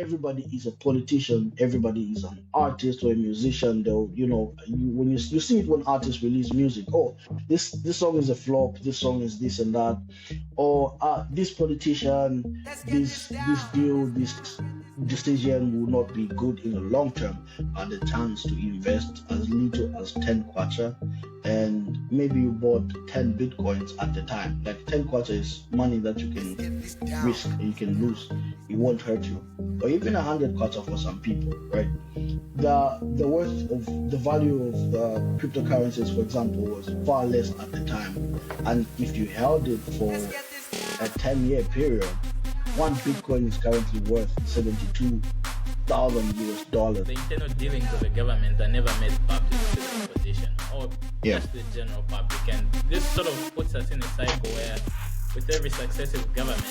everybody is a politician, everybody is an artist or a musician. They'll, when you see it when artists release music, oh, this song is a flop, this song is this and that, or this politician, this deal, this decision will not be good in the long term, and the chance to invest as little as 10 kwacha, and maybe you bought 10 bitcoins at the time. Like 10 kwacha is money that you can risk and you can lose, it won't hurt you, or even 100 kwacha for some people, right? The worth of the value of cryptocurrencies, for example, was far less at the time, and if you held it for a 10-year period, one Bitcoin is currently worth 72,000 US dollars. The internal dealings of the government are never made public to the opposition or Yeah. just the general public. And this sort of puts us in a cycle where with every successive government,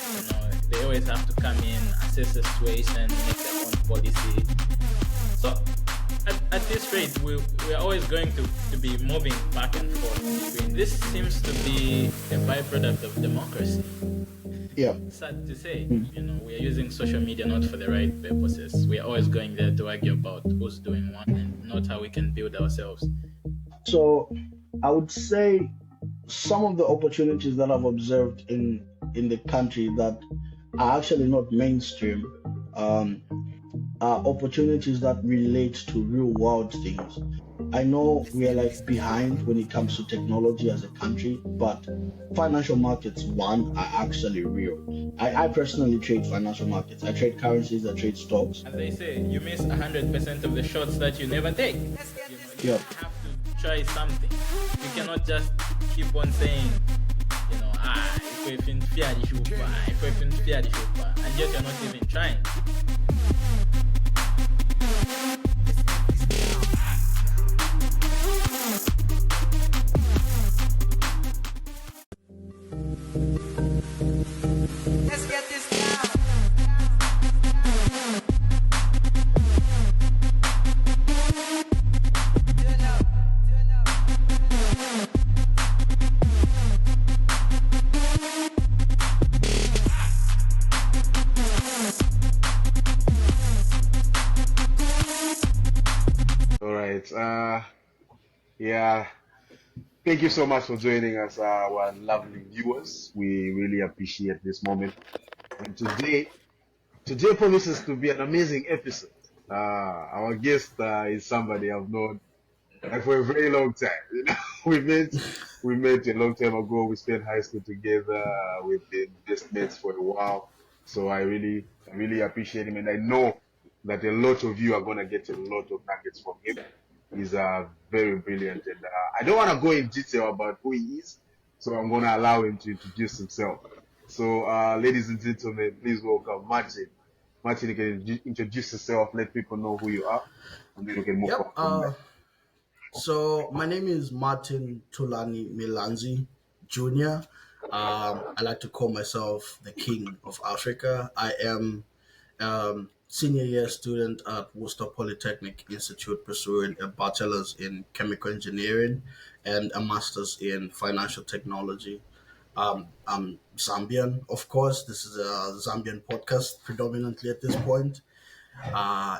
they always have to come in, assess the situation, make their own policy. So at this rate, we're always going to be moving back and forth between. This seems to be a byproduct of democracy. Yeah. Sad to say, we are using social media not for the right purposes. We are always going there to argue about who's doing what and not how we can build ourselves. So I would say some of the opportunities that I've observed in the country that are actually not mainstream are opportunities that relate to real world things. I know we are like behind when it comes to technology as a country, but financial markets, one, are actually real. I personally trade financial markets. I trade currencies, I trade stocks. As they say, you miss 100% of the shots that you never take. You Yeah. have to try something. You cannot just keep on saying, if we've been fear the super, if we've been fear the super, and yet you're not even trying. Let's get this down. Turn up. All right. Yeah. Thank you so much for joining us, our lovely viewers. We really appreciate this moment. And today promises to be an amazing episode. Our guest is somebody I've known for a very long time. We met a long time ago. We spent high school together. We've been best mates for a while. So I really appreciate him, and I know that a lot of you are gonna get a lot of nuggets from him. He's very brilliant, and I don't want to go in detail about who he is, so I'm gonna allow him to introduce himself. So, ladies and gentlemen, please welcome Martin. Martin, you can introduce yourself, let people know who you are, and then we can move Yep. on from there. So my name is Martin Thulani Milanzi Jr. I like to call myself the King of Africa. I am senior year student at Worcester Polytechnic Institute, pursuing a bachelor's in chemical engineering and a master's in financial technology. I'm Zambian, of course. This is a Zambian podcast predominantly at this point.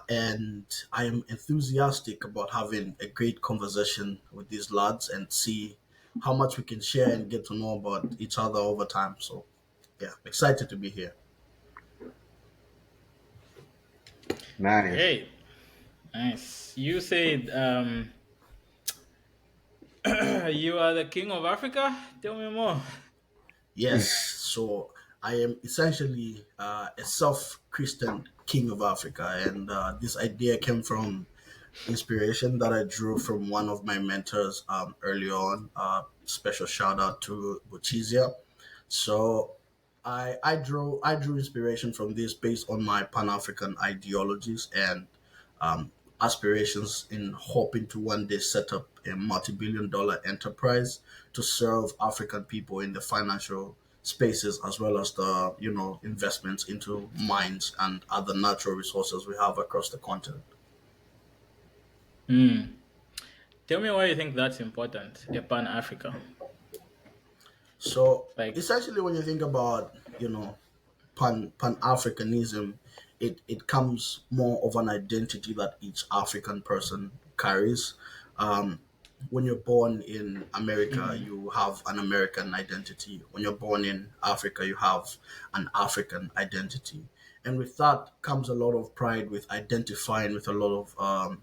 And I am enthusiastic about having a great conversation with these lads and see how much we can share and get to know about each other over time. So, yeah, excited to be here. Nice. Great. Nice. You said you are the king of Africa? Tell me more. Yes, so I am essentially a self-christened king of Africa, and this idea came from inspiration that I drew from one of my mentors early on. Special shout out to Buchizia. So I drew inspiration from this based on my Pan African ideologies and um, aspirations in hoping to one day set up a multi-billion-dollar enterprise to serve African people in the financial spaces, as well as the investments into mines and other natural resources we have across the continent. Hmm. Tell me why you think that's important, a Pan Africa. So Like, essentially, when you think about Pan Africanism, it comes more of an identity that each African person carries. Um, when you're born in America, Mm-hmm. you have an American identity. When you're born in Africa, you have an African identity. And with that comes a lot of pride with identifying with a lot of,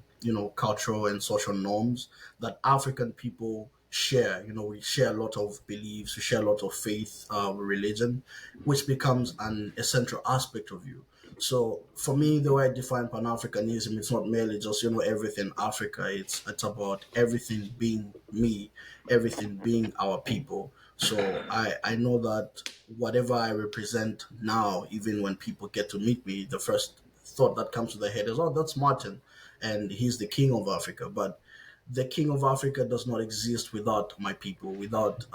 cultural and social norms that African people share. We share a lot of beliefs, we share a lot of faith, religion, which becomes an essential aspect of you. So for me, the way I define Pan Africanism, it's not merely just everything Africa. It's about everything being me, everything being our people. So I know that whatever I represent now, even when people get to meet me, the first thought that comes to their head is, oh, that's Martin, and he's the king of Africa. But the king of Africa does not exist without my people, without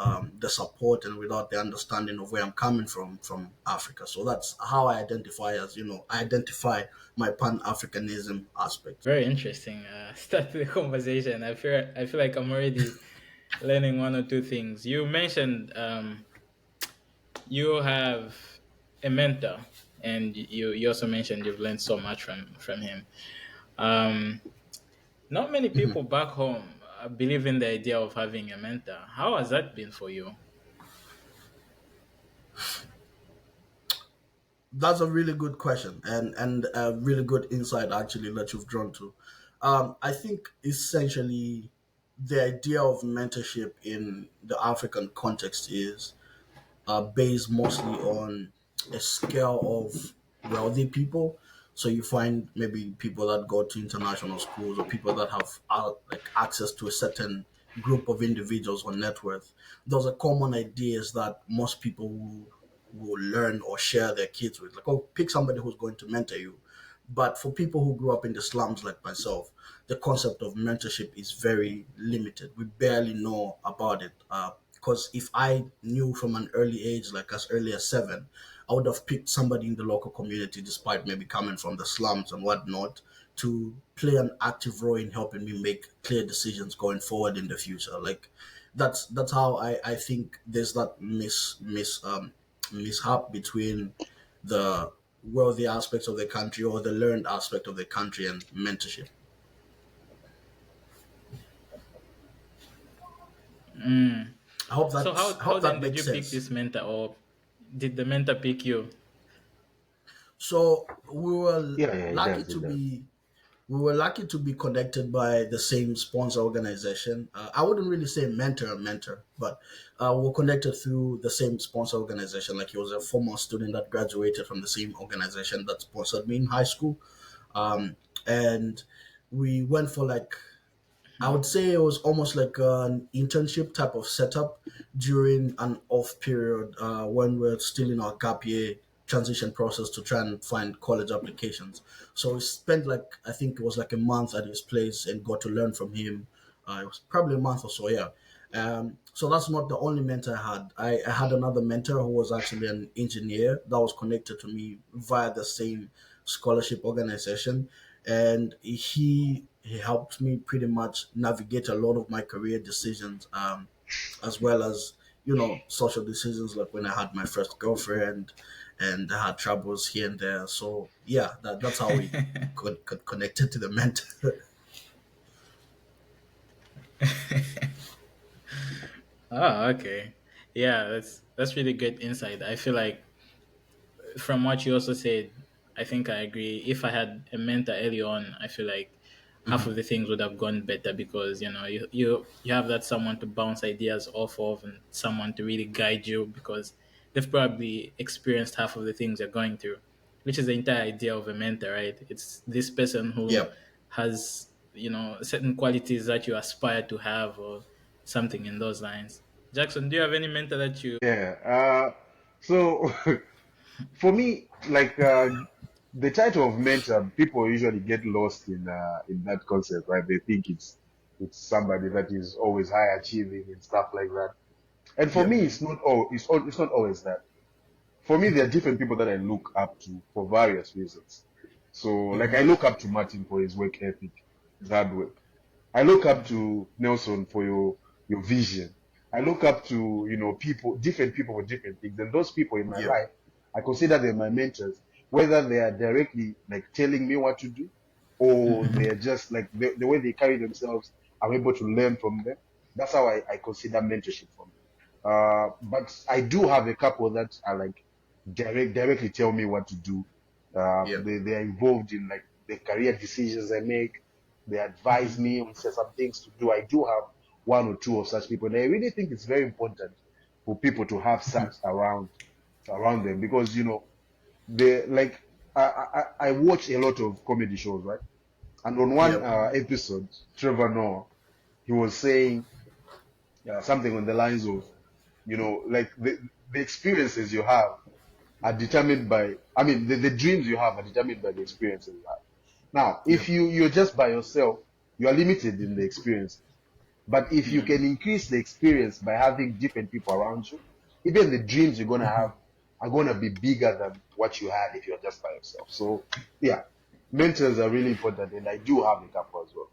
the support and without the understanding of where I'm coming from Africa. So that's how I identify as, I identify my Pan Africanism aspect. Very interesting. Start the conversation. I feel like I'm already learning one or two things. You mentioned you have a mentor, and you also mentioned you've learned so much from him. Um, Not many people back home believe in the idea of having a mentor. How has that been for you? That's a really good question, and a really good insight actually that you've drawn to. I think essentially the idea of mentorship in the African context is based mostly on a scale of wealthy people. So you find maybe people that go to international schools or people that have like access to a certain group of individuals or net worth. Those are common ideas that most people will learn or share their kids with. Like, oh, pick somebody who's going to mentor you. But for people who grew up in the slums like myself, the concept of mentorship is very limited. We barely know about it. Because if I knew from an early age, like as early as 7, I would have picked somebody in the local community, despite maybe coming from the slums and whatnot, to play an active role in helping me make clear decisions going forward in the future. Like that's how I think there's that mishap between the wealthy aspects of the country or the learned aspect of the country and mentorship. Mm. So I how hope that then did makes you pick sense. this mentor, or did the mentor pick you? So we were Yeah, yeah, it lucky does, to it does. be we were lucky to be connected by the same sponsor organization. I wouldn't really say mentor, but we were connected through the same sponsor organization. Like he was a former student that graduated from the same organization that sponsored me in high school, and we went for like I would say it was almost like an internship type of setup during an off period when we're still in our gap year transition process to try and find college applications. So we spent like I think it was like a month at his place and got to learn from him. It was probably a month or so, yeah. So that's not the only mentor I had. I had another mentor who was actually an engineer that was connected to me via the same scholarship organization, and he helped me pretty much navigate a lot of my career decisions, as well as social decisions like when I had my first girlfriend and I had troubles here and there. So yeah, that's how we got connected to the mentor. Oh, okay. Yeah, that's really good insight. I feel like from what you also said, I think I agree. If I had a mentor early on, I feel like half of the things would have gone better because you have that someone to bounce ideas off of and someone to really guide you because they've probably experienced half of the things you're going through, which is the entire idea of a mentor, right? It's this person who Yep. has certain qualities that you aspire to have or something in those lines. Jackson, do you have any mentor that you? Yeah. So for me, like the title of mentor, people usually get lost in that concept, right? They think it's somebody that is always high achieving and stuff like that. And for Yep. me, it's not always that. For me, there are different people that I look up to for various reasons. So, like I look up to Martin for his work ethic, his hard work. I look up to Nelson for your vision. I look up to people, different people with different things, and those people in my Yep. life, I consider them my mentors whether they are directly like telling me what to do, or they're just like the way they carry themselves, I'm able to learn from them. That's how I consider mentorship for me. But I do have a couple that are like directly tell me what to do. Yeah. They are involved in like the career decisions I make. They advise me on some things to do. I do have one or two of such people, and I really think it's very important for people to have such around them, because they like I watch a lot of comedy shows, right? And on one Yep. episode, Trevor Noah, he was saying something on the lines of, like the experiences you have are determined by, I mean, the dreams you have are determined by the experiences you have. Now, if Yep. you're just by yourself, you are limited in the experience. But if you Yeah. can increase the experience by having different people around you, even the dreams you're gonna have are gonna be bigger than what you had if you're just by yourself. So yeah, mentors are really important, and I do have a couple as well.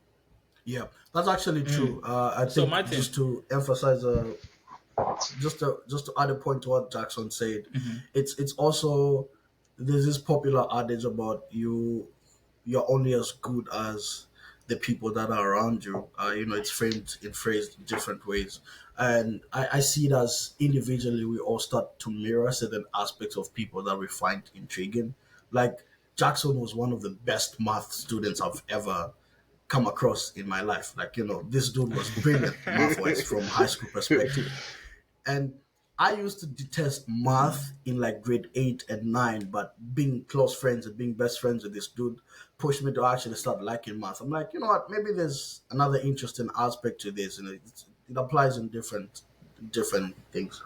Yeah, that's actually true. I So think just Martin, to emphasize, just to add a point to what Jackson said, it's also there's this popular adage about you're only as good as the people that are around you. It's framed in phrased different ways, and I see it as individually we all start to mirror certain aspects of people that we find intriguing. Like Jackson was one of the best math students I've ever come across in my life. Like, this dude was brilliant math wise from high school perspective. And I used to detest math in like grade 8 and 9, but being close friends and being best friends with this dude pushed me to actually start liking math. I'm like, you know what, maybe there's another interesting aspect to this, and it applies in different things.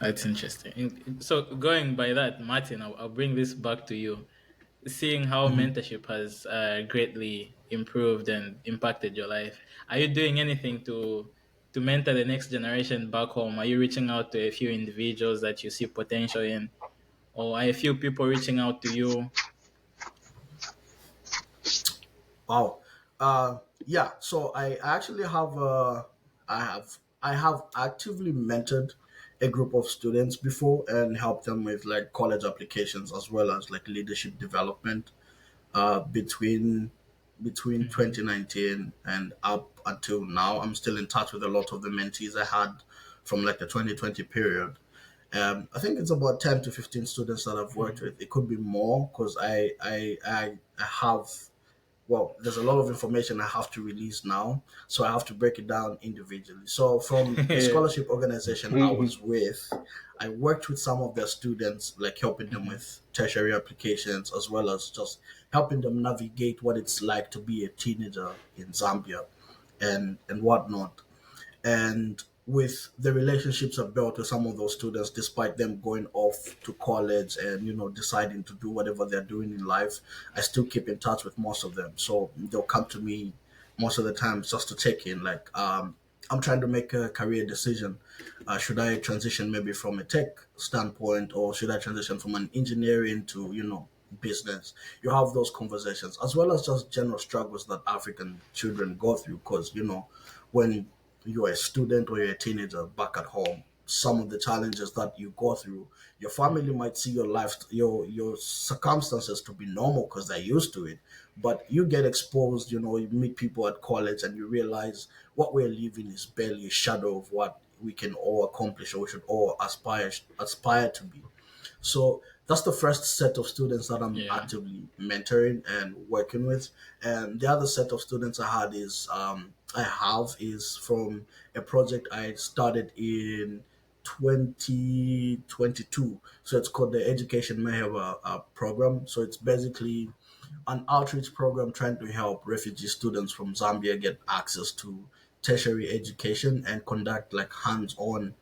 that's interesting. So going by that, Martin, I'll bring this back to you. Seeing how mentorship has greatly improved and impacted your life, are you doing anything to mentor the next generation back home? Are you reaching out to a few individuals that you see potential in, or are a few people reaching out to you? Wow. Yeah. So I actually have actively mentored a group of students before and helped them with like college applications as well as like leadership development. Between 2019 and up until now, I'm still in touch with a lot of the mentees I had from like the 2020 period. I think it's about 10 to 15 students that I've worked with. It could be more because I have, well, there's a lot of information I have to release now, so I have to break it down individually. So, from the scholarship organization I was with, I worked with some of their students, like helping them with tertiary applications, as well as just helping them navigate what it's like to be a teenager in Zambia and whatnot. And with the relationships I've built with some of those students, despite them going off to college and deciding to do whatever they're doing in life, I still keep in touch with most of them. So they'll come to me most of the time just to check in. Like, I'm trying to make a career decision. Should I transition maybe from a tech standpoint, or should I transition from an engineering to business? You have those conversations, as well as just general struggles that African children go through. Because when you're a student or you're a teenager back at home, some of the challenges that you go through, your family might see your life, your circumstances to be normal because they're used to it. But you get exposed, you meet people at college and you realize what we're living is barely a shadow of what we can all accomplish or we should all aspire to be. So that's the first set of students that I'm Yeah. actively mentoring and working with. And the other set of students I have is from a project I started in 2022. So it's called the Education Mehewa program. So it's basically an outreach program trying to help refugee students from Zambia get access to tertiary education and conduct like hands-on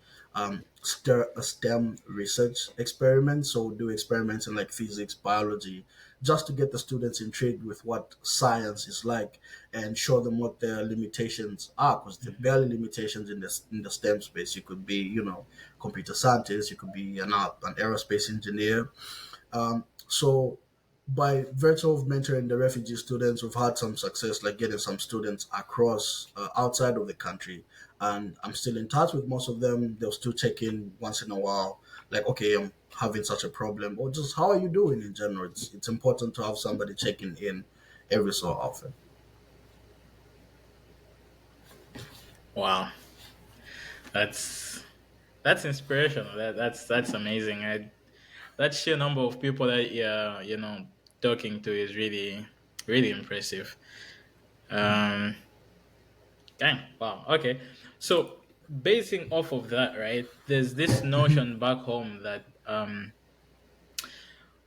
STEM research experiments. So do experiments in like physics, biology, just to get the students intrigued with what science is like and show them what their limitations are. Because there are barely limitations in the STEM space. You could be, computer scientist, you could be an aerospace engineer. So by virtue of mentoring the refugee students, we've had some success, like getting some students across outside of the country and I'm still in touch with most of them. They'll still check in once in a while, like, okay, I'm having such a problem, or just how are you doing in general. It's important to have somebody checking in every so often. Wow, that's that's inspirational. That's amazing. That sheer number of people that you're talking to is really impressive. Um, Dang, wow, okay. So basing off of that, right? There's this notion back home that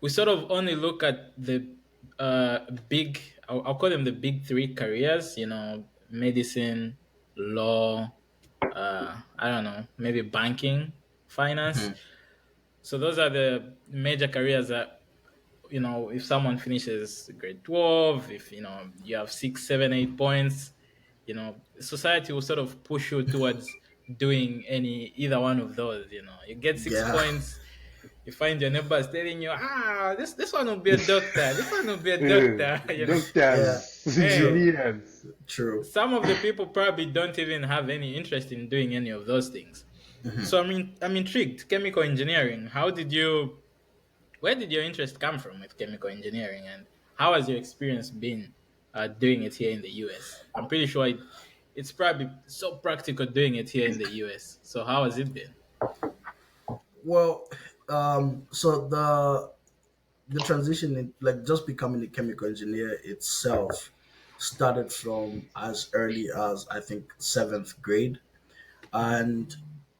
we sort of only look at the big. I'll call them the big three careers. Medicine, law. I don't know, maybe banking, finance. Mhm. So those are the major careers that if someone finishes grade 12, if you have 6, 7, 8 points, society will sort of push you towards doing either one of those. You get six Yeah, points, you find your neighbors telling you, this one will be a doctor, this one will be a doctor. yeah, Doctors, true, Hey, engineers. true. some of the people probably don't even have any interest in doing any of those things. Mhm. So I'm intrigued. Chemical engineering. Where did your interest come from with chemical engineering, and how has your experience been doing it here in the US? I'm pretty sure it's probably so practical doing it here in the US. So how has it been? Well, so the transition in, like, just becoming a chemical engineer itself started from as early as, I think, seventh grade. And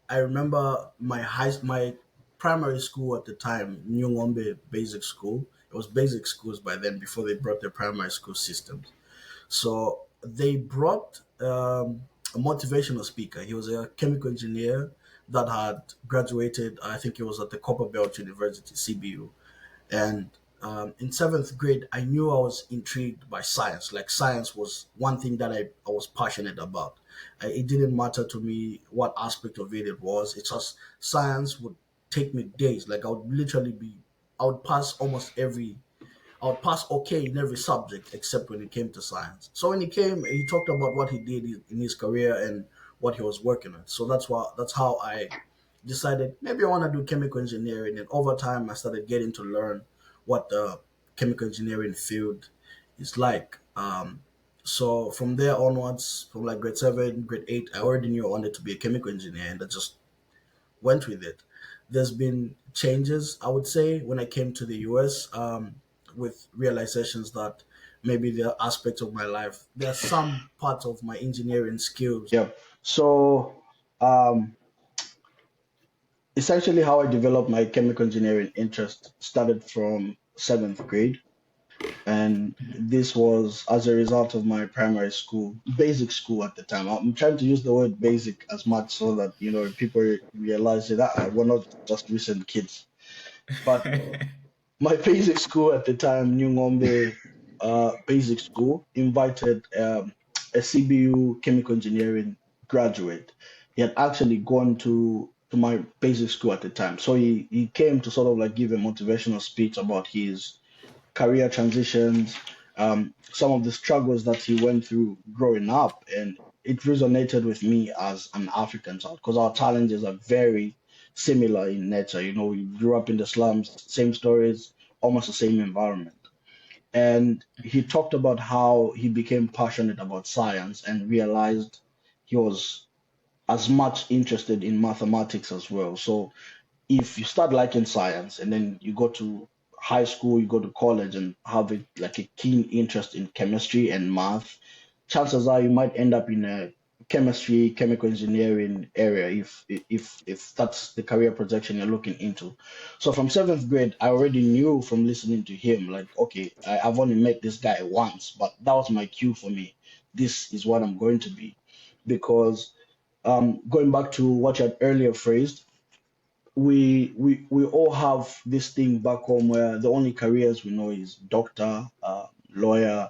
I remember my primary school at the time, New Ngombe Basic School. It was basic schools by then before they brought their primary school systems. So they brought a motivational speaker. He was a chemical engineer that had graduated. I think it was at the Copperbelt University, CBU. And in seventh grade, I knew I was intrigued by science. Like, science was one thing that I was passionate about. It didn't matter to me what aspect of it was. It's just science would take me days. Like, I would pass almost every I would pass okay in every subject except when it came to science. So when he came, he talked about what he did in his career and what he was working on. So that's how I decided maybe I want to do chemical engineering. And over time, I started getting to learn what the chemical engineering field is like. So from there onwards, from like grade seven, grade eight, I already knew I wanted to be a chemical engineer, and I just went with it. There's been changes, I would say, when I came to the US, with realizations that maybe there are aspects of my life, there are some parts of my engineering skills. Yeah. So um, essentially, how I developed my chemical engineering interest started from seventh grade. And this was as a result of my primary school, basic school at the time. I'm trying to use the word basic as much so that people realize that we're not just recent kids. But my basic school at the time, New Ngombe Basic School, invited a CBU chemical engineering graduate. He had actually gone to my basic school at the time, so he came to sort of like give a motivational speech about his career transitions, some of the struggles that he went through growing up, and it resonated with me as an African child because our challenges are very similar in nature. We grew up in the slums, same stories, almost the same environment. And he talked about how he became passionate about science and realized he was as much interested in mathematics as well. So if you start liking science and then you go to high school, you go to college and have it like a keen interest in chemistry and math, chances are you might end up in a chemistry, chemical engineering area if that's the career projection you're looking into. So from seventh grade, I already knew from listening to him, like, okay, I've only met this guy once, but that was my cue for me. This is what I'm going to be. Because going back to what you had earlier phrased, we all have this thing back home where the only careers we know is doctor, lawyer,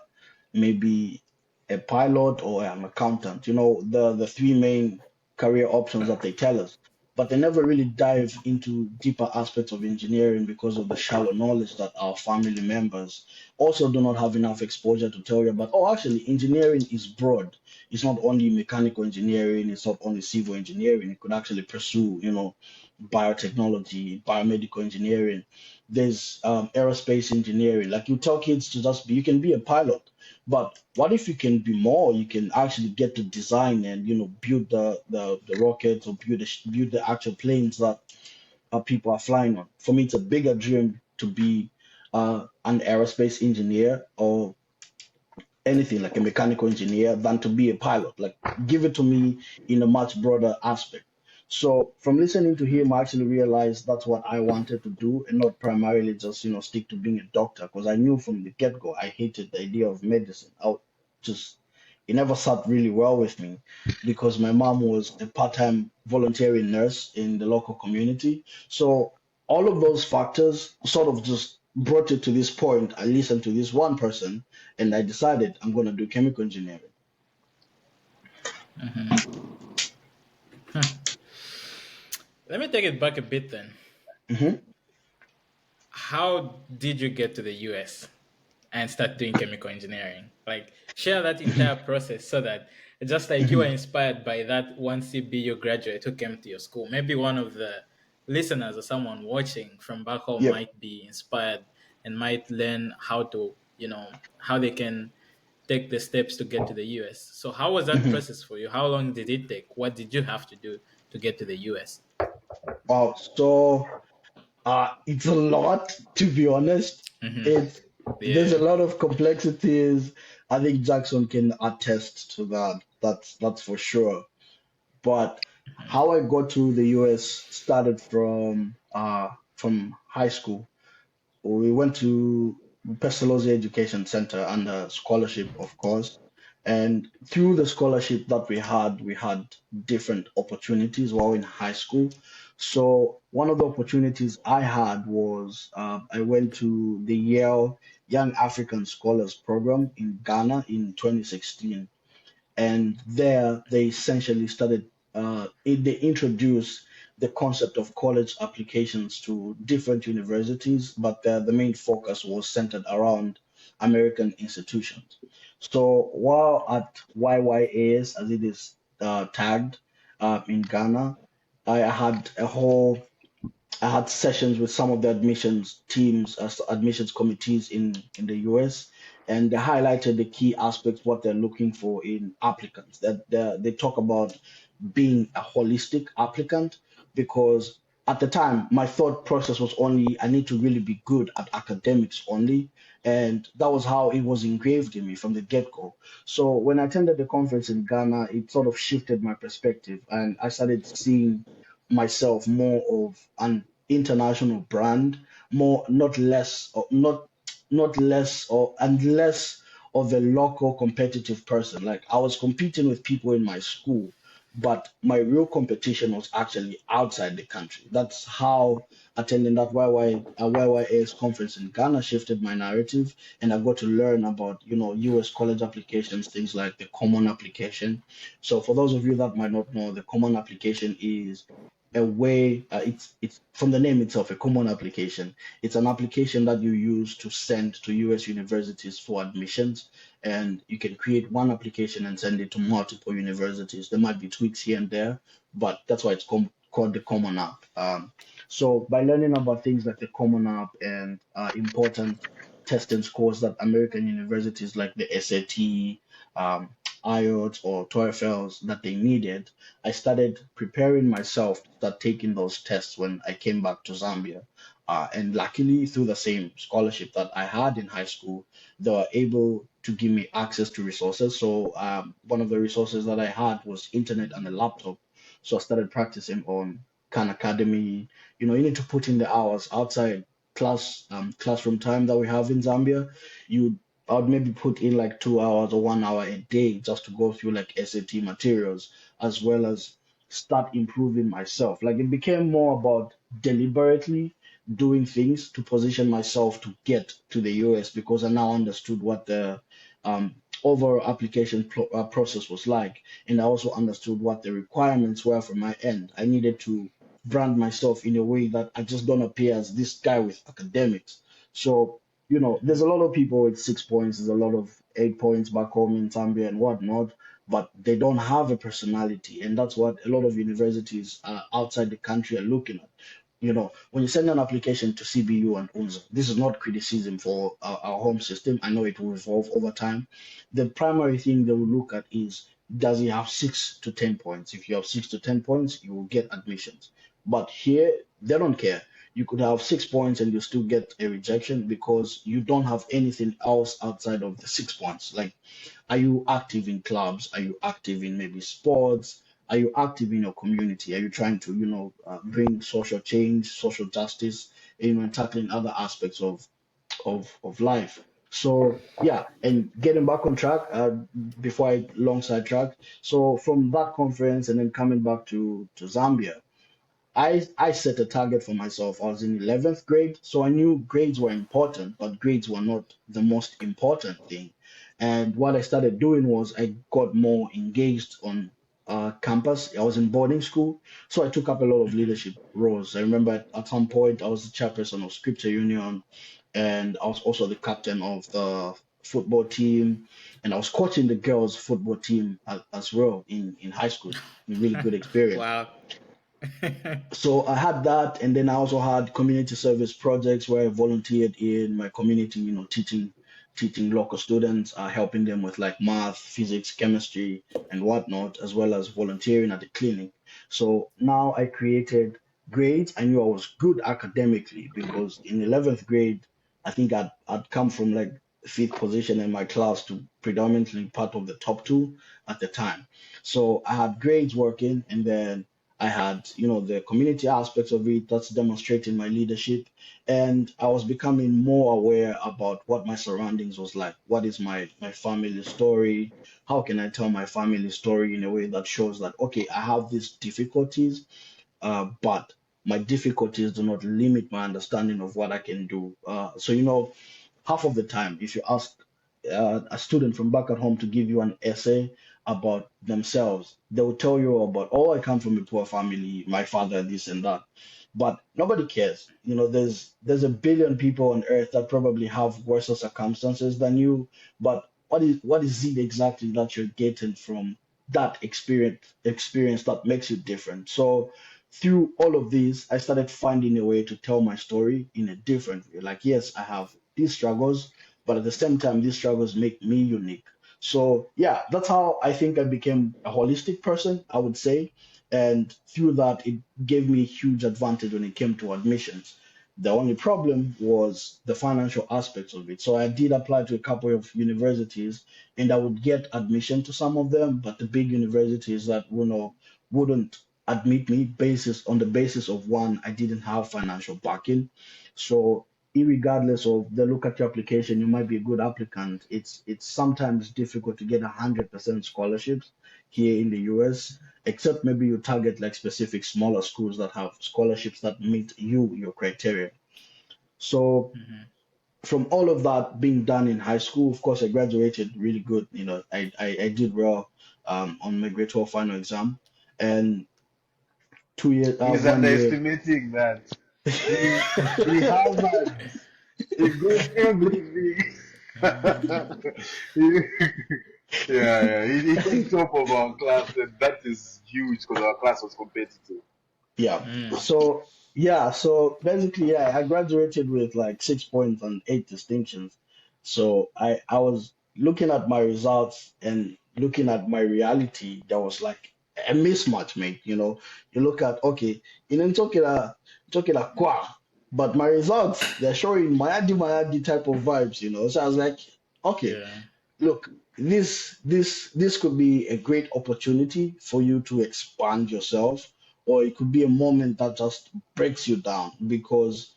maybe a pilot or an accountant. The three main career options that they tell us. but they never really dive into deeper aspects of engineering because of the shallow knowledge that our family members also do not have enough exposure to tell you about. Oh, actually, engineering is broad. It's not only mechanical engineering, it's not only civil engineering. You could actually pursue, biotechnology, biomedical engineering. There's aerospace engineering. Like you tell kids to just be, you can be a pilot, but what if you can be more? You can actually get to design and build the rockets or build the actual planes that people are flying on. For me, it's a bigger dream to be an aerospace engineer or anything like a mechanical engineer than to be a pilot. Like, give it to me in a much broader aspect. So from listening to him, I actually realized that's what I wanted to do and not primarily just, stick to being a doctor because I knew from the get-go I hated the idea of medicine. Just, it never sat really well with me because my mom was a part-time volunteering nurse in the local community. So all of those factors sort of just brought it to this point. I listened to this one person and I decided I'm going to do chemical engineering. Let me take it back a bit then. hmm How did you get to the US and start doing chemical engineering? Like, share that entire process so that just like you were inspired by that one CBU graduate who came to your school, maybe one of the listeners or someone watching from back home Yep. might be inspired and might learn how to, how they can take the steps to get to the US. So, how was that hmm process for you? How long did it take? What did you have to do to get to the US? Wow. So it's a lot, to be honest. Hmm. It's There's a Yeah. lot of complexities. I think Jackson can attest to that. That's for sure. But how I got to the US started from high school. We went to Pestalozzi Education Center under scholarship, of course. And through the scholarship that we had different opportunities while in high school. So one of the opportunities I had was I went to the Yale Young African Scholars Program in Ghana in 2016, and there they essentially started they introduced the concept of college applications to different universities, but the main focus was centered around American institutions. So while at YYAS, as it is tagged in Ghana, I had a whole I had sessions with some of the admissions teams, admissions committees in the US, and they highlighted the key aspects, what they're looking for in applicants. That they talk about being a holistic applicant because at the time my thought process was only I need to really be good at academics only, and that was how it was engraved in me from the get-go. So when I attended the conference in Ghana, it sort of shifted my perspective and I started seeing myself more of an international brand, more not less or not less or and less of a local competitive person. Like I was competing with people in my school, but my real competition was actually outside the country. That's how attending that YYA's conference in Ghana shifted my narrative, and I got to learn about U.S. college applications, things like the common application. So for those of you that might not know, the common application is a way it's from the name itself a common application. It's an application that you use to send to US universities for admissions, and you can create one application and send it to multiple universities. There might be tweaks here and there, but that's why it's called the common app. So by learning about things like the common app and important testing scores that American universities like the SAT, um, IELTS or TOEFLs that they needed, I started preparing myself to start taking those tests when I came back to Zambia. And luckily, through the same scholarship that I had in high school, they were able to give me access to resources. So one of the resources that I had was internet and a laptop. So I started practicing on Khan Academy. You need to put in the hours outside classroom time that we have in Zambia. You I would maybe put in like 2 hours or 1 hour a day just to go through like SAT materials as well as start improving myself. Like it became more about deliberately doing things to position myself to get to the US because I now understood what the um, overall application process was like. And I also understood what the requirements were from my end. I needed to brand myself in a way that I just don't appear as this guy with academics. So, there's a lot of people with 6 points, there's a lot of 8 points back home in Zambia and whatnot, but they don't have a personality. And that's what a lot of universities outside the country are looking at. When you send an application to CBU and UNZA, this is not criticism for our home system. I know it will evolve over time. The primary thing they will look at is, does he have 6 to 10 points? If you have 6 to 10 points, you will get admissions. But here, they don't care. You could have 6 points and you still get a rejection because you don't have anything else outside of the 6 points. Like, are you active in clubs? Are you active in maybe sports? Are you active in your community? Are you trying to, bring social change, social justice, and tackling other aspects of life? So yeah, and getting back on track, before I long sidetrack. So from that conference and then coming back to Zambia, I set a target for myself. I was in 11th grade, so I knew grades were important, but grades were not the most important thing. And what I started doing was I got more engaged on campus. I was in boarding school, so I took up a lot of leadership roles. I remember at some point I was the chairperson of Scripture Union, and I was also the captain of the football team, and I was coaching the girls' football team as well in high school. A really good experience. Wow. So I had that, and then I also had community service projects where I volunteered in my community, teaching local students, helping them with like math, physics, chemistry, and whatnot, as well as volunteering at the clinic. So now I created grades. I knew I was good academically because in 11th grade, I think I'd come from like fifth position in my class to predominantly part of the top two at the time. So I had grades working, and then I had, the community aspects of it, that's demonstrating my leadership. And I was becoming more aware about what my surroundings was like. What is my family story? How can I tell my family story in a way that shows that, okay, I have these difficulties, but my difficulties do not limit my understanding of what I can do. So, half of the time, if you ask a student from back at home to give you an essay about themselves, they will tell you about, oh, I come from a poor family, my father, this and that. But nobody cares. There's a billion people on earth that probably have worse circumstances than you. But what is it exactly that you're getting from that experience that makes you different? So through all of these, I started finding a way to tell my story in a different way. Like, yes, I have these struggles, but at the same time, these struggles make me unique. So yeah, that's how I think I became a holistic person, I would say. And through that, it gave me a huge advantage when it came to admissions. The only problem was the financial aspects of it. So I did apply to a couple of universities, and I would get admission to some of them, but the big universities that wouldn't admit me basis on the basis of, one, I didn't have financial backing. So irregardless of the look at your application, you might be a good applicant. It's sometimes difficult to get 100% scholarships here in the US, except maybe you target like specific smaller schools that have scholarships that meet your criteria. So Mhm. from all of that being done in high school, of course, I graduated really good. I did well on my grade 12 final exam, and 2 years, He's 1 year. underestimating that. He Harvard. He goes everything. He- yeah, yeah. He came top of our class, and that is huge because our class was competitive. Yeah. Mm. So basically, yeah, I graduated with like 6 points and eight distinctions. So I was looking at my results and looking at my reality. There was like a mismatch, mate. You look at, okay, in talking a qua, but my results, they're showing Mayadi type of vibes. So I was like, okay, Yeah. look, this could be a great opportunity for you to expand yourself, or it could be a moment that just breaks you down. Because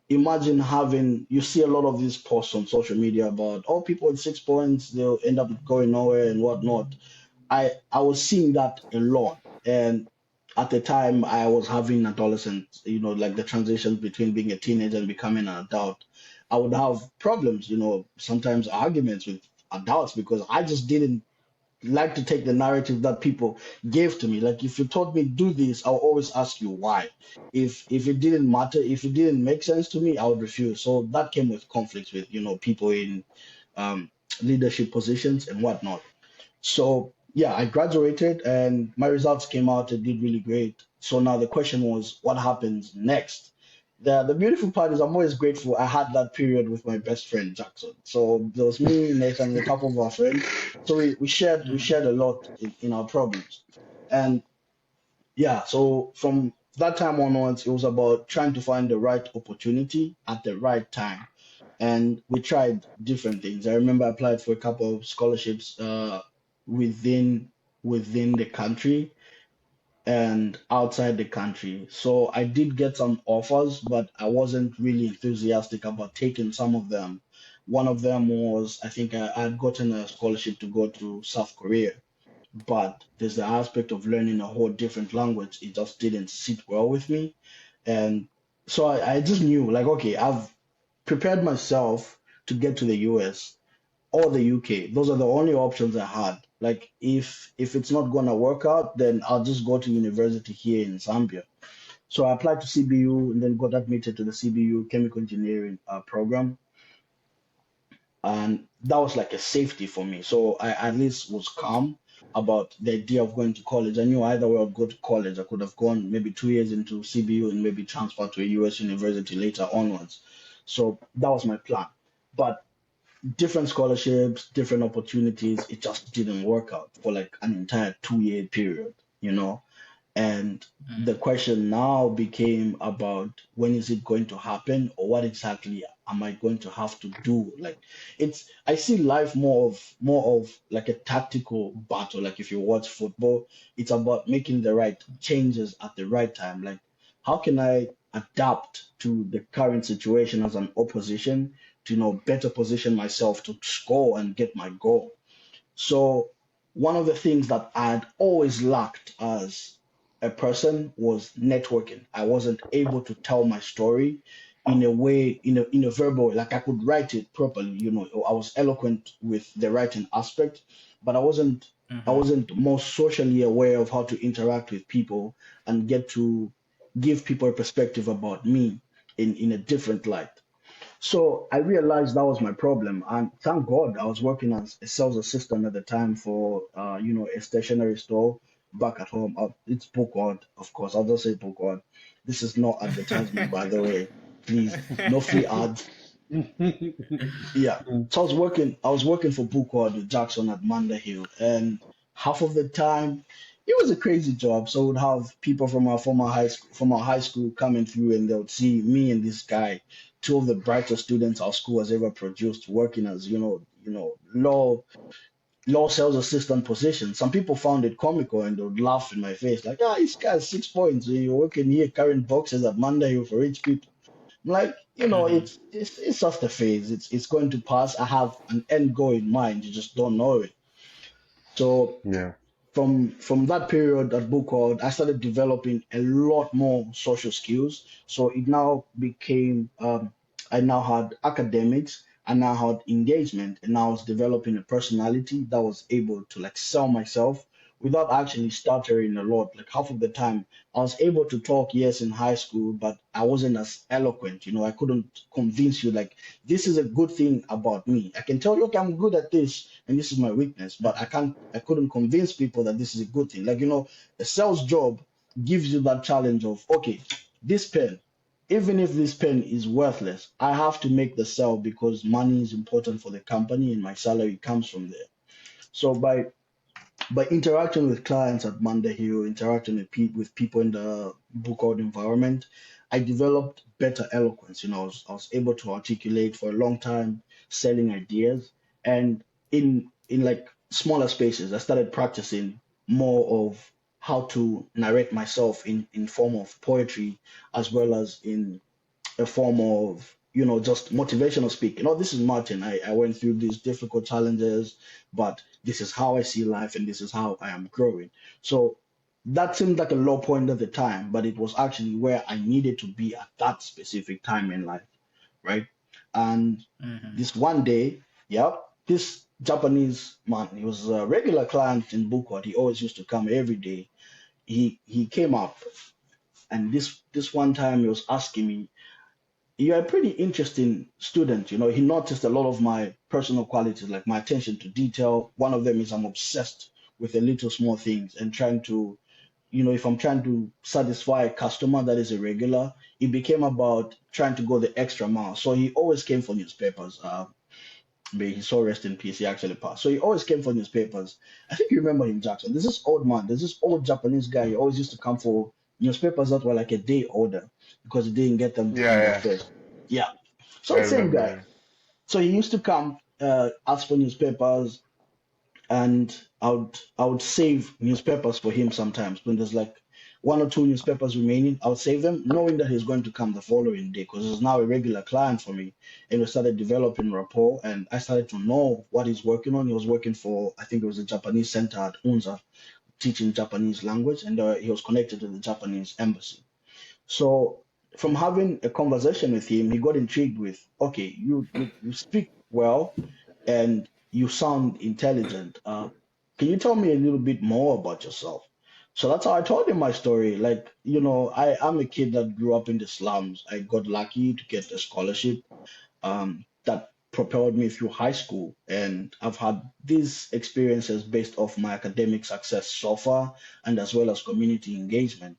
imagine having, you see a lot of these posts on social media about, oh, people with 6 points, they'll end up going nowhere and whatnot. I was seeing that a lot. And at the time I was having adolescent, like the transitions between being a teenager and becoming an adult. I would have problems, sometimes arguments with adults because I just didn't like to take the narrative that people gave to me. Like if you told me do this, I'll always ask you why. If it didn't matter, if it didn't make sense to me, I would refuse. So that came with conflicts with, people in um, leadership positions and whatnot. So yeah, I graduated and my results came out. I did really great. So now the question was, what happens next? The beautiful part is I'm always grateful I had that period with my best friend Jackson. So there was me, Nathan, and a couple of our friends. So we shared a lot in our problems. And yeah, so from that time onwards, it was about trying to find the right opportunity at the right time. And we tried different things. I remember I applied for a couple of scholarships within within the country and outside the country. So I did get some offers, but I wasn't really enthusiastic about taking some of them. One of them was, I think I had gotten a scholarship to go to South Korea, but there's the aspect of learning a whole different language. It just didn't sit well with me. And so I just knew, like, okay, I've prepared myself to get to the US or the UK. Those are the only options I had. Like if it's not gonna work out, then I'll just go to university here in Zambia. So I applied to CBU and then got admitted to the CBU chemical engineering program, and that was like a safety for me. So I at least was calm about the idea of going to college. I knew either way I'd go to college. I could have gone maybe 2 years into CBU and maybe transferred to a US university later onwards. So that was my plan. But different scholarships, different opportunities, it just didn't work out for like an entire 2 year period, you know. And the question now became about when is it going to happen or what exactly am I going to have to do? Like I see life more of like a tactical battle. Like if you watch football, it's about making the right changes at the right time. Like how can I adapt to the current situation as an opposition to better position myself to score and get my goal? So one of the things that I had always lacked as a person was networking. I wasn't able to tell my story in a way, in a verbal, like I could write it properly. I was eloquent with the writing aspect, but I wasn't more socially aware of how to interact with people and get to give people a perspective about me in a different light. So I realized that was my problem, and thank God I was working as a sales assistant at the time for a stationery store back at home. It's Bookward, of course. I'll just say Bookward. This is not advertisement, by the way. Please, no free ads. Yeah. So I was working for Bookworld with Jackson at Manda Hill, and half of the time it was a crazy job. So we'd have people from our former high school coming through, and they would see me and this guy, two of the brightest students our school has ever produced, working as law sales assistant position. Some people found it comical and they would laugh in my face, like, this guy's 6 points. You're working here carrying boxes at Manda Hill for rich people. Like, it's just a phase. It's going to pass. I have an end goal in mind. You just don't know it. So Yeah. from that period at Bookworld, I started developing a lot more social skills. So it now became I now had academics, I now had engagement, and I was developing a personality that was able to like sell myself without actually stuttering a lot. Like half of the time, I was able to talk, yes, in high school, but I wasn't as eloquent. I couldn't convince you like this is a good thing about me. I can tell you, okay, I'm good at this, and this is my weakness, but I couldn't convince people that this is a good thing. Like, a sales job gives you that challenge of, okay, this pen, even if this pen is worthless, I have to make the sale because money is important for the company and my salary comes from there. So by interacting with clients at Manda Hill, interacting with people in the book out environment, I developed better eloquence. I was able to articulate for a long time, selling ideas, and in like smaller spaces, I started practicing more of how to narrate myself in form of poetry as well as in a form of just motivational speaking. This is Martin. I went through these difficult challenges, but this is how I see life and this is how I am growing. So that seemed like a low point at the time, but it was actually where I needed to be at that specific time in life, right? And this one day, yeah, this Japanese man. He was a regular client in Bukot. He always used to come every day. He came up, and this one time he was asking me, "You're a pretty interesting student. You know." He noticed a lot of my personal qualities, like my attention to detail. One of them is I'm obsessed with the little small things and trying to, if I'm trying to satisfy a customer that is a regular, it became about trying to go the extra mile. So he always came for newspapers. May he so rest in peace. He actually passed. So he always came for newspapers. I think you remember him, Jackson. There's this old man. There's this old Japanese guy. He always used to come for newspapers that were like a day older because he didn't get them Yeah, in the yeah. first. Yeah. I So the same remember. guy. So he used to come, ask for newspapers, and I would save newspapers for him sometimes when there's like one or two newspapers remaining. I would save them, knowing that he's going to come the following day because he's now a regular client for me. And we started developing rapport, and I started to know what he's working on. He was working for, I think it was a Japanese center at Unza, teaching Japanese language, and he was connected to the Japanese embassy. So from having a conversation with him, he got intrigued with, okay, you speak well and you sound intelligent. Can you tell me a little bit more about yourself? So that's how I told him my story. Like, I'm a kid that grew up in the slums. I got lucky to get a scholarship that propelled me through high school. And I've had these experiences based off my academic success so far, and as well as community engagement.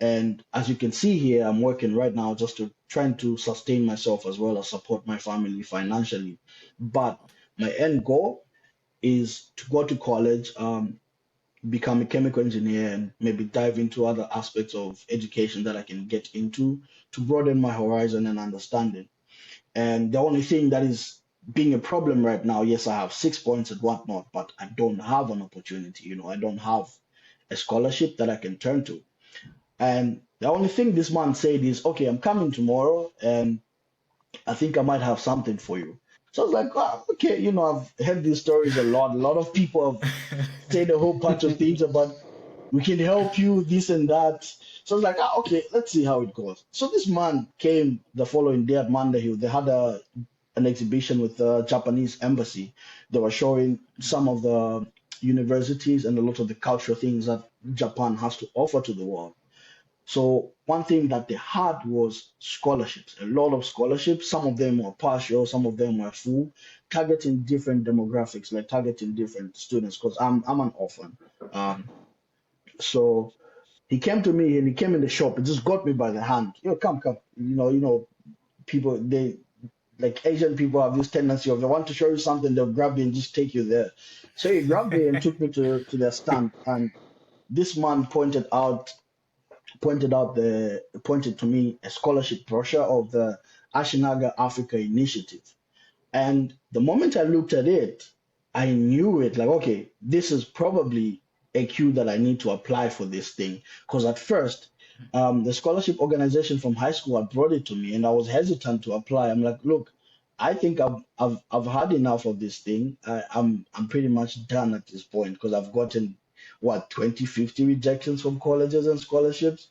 And as you can see here, I'm working right now just to trying to sustain myself as well as support my family financially. But my end goal is to go to college, become a chemical engineer, and maybe dive into other aspects of education that I can get into to broaden my horizon and understanding. And the only thing that is being a problem right now, yes, I have 6 points and whatnot, but I don't have an opportunity. I don't have a scholarship that I can turn to. And the only thing this man said is, okay, I'm coming tomorrow and I think I might have something for you. So I was like, okay, I've heard these stories a lot. A lot of people have said a whole bunch of things about we can help you, this and that. So I was like, okay, let's see how it goes. So this man came the following day at Monday Hill. They had an exhibition with the Japanese embassy. They were showing some of the universities and a lot of the cultural things that Japan has to offer to the world. So one thing that they had was scholarships, a lot of scholarships. Some of them were partial, some of them were full, targeting different demographics, like targeting different students. Because I'm an orphan, so he came to me and he came in the shop. He just got me by the hand. Come, come. People they like Asian people have this tendency of they want to show you something, they'll grab you and just take you there. So he grabbed me and took me to their stand, and this man pointed to me a scholarship brochure of the Ashinaga Africa Initiative. And the moment I looked at it, I knew it like, okay, this is probably a cue that I need to apply for this thing. Because at first, the scholarship organization from high school had brought it to me, and I was hesitant to apply. I'm like, look, I think I've had enough of this thing. I'm pretty much done at this point because I've gotten what 20, 50 rejections from colleges and scholarships.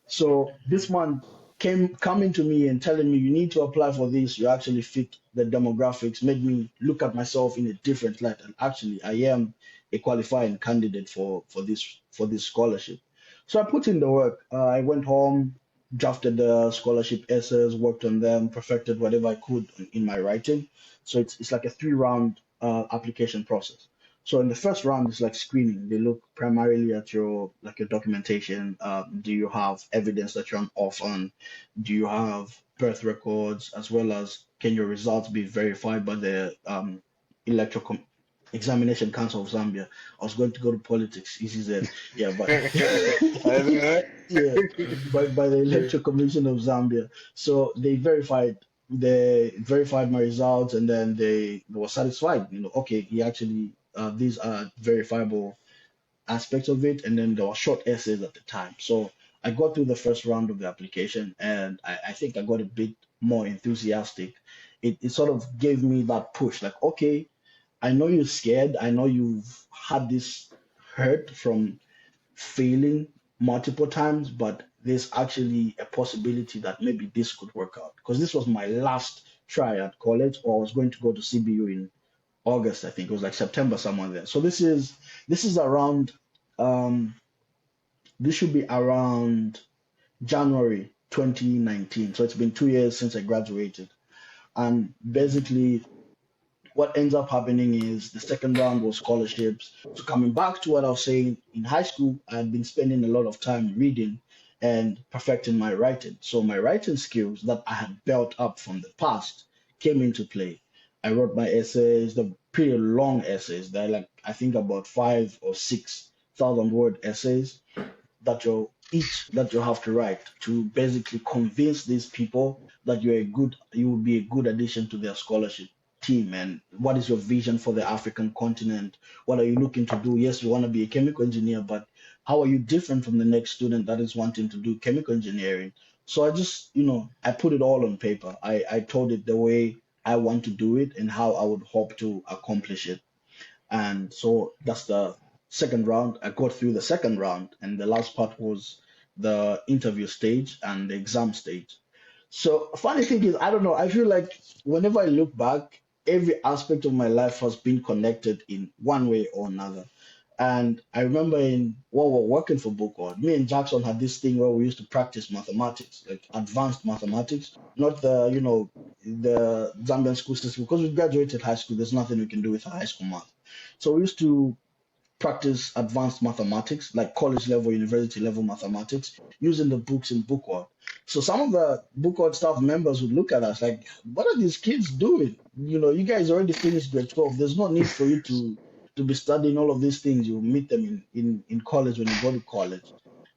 So this man came coming to me and telling me you need to apply for this. You actually fit the demographics. Made me look at myself in a different light. And actually, I am a qualifying candidate for this scholarship. So I put in the work. I went home, drafted the scholarship essays, worked on them, perfected whatever I could in my writing. So it's like a three-round application process. So in the first round, it's like screening. They look primarily at your documentation. Do you have evidence that you're an orphan? Do you have birth records, as well as can your results be verified by the electoral examination council of Zambia? I was going to go to politics, ECZ, yeah, but I know. yeah, by the electoral commission of Zambia. So they verified my results, and then they were satisfied. Okay, he actually these are verifiable aspects of it, and then there were short essays at the time. So I got through the first round of the application, and I think I got a bit more enthusiastic. It sort of gave me that push, like, okay, I know you're scared. I know you've had this hurt from failing multiple times, but there's actually a possibility that maybe this could work out. Because this was my last try at college, or I was going to go to CBU August, I think it was like September, somewhere there. So this is around um this should be around January 2019. So it's been 2 years since I graduated. And basically, what ends up happening is the second round was scholarships. So coming back to what I was saying, in high school, I had been spending a lot of time reading and perfecting my writing. So my writing skills that I had built up from the past came into play. I wrote my essays, the pretty long essays. They're like I think about 5 or 6 thousand word essays that you have to write to basically convince these people that you will be a good addition to their scholarship team. And what is your vision for the African continent? What are you looking to do? Yes, you want to be a chemical engineer, but how are you different from the next student that is wanting to do chemical engineering? So I just, I put it all on paper. I told it the way I want to do it and how I would hope to accomplish it. And so that's the second round. I got through the second round, and the last part was the interview stage and the exam stage. So funny thing is, I don't know. I feel like whenever I look back, every aspect of my life has been connected in one way or another. And I remember in while we were working for Bookworld, me and Jackson had this thing where we used to practice mathematics, like advanced mathematics, not the Zambian school system. Because we graduated high school, there's nothing we can do with high school math. So we used to practice advanced mathematics, like college level, university level mathematics, using the books in Bookworld. So some of the Bookworld staff members would look at us like, what are these kids doing? You guys already finished grade 12. There's no need for you to be studying all of these things. You'll meet them in college when you go to college.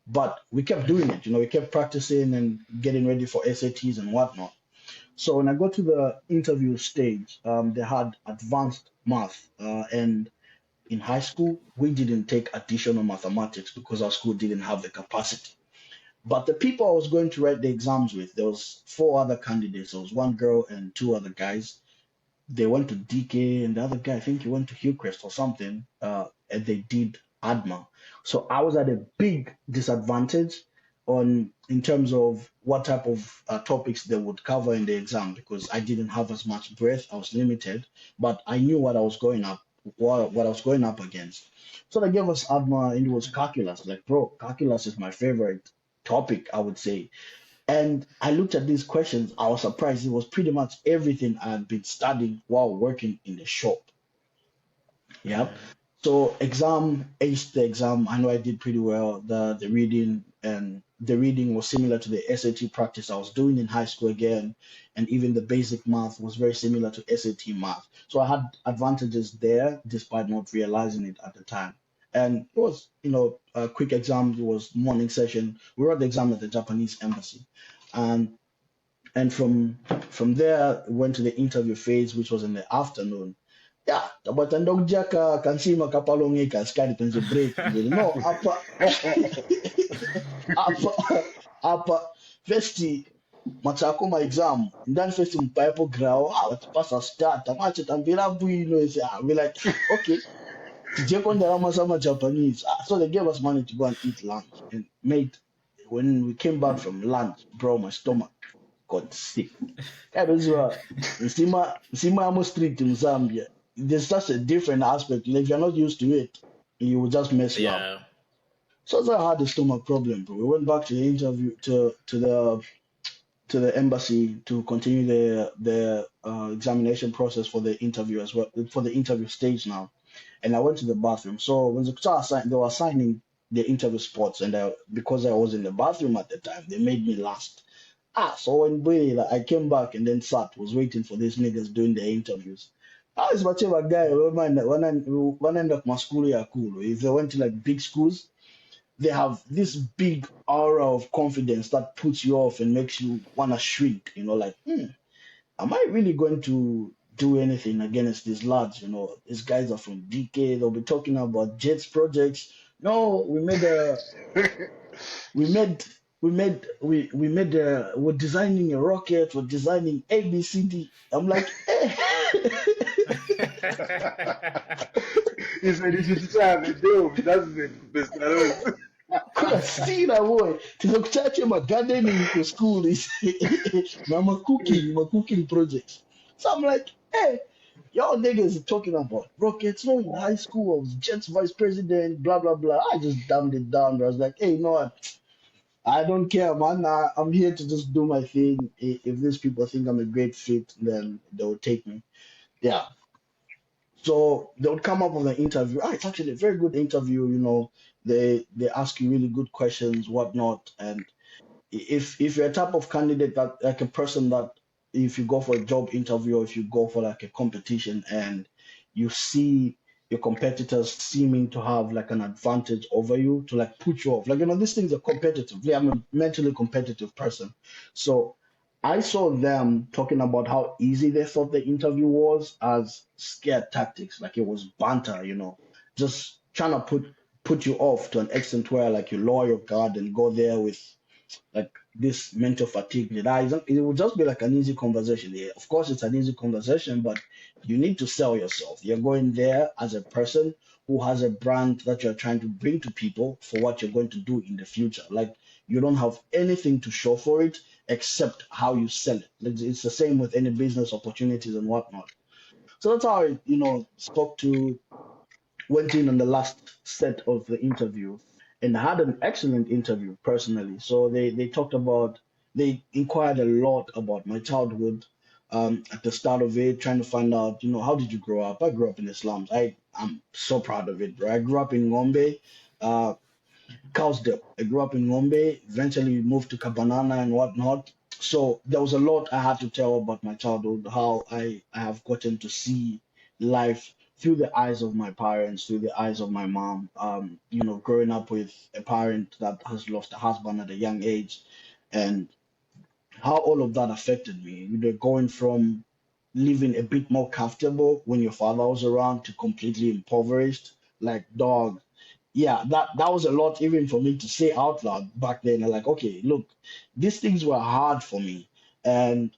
But we kept doing it, we kept practicing and getting ready for SATs and whatnot. So when I got to the interview stage, they had advanced math, and in high school, we didn't take additional mathematics because our school didn't have the capacity. But the people I was going to write the exams with, there was four other candidates. There was one girl and two other guys. They went to DK, and the other guy, I think he went to Hillcrest or something, and they did ADMA. So I was at a big disadvantage in terms of what type of topics they would cover in the exam because I didn't have as much breadth. I was limited, but I knew what I was going up against. So they gave us ADMA, and it was calculus. Like, bro, calculus is my favorite topic, I would say. And I looked at these questions. I was surprised. It was pretty much everything I had been studying while working in the shop. Yeah. So aced the exam. I know I did pretty well. The reading was similar to the SAT practice I was doing in high school again, and even the basic math was very similar to SAT math. So I had advantages there despite not realizing it at the time. And it was, a quick exam. It was morning session. We wrote the exam at the Japanese embassy, and from there went to the interview phase, which was in the afternoon. Yeah, but ndog jaka kansima kapalongi kaskari penze break. No, apa festi machako ma exam. Then festi mpaepo grao. Pasa start. Amache tambira buino. We like, okay. Sama Japanese. So they gave us money to go and eat lunch. And when we came back from lunch, bro, my stomach got sick. That was Nsima Amo Street in Zambia. There's such a different aspect. Like, if you're not used to it, you will just mess you up. Yeah. So I had a stomach problem, bro. We went back to the interview to the embassy to continue the examination process for the interview as well, for the interview stage now. And I went to the bathroom. So when they were assigning the interview spots, and because I was in the bathroom at the time, they made me last. So when I came back and then was waiting for these niggas doing their interviews. I was whatever guy when I end up my school ya cool. If they went to like big schools, they have this big aura of confidence that puts you off and makes you wanna shrink, like, am I really going to do anything against these lads? These guys are from DK, they'll be talking about jets projects. No, we're designing a rocket, we're designing ABCD. I'm like, hey. He said, you should try and do. That's the best. Kuna sina boy. Tizokuchache my gardening to school is my cooking projects. So I'm like, hey, Y'all niggas talking about rockets. No, in high school, I was Jets vice president, blah, blah, blah. I just dumbed it down. I was like, hey, you know what? I don't care, man. I'm here to just do my thing. If these people think I'm a great fit, then they'll take me. Yeah. So they would come up with an interview. Ah, it's actually a very good interview. They ask you really good questions, whatnot, and if you're a type of candidate that like a person that if you go for a job interview or if you go for like a competition and you see your competitors seeming to have like an advantage over you to like put you off, like these things are competitive. Yeah, I'm a mentally competitive person. So I saw them talking about how easy they thought the interview was as scare tactics, like it was banter, just trying to put you off to an extent where like you lower your guard and go there with like this mental fatigue. It will just be like an easy conversation. Yeah, of course, it's an easy conversation, but you need to sell yourself. You're going there as a person who has a brand that you're trying to bring to people for what you're going to do in the future. Like you don't have anything to show for it except how you sell it. Like, it's the same with any business opportunities and whatnot. So that's how I, spoke to went in on the last set of the interview and had an excellent interview personally. So they talked about they inquired a lot about my childhood at the start of it, trying to find out, how did you grow up? I grew up in the slums. I'm so proud of it, bro. I grew up in Ngombe, uh, Cowsdale. I grew up in Ngombe, eventually moved to Kabanana and whatnot. So there was a lot I had to tell about my childhood, how I have gotten to see life through the eyes of my parents, through the eyes of my mom. Growing up with a parent that has lost a husband at a young age, and how all of that affected me. Going from living a bit more comfortable when your father was around to completely impoverished. Like, dog, yeah, that was a lot even for me to say out loud back then. I'm like, okay, look, these things were hard for me, and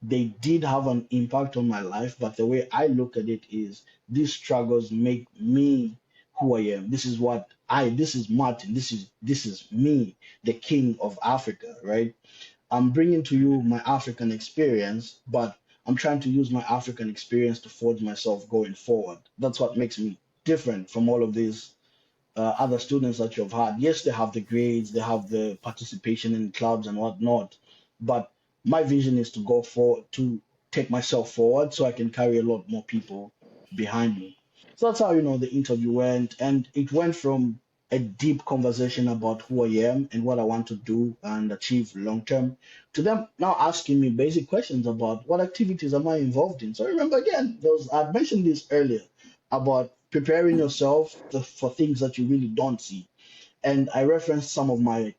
they did have an impact on my life. But the way I look at it is, these struggles make me who I am. This is Martin. This is me, the king of Africa, right? I'm bringing to you my African experience, but I'm trying to use my African experience to forge myself going forward. That's what makes me different from all of these other students that you've had. Yes, they have the grades, they have the participation in clubs and whatnot, but my vision is to go for to take myself forward so I can carry a lot more people behind me. So that's how the interview went, and it went from a deep conversation about who I am and what I want to do and achieve long term to them now asking me basic questions about what activities am I involved in. So remember again, I'd mentioned this earlier about preparing yourself for things that you really don't see. And I referenced some of my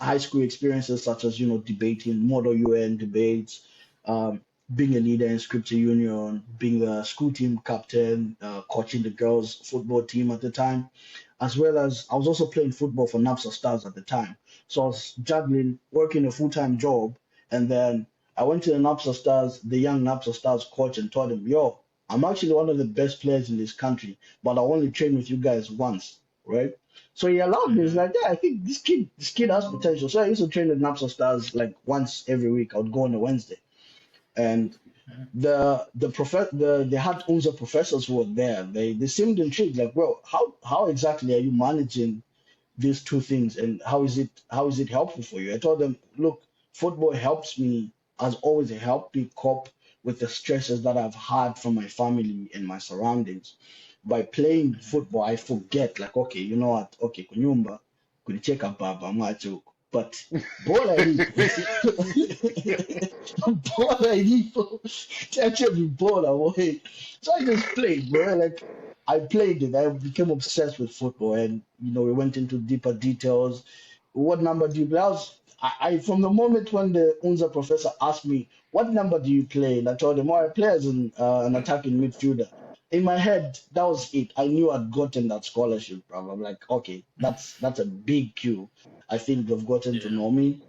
high school experiences, such as debating, Modo UN debates, um, being a leader in Scripture Union, being the school team captain, coaching the girls' football team at the time, as well as I was also playing football for NAPSA Stars at the time. So I was juggling, working a full-time job, and then I went to the NAPSA Stars, the young NAPSA Stars coach, and told him, "Yo, I'm actually one of the best players in this country, but I only train with you guys once, right?" So he allowed me. He's Mm-hmm. like, "Yeah, I think this kid has potential." So I used to train at NAPSA Stars like once every week. I would go on a Wednesday, and they had UNZA professors who were there. They seemed intrigued, like, "Bro, how exactly are you managing these two things, and how is it helpful for you?" I told them, "Look, football helps me, has always helped me cope with the stresses that I've had from my family and my surroundings. By playing football, I forget, like, okay, you know what, okay, kunyumba kunicheka baba macho, but bora ilipo bora ilipo chache bora boy." So I just played, bro. Like, I played it. I became obsessed with football, and we went into deeper details. What number do you play? I from the moment when the UNZA professor asked me, "What number do you play?" and I told him, "Oh, I play as an attacking midfielder." In my head, that was it. I knew I'd gotten that scholarship, bro. I'm like, okay, that's a big cue. I think they've gotten to Yeah. know me.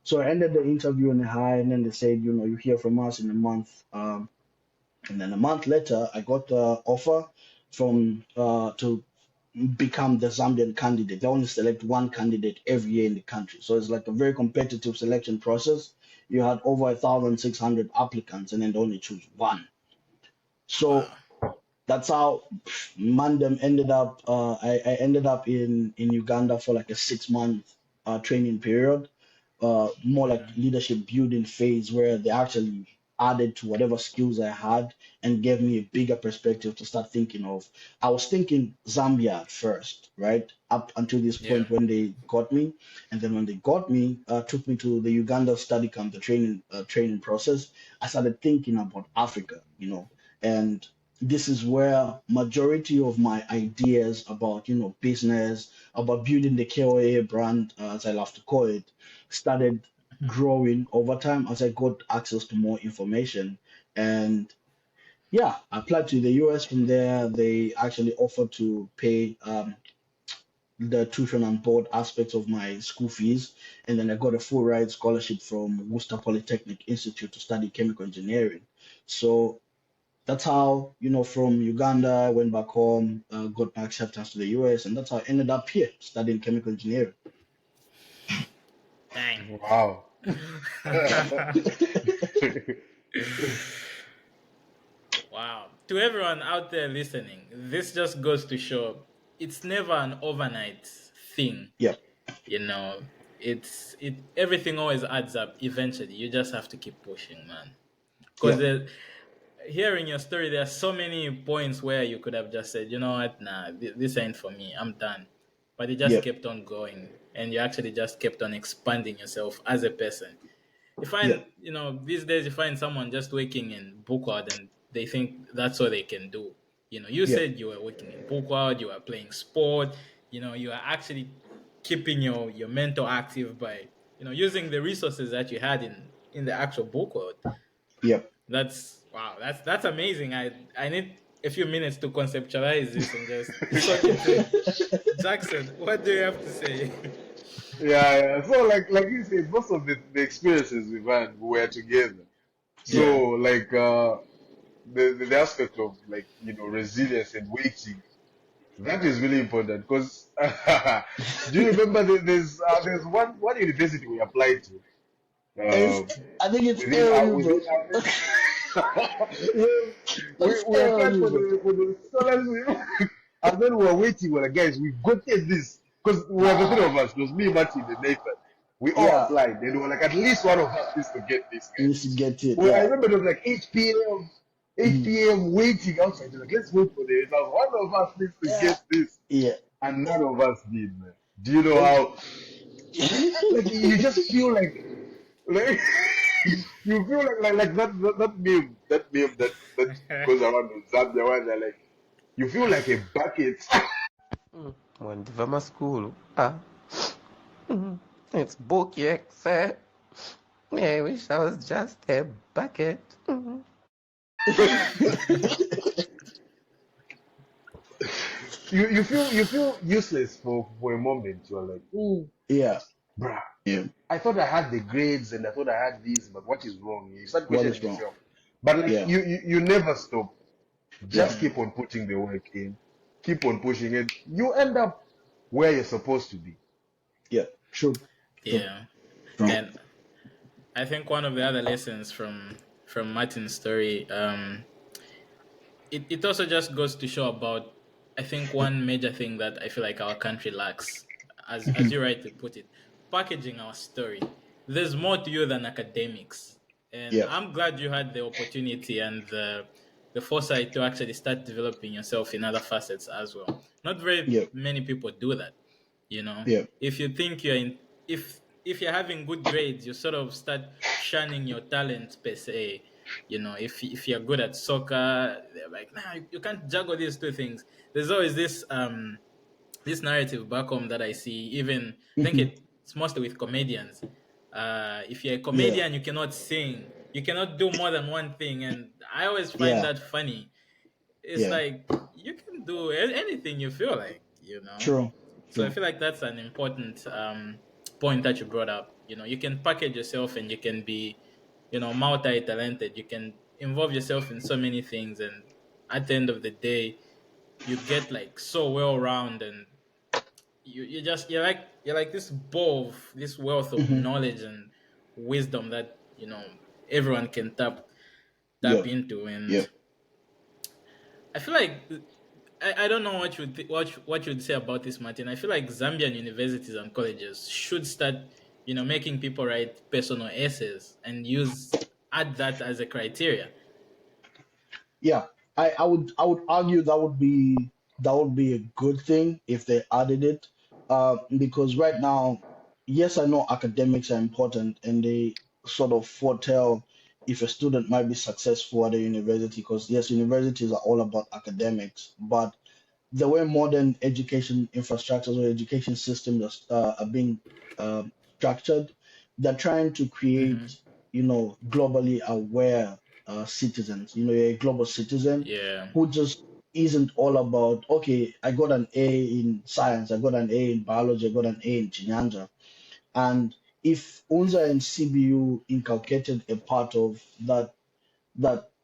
So I ended the interview on a high, and then they said, "You hear from us in a month." And then a month later, I got the offer from to become the Zambian candidate. They only select one candidate every year in the country, so it's like a very competitive selection process. You had over 1,600 applicants, and then they only choose one. So Wow. that's how Mandem ended up. I ended up in Uganda for like a 6 month training period, more like Mm-hmm. leadership building phase where they actually added to whatever skills I had and gave me a bigger perspective to start thinking of. I was thinking Zambia at first, right? Up until this Yeah. point when they got me, and then when they got me, took me to the Uganda study camp, the training process. I started thinking about Africa, and this is where majority of my ideas about business, about building the KOA brand, as I love to call it, started growing over time as I got access to more information. And yeah, I applied to the US. From there they actually offered to pay the tuition and board aspects of my school fees, and then I got a full ride scholarship from Worcester Polytechnic Institute to study chemical engineering. So that's how, from Uganda, I went back home, got my acceptance to the US, and that's how I ended up here studying chemical engineering. Dang. Wow. Wow. To everyone out there listening, this just goes to show it's never an overnight thing. Yep, You know, it everything always adds up eventually. You just have to keep pushing, man. Because yep, hearing your story, there are so many points where you could have just said, you know what, nah, this ain't for me. I'm done. But you just yep, kept on going, and you actually just kept on expanding yourself as a person. You find, yep, these days you find someone just working in Bookward and they think that's all they can do. You yep, said you were working in Bookward, you were playing sport, you are actually keeping your mental active by, using the resources that you had in the actual Bookward. yep. That's wow, that's amazing. I need a few minutes to conceptualize this and just soak it in. Jackson, what do you have to say? Yeah, yeah. So like you said, most of the experiences we've had were together. So Yeah. like the aspect of like resilience and waiting, that is really important because do you remember there's one university we applied to It's, I think it's AOU, bro. within our yes, It's we applied AOU, bro. for the scholarship and then we were waiting. We're like, guys, we've got this because we were the three Ah, of us. It was me, Martin, and Nathan. We all yeah, applied. And they were like, at least one of us needs to get this, you need guys. to get it. Well, I Yeah. remember it was like 8 p.m. 8 Mhm. p.m. waiting outside. They're like, let's wait for this. Now, one of us needs to Yeah. get this, Yeah. and none of us did, man. Do you know It's, how? Like you just feel like you feel like that meme that goes around in Zambia where they're like, you feel like a bucket. Wandiva maskulu. It's bookie, sir. I wish I was just a bucket. You feel useless for a moment. You're like, yeah. bruh, Yeah. I thought I had the grades and I thought I had this, but what is wrong? You start What questioning is wrong? yourself. But like Yeah. you never stop. Yeah. Just keep on putting the work in. Keep on pushing it. You end up where you're supposed to be. Yeah. True. True. Yeah. True. And I think one of the other lessons from Martin's story, it also just goes to show about, I think, one major thing that I feel like our country lacks, as you rightly put it, packaging our story. There's more to you than academics, and Yeah. I'm glad you had the opportunity and the foresight to actually start developing yourself in other facets as well. Not very Yeah. many people do that. Yeah. If you think you're in, if you're having good grades, you sort of start shunning your talent per se. If you're good at soccer, they're like, nah, you can't juggle these two things. There's always this narrative back home that I see. Even I think Mhm. it's mostly with comedians. If you're a Yeah. comedian, you cannot sing, you cannot do more than one thing, and I always find Yeah. that funny. It's Yeah. like you can do anything you feel like. True. So I True. feel like that's an important point that you brought up. You can package yourself and you can be, multi-talented. You can involve yourself in so many things, and at the end of the day, you get like so well rounded, and you're like this bowl of this wealth of Hmm. knowledge and wisdom that everyone can tap Yeah. into. And Yeah. I feel like I don't know what what you'd say about this, Martin. I feel like Zambian universities and colleges should start, making people write personal essays and add that as a criteria. Yeah, I would argue that would be a good thing if they added it, because right now, yes, I know academics are important and they sort of foretell if a student might be successful at a university, because yes, universities are all about academics, but the way modern education infrastructures or education systems are being structured, they're trying to Hmm. create, globally aware citizens. You're a global citizen Yeah. who just isn't all about, okay, I got an A in science, I got an A in biology, I got an A in Chinyanja. And if UNZA and CBU inculcated a part of that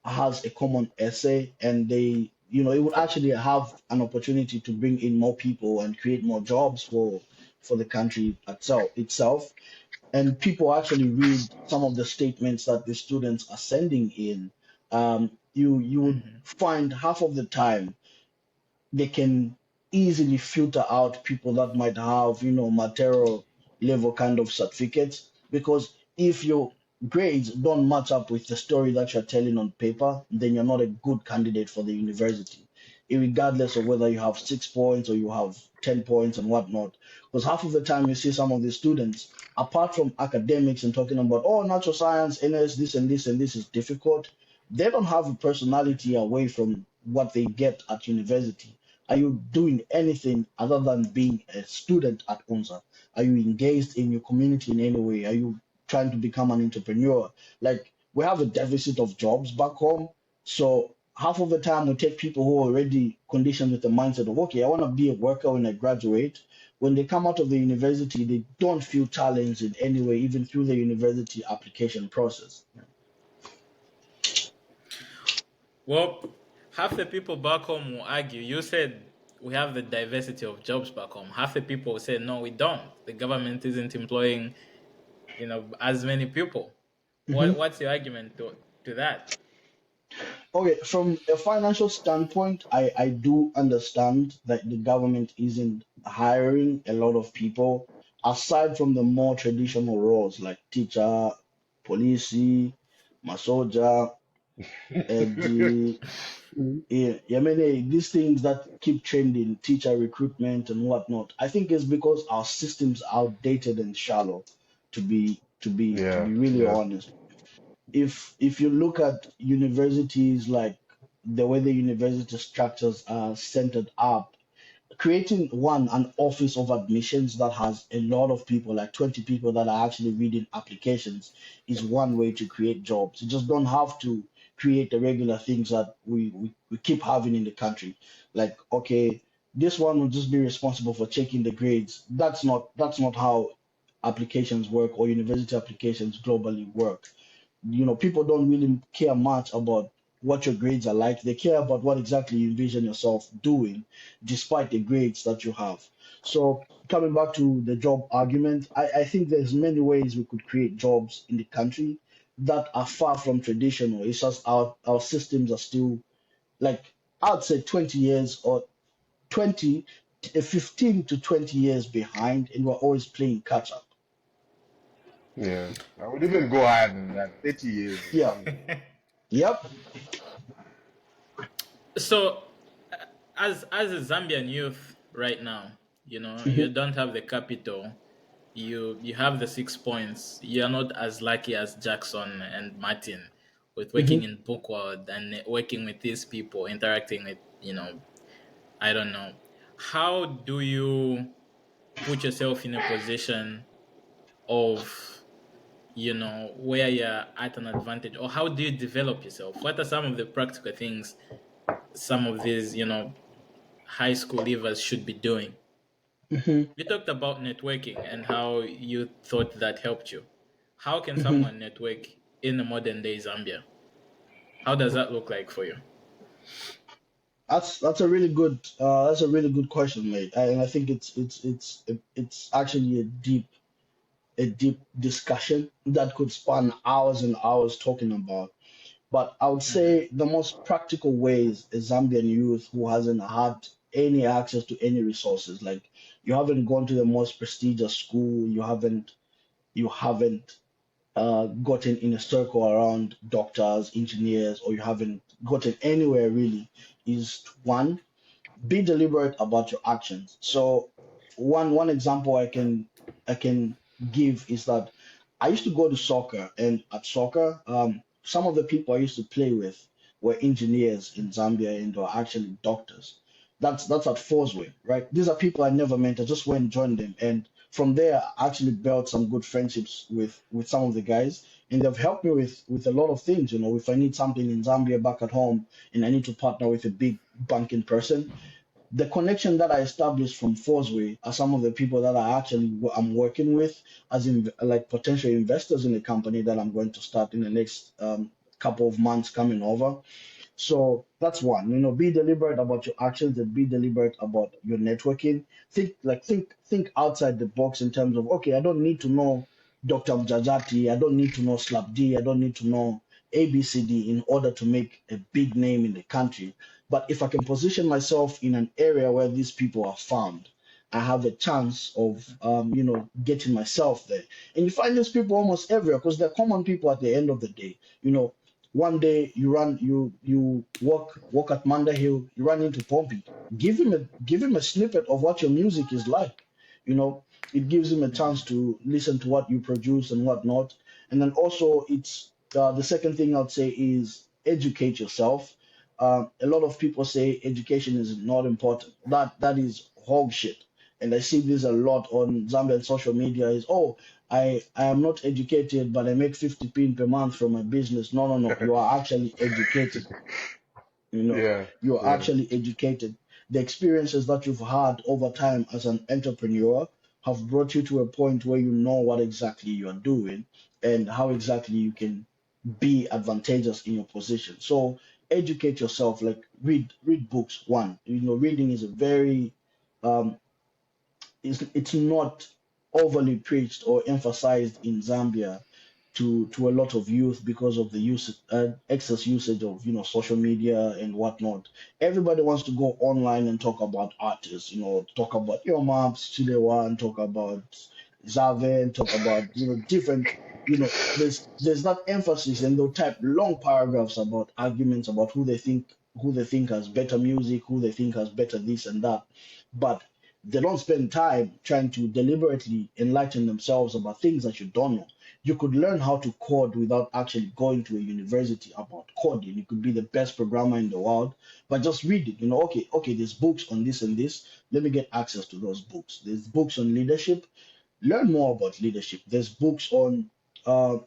has a common essay, and it would actually have an opportunity to bring in more people and create more jobs for the country itself. And people actually read some of the statements that the students are sending in. You would Hmm. find half of the time they can easily filter out people that might have, material level kind of certificates. Because if your grades don't match up with the story that you're telling on paper, then you're not a good candidate for the university, regardless of whether you have 6 points or you have 10 points and whatnot. Because half of the time you see some of the students, apart from academics and talking about, oh, natural science, NS, this and this and this is difficult, they don't have a personality away from what they get at university. Are you doing anything other than being a student at UNZA? Are you engaged in your community in any way? Are you trying to become an entrepreneur? Like, we have a deficit of jobs back home. So half of the time we take people who are already conditioned with the mindset of, okay, I want to be a worker when I graduate. When they come out of the university, they don't feel challenged in any way, even through the university application process. Well, half the people back home will argue. You said we have the diversity of jobs back home. Half the people will say no, we don't. The government isn't employing, as many people. Mhm. What's your argument to that? Okay, from a financial standpoint, I do understand that the government isn't hiring a lot of people aside from the more traditional roles like teacher, police, masoja, the yeah, I mean, these things that keep trending, teacher recruitment and whatnot. I think it's because our systems are outdated and shallow, to be Yeah, really yeah, honest. If you look at universities, like the way the university structures are centered up, creating an office of admissions that has a lot of people, like 20 people that are actually reading applications, is one way to create jobs. You just don't have to create the regular things that we keep having in the country. Like, okay, this one will just be responsible for checking the grades. That's not how applications work, or university applications globally work. People don't really care much about what your grades are like. They care about what exactly you envision yourself doing, despite the grades that you have. So coming back to the job argument, I think there's many ways we could create jobs in the country that are far from traditional. It's just our systems are still, like, I'd say 20 years or 20 15 to 20 years behind, and we're always playing catch up. yeah. I would even go higher than that. 30 years or Yeah. something. Yep. So, as a Zambian youth right now, you Mhm. don't have the capital. You have the 6 points. You're not as lucky as Jackson and Martin with working Mhm. in book world and working with these people, interacting with, I don't know. How do you put yourself in a position of, where you're at an advantage, or how do you develop yourself? What are some of the practical things some of these, high school leavers should be doing? Mhm. You talked about networking and how you thought that helped you. How can Mhm. someone network in the modern day Zambia? How does that look like for you? That's a really good question, mate. And I think it's actually a deep discussion that could span hours and hours talking about. But I would say the most practical ways a Zambian youth who hasn't had any access to any resources, like you haven't gone to the most prestigious school, you haven't gotten in a circle around doctors, engineers, or you haven't gotten anywhere really, is one, be deliberate about your actions. So one example I can give is that I used to go to soccer, and at soccer, some of the people I used to play with were engineers in Zambia and were actually doctors. That's at Foursway, right? These are people I never met. I just went and joined them, and from there, I actually built some good friendships with some of the guys, and they've helped me with a lot of things. You know, if I need something in Zambia back at home, and I need to partner with a big banking person, the connection that I established from Foursway are some of the people that I'm working with as in like potential investors in the company that I'm going to start in the next couple of months coming over. So that's one, be deliberate about your actions and be deliberate about your networking. Think outside the box in terms of, okay, I don't need to know Dr. Mjajati, I don't need to know Slap D, I don't need to know ABCD in order to make a big name in the country. But if I can position myself in an area where these people are found, I have a chance of, getting myself there. And you find these people almost everywhere because they're common people at the end of the day. One day you walk at Manda Hill, you run into Pompey. Give him a snippet of what your music is like. You know, it gives him a chance to listen to what you produce and whatnot. And then also it's the second thing I'd say is educate yourself. A lot of people say education is not important. That is hog shit. And I see this a lot on Zambian social media is, oh, I am not educated, but I make 50 pin per month from my business. No, no, no. You are actually educated. Yeah, You are yeah. actually educated. The experiences that you've had over time as an entrepreneur have brought you to a point where you know what exactly you are doing and how exactly you can be advantageous in your position. So educate yourself, like read books. One, reading is a very um, it's not overly preached or emphasized in Zambia to a lot of youth because of the excess usage of social media and whatnot. Everybody wants to go online and talk about artists, talk about your maps, Chilewa, and talk about Zave, and talk about different. There's that emphasis, and they'll type long paragraphs about arguments about who they think has better music, who they think has better this and that, but they don't spend time trying to deliberately enlighten themselves about things that you don't know. You could learn how to code without actually going to a university about coding. You could be the best programmer in the world, but just read it. Okay, there's books on this and this. Let me get access to those books. There's books on leadership. Learn more about leadership. There's books on uh,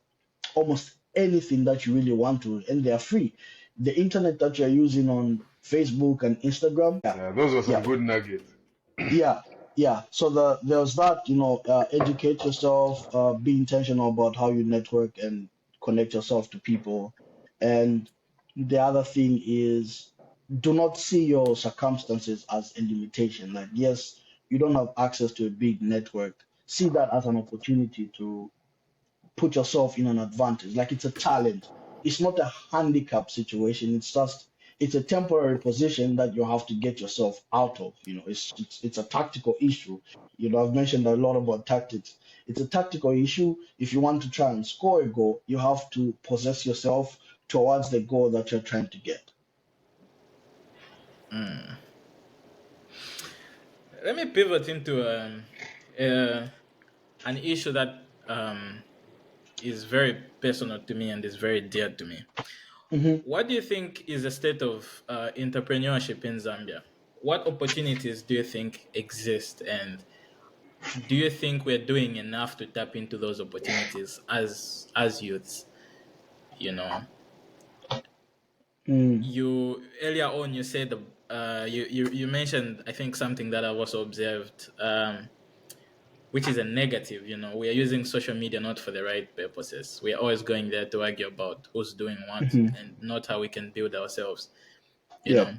almost anything that you really want to, and they're free. The internet that you're using on Facebook and Instagram, yeah, Yeah, those were yeah, some good nuggets. yeah, yeah. So there's that, educate yourself, be intentional about how you network and connect yourself to people. And the other thing is do not see your circumstances as a limitation. Like, yes, you don't have access to a big network. See that as an opportunity to put yourself in an advantage. Like it's a challenge. It's not a handicap situation. It's a temporary position that you have to get yourself out of. It's a tactical issue. I've mentioned a lot about tactics. It's a tactical issue. If you want to try and score a goal, you have to possess yourself towards the goal that you're trying to get. Let me pivot into an issue that is very personal to me and is very dear to me. Hmm. What do you think is the state of entrepreneurship in Zambia? What opportunities do you think exist, and do you think we're doing enough to tap into those opportunities as youths? You know, Mm. you earlier on you said you mentioned, I think, something that I've also observed, which is a negative. We are using social media not for the right purposes. We are always going there to argue about who's doing what Hmm. and not how we can build ourselves. You Yeah. know,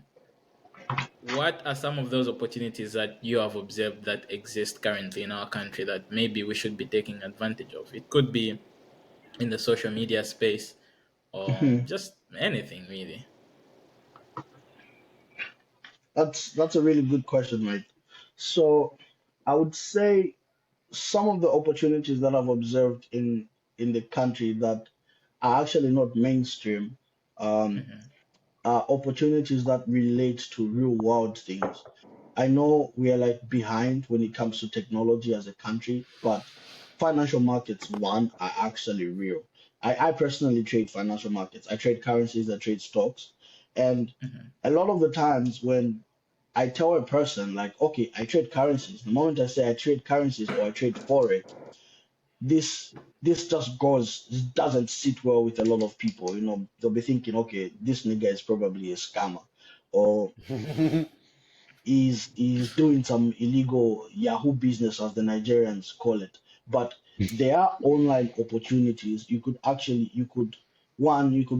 what are some of those opportunities that you have observed that exist currently in our country that maybe we should be taking advantage of? It could be in the social media space, or Mhm. just anything really? That's a really good question, right? So I would say some of the opportunities that I've observed in the country that are actually not mainstream, um, Hmm. are opportunities that relate to real world things. I know we are like behind when it comes to technology as a country, but financial markets, one, are actually real. I personally trade financial markets. I trade currencies, I trade stocks. And Hmm. a lot of the times when I tell a person, like, okay, I trade currencies, the moment I say I trade currencies or I trade Forex, this this just goes, this doesn't sit well with a lot of people. They'll be thinking, okay, this nigga is probably a scammer, or is doing some illegal Yahoo business, as the Nigerians call it. But there are online opportunities. You could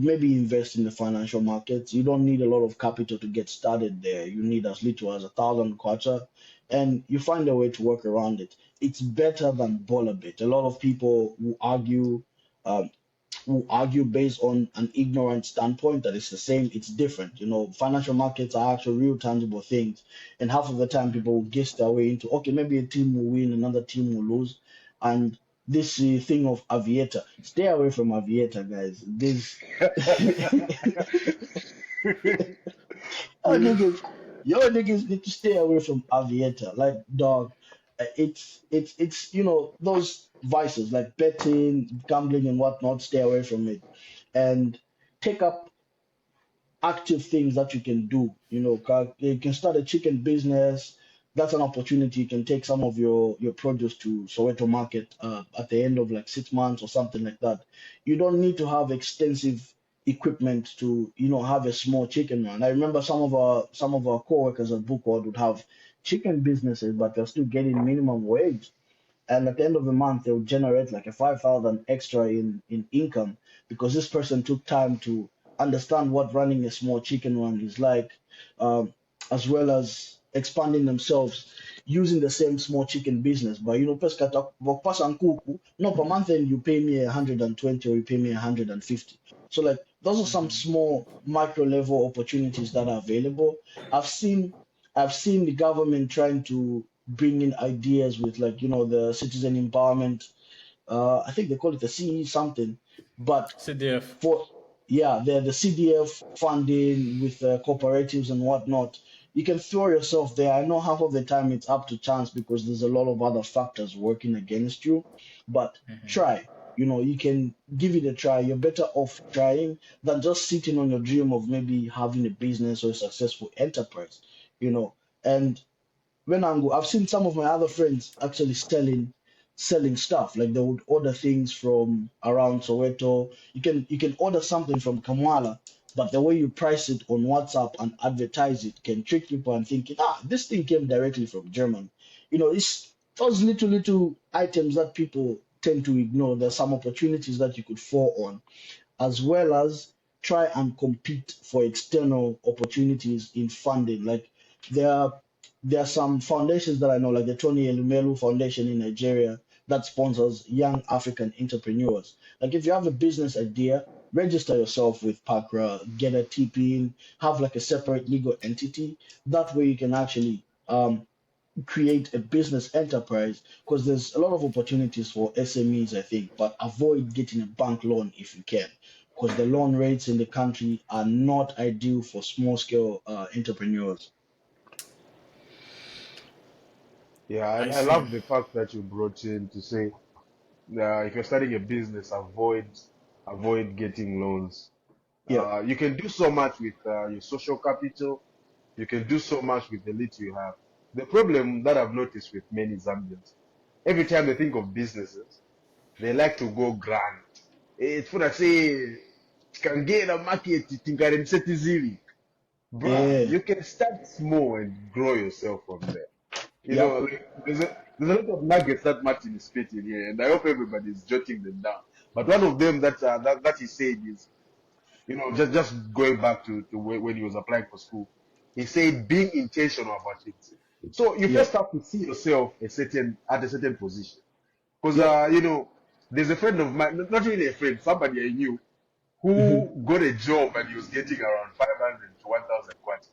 maybe invest in the financial markets. You don't need a lot of capital to get started there. You need as little as 1,000 kwacha, and you find a way to work around it. It's better than Bolabit. A lot of people um, who argue based on an ignorant standpoint that it's the same, it's different. Financial markets are actual real tangible things. And half of the time people will guess their way into, okay, maybe a team will win, another team will lose. And this thing of aviator, stay away from aviator, guys. This Y'all niggas, y'all niggas need to stay away from aviator. Like, dog, it's those vices like betting, gambling, and whatnot. Stay away from it, and take up active things that you can do. You can start a chicken business. That's an opportunity. You can take some of your produce to Soweto market at the end of like 6 months or something like that. You don't need to have extensive equipment to have a small chicken run. I remember some of our coworkers at Bookworld would have chicken businesses, but they're still getting minimum wage, and at the end of the month they'll generate like a 5,000 extra in income because this person took time to understand what running a small chicken run is like, um, as well as expanding themselves using the same small chicken business. But pesca pass kuku, no, per month then you pay me 120 or you pay me 150. So like those are some Hmm. small micro level opportunities that are available. I've seen I've seen the government trying to bring in ideas with, like, the citizen empowerment. I think they call it the CE something, but CDF. for yeah, the CDF funding with cooperatives and whatnot. You can throw yourself there. I know half of the time it's up to chance because there's a lot of other factors working against you, but Hmm. try. You can give it a try. You're better off trying than just sitting on your dream of maybe having a business or a successful enterprise. You know, and when I've seen some of my other friends actually selling stuff. Like they would order things from around Soweto. You can order something from Kamwala, but the way you price it on WhatsApp and advertise it can trick people and thinking, this thing came directly from Germany. It's those little items that people tend to ignore. There's some opportunities that you could fall on, as well as try and compete for external opportunities in funding. Like there are there are some foundations that I know, like the Tony Elumelu Foundation in Nigeria, that sponsors young African entrepreneurs. Like if you have a business idea, register yourself with PACRA, get a TP in, have like a separate legal entity. That way you can actually create a business enterprise, because there's a lot of opportunities for SMEs, I think, but avoid getting a bank loan if you can, because the loan rates in the country are not ideal for small scale entrepreneurs. Yeah, I I see. love the fact that you brought in to say if you're starting a business, avoid getting loans. Yeah, You can do so much with your social capital. You can do so much with the little you have. The problem that I've noticed with many Zambians, every time they think of businesses, they like to go grand. It's for I say, can get a market, tinkering setizili. Bruh, yeah, you can start small and grow yourself from there. yep, Like, there's a lot of nuggets that Martin is spitting here, and I hope everybody is jotting them down. But one of them that he said is, just going back to when he was applying for school, he said being intentional about it. So you first yep, have to see yourself at a certain position, because yep, there's a friend of mine, not really a friend, somebody I knew. who got a job and he was getting around 500 to 1,000 kwacha.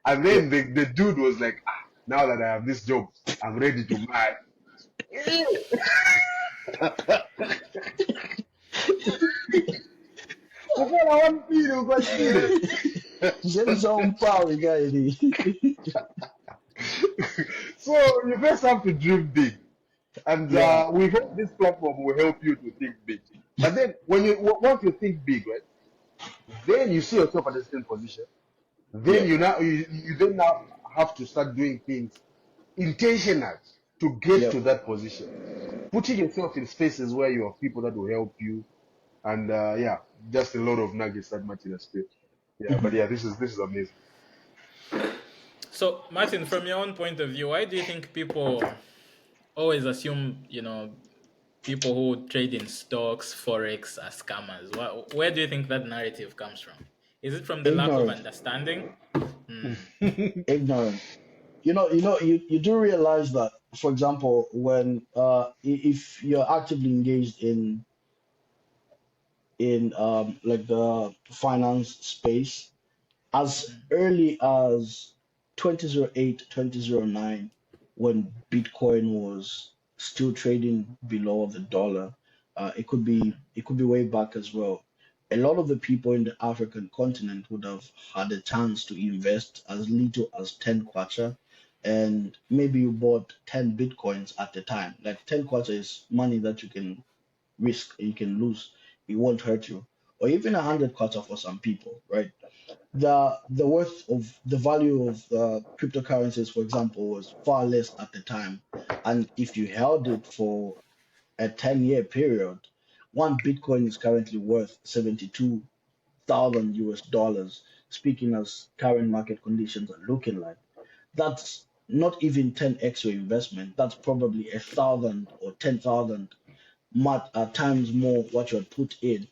And Yep. then the dude was like, now that I have this job, I'm ready to marry. Kufana wampili ukwatile. James on power guy. So you first have to dream big. And Yeah. we hope this platform will help you to think big. But then when once you think big, right, then you see yourself at a certain position. Then Yep. you then now have to start doing things intentional to get Yep. to that position. Putting yourself in spaces where you have people that will help you, and yeah, just a lot of nuggets that Martin has put. Yeah, but yeah, this is amazing. So, Martin, from your own point of view, why do you think people always assume, people who trade in stocks, forex, are scammers? Where do you think that narrative comes from? Is it from the lack of Ignorance. understanding? Ignorance. You do realize that, for example, when if you're actively engaged in like the finance space, as early as 2008, 2009, when Bitcoin was still trading below the dollar. It could be way back as well. A lot of the people in the African continent would have had a chance to invest as little as 10 kwacha, and maybe you bought 10 Bitcoins at the time. Like 10 kwacha is money that you can risk, you can lose. It won't hurt you. Or even 100 kwacha for some people, right? The worth of the value of cryptocurrencies, for example, was far less at the time. And if you held it for a 10-year period, one Bitcoin is currently worth 72,000 US dollars, speaking as current market conditions are looking like. That's not even 10x your investment. That's probably 1,000 or 10,000 times more what you had put in.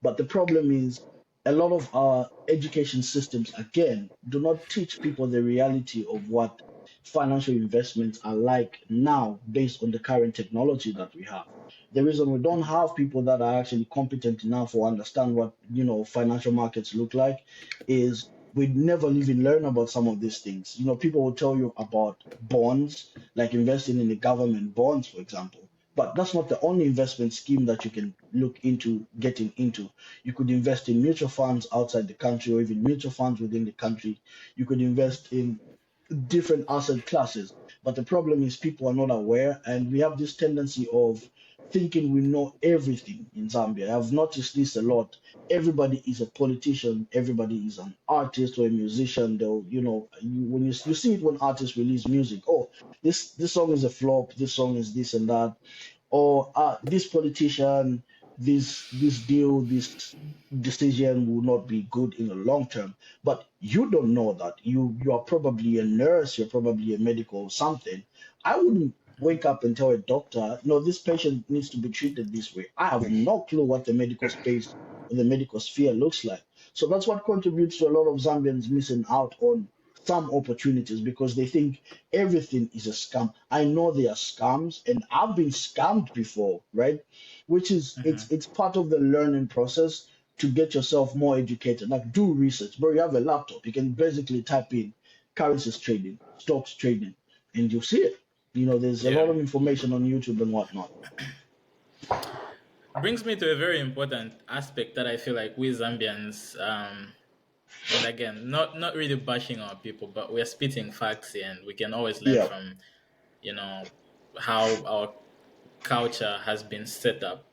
But the problem is, a lot of our education systems, again, do not teach people the reality of what financial investments are like now based on the current technology that we have. The reason we don't have people that are actually competent enough or understand what, financial markets look like is we never even learn about some of these things. People will tell you about bonds, like investing in the government bonds, for example. But that's not the only investment scheme that you can look into getting into. You could invest in mutual funds outside the country or even mutual funds within the country. You could invest in different asset classes. But the problem is people are not aware, and we have this tendency of thinking we know everything in Zambia. I've noticed this a lot. Everybody is a politician, everybody is an artist or a musician. They'll, you see it when artists release music. Oh, this song is a flop, this song is this and that, or this politician, this deal, this decision will not be good in the long term. But you don't know that. You are probably a nurse, you're probably a medical something. I wouldn't wake up and tell a doctor, no, this patient needs to be treated this way. I have no clue what the medical space or the medical sphere looks like. So that's what contributes to a lot of Zambians missing out on some opportunities because they think everything is a scam. I know there are scams, and I've been scammed before, right? Which is it's part of the learning process to get yourself more educated. Like do research, bro. You have a laptop, you can basically type in currencies trading, stocks trading, and you see it. There's a Yeah. lot of information on YouTube and whatnot. Brings me to a very important aspect that I feel like we Zambians, and again, not really bashing our people, but we're spitting facts here, and we can always learn Yeah. from, how our culture has been set up.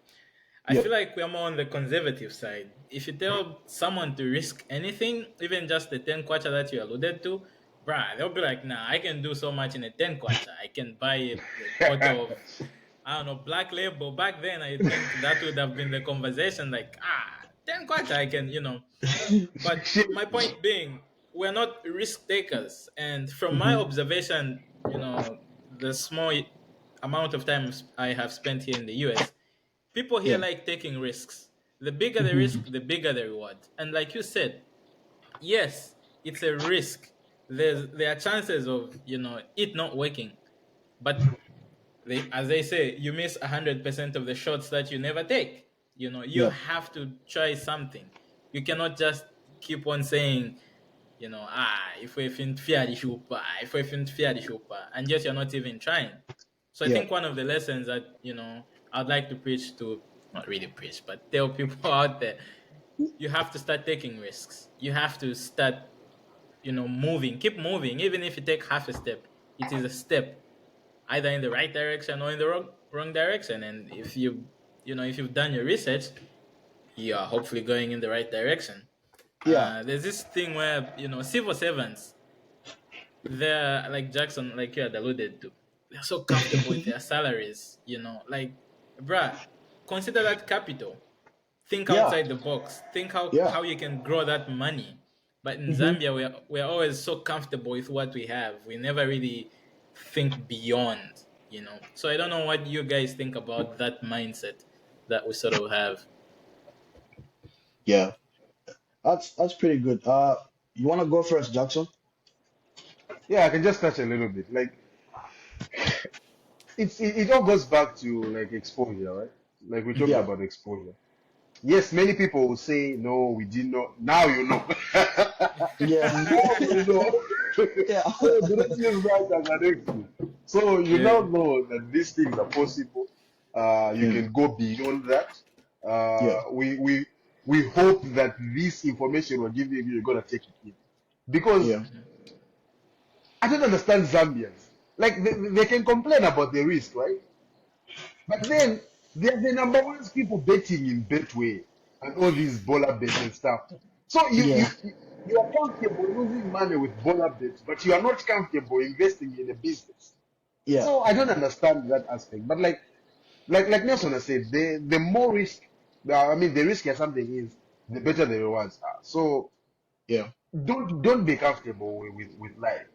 I Yep. feel like we're more on the conservative side. If you tell someone to risk anything, even just the 10 kwacha that you alluded to, bruh, they'll be like, nah, I can do so much in a 10 kwacha. I can buy a bottle of, I don't know, black label. Back then, I think that would have been the conversation like, 10 kwacha, I can, But my point being, we're not risk takers. And from my Hmm. observation, the small amount of time I have spent here in the US, people here Yeah. like taking risks. The bigger the risk, Hmm. the bigger the reward. And like you said, yes, it's a risk. There are chances of it not working, but as they say, you miss 100% of the shots that you never take. You Yeah. have to try something. You cannot just keep on saying, if we think fear the shupa, if we think fear the shupa, and just you're not even trying. So I Yeah. think one of the lessons that I'd like to preach to, not really preach, but tell people out there, you have to start taking risks. You have to start, moving, keep moving, even if you take half a step. It is a step, either in the right direction or in the wrong direction. And if you've done your research, you are hopefully going in the right direction. Yeah. There's this thing where civil servants, they're like Jackson, like you had alluded to, they're so comfortable with their salaries. Like, bruh, consider that capital. Think Yeah. outside the box. Think Yeah. how you can grow that money. But in Hmm. Zambia, we're always so comfortable with what we have. We never really think beyond. So I don't know what you guys think about that mindset that we sort of have. Yeah. That's pretty good. You want to go first, Jackson? Yeah, I can just touch a little bit. Like it all goes back to like exposure, right? Like we talked Yeah. about exposure. Yes, many people will say, no, we did not. Now you know. Yeah. Now you know. Yeah. So do not use that as an excuse. So you Yeah. now know that these things are possible. You Mm. can go beyond that. Yeah. We hope that this information we're giving you, you're gonna take it in. Because Yeah. I don't understand Zambians. Like they can complain about the risk, right? But then they're the number one people betting in Betway and all these baller bets and stuff. So Yeah. you are comfortable losing money with baller bets, but you are not comfortable investing in a business. Yeah. So I don't understand that aspect. But like Nelson has said, the more risk, I mean, the riskier something is, the better the rewards are. So Yeah. don't be comfortable with life.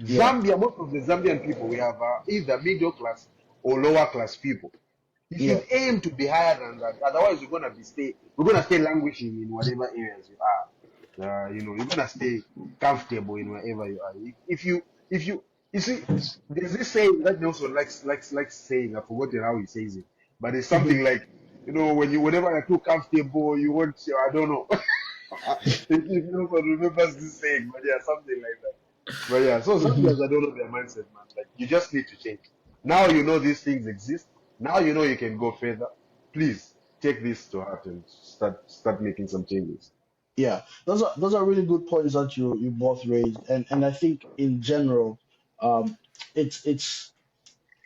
Yeah. Zambia, most of the Zambian people, we have either middle class or lower class people. You Yeah. should aim to be higher than that. Otherwise, we're gonna stay languishing in whatever areas you are. You're gonna stay comfortable in wherever you are. If you see, there's this saying that Nelson likes saying. I've forgotten how he says it, but it's something like, whenever you're too comfortable, you want. I don't know if Nelson remembers this saying, but yeah, something like that. But yeah, so Hmm. Zambians, I don't know their mindset, man. Like, you just need to change. Now you know these things exist. Now you know you can go further. Please take this to heart and start making some changes. Yeah. Those are really good points that you both raised, and I think in general, um, it's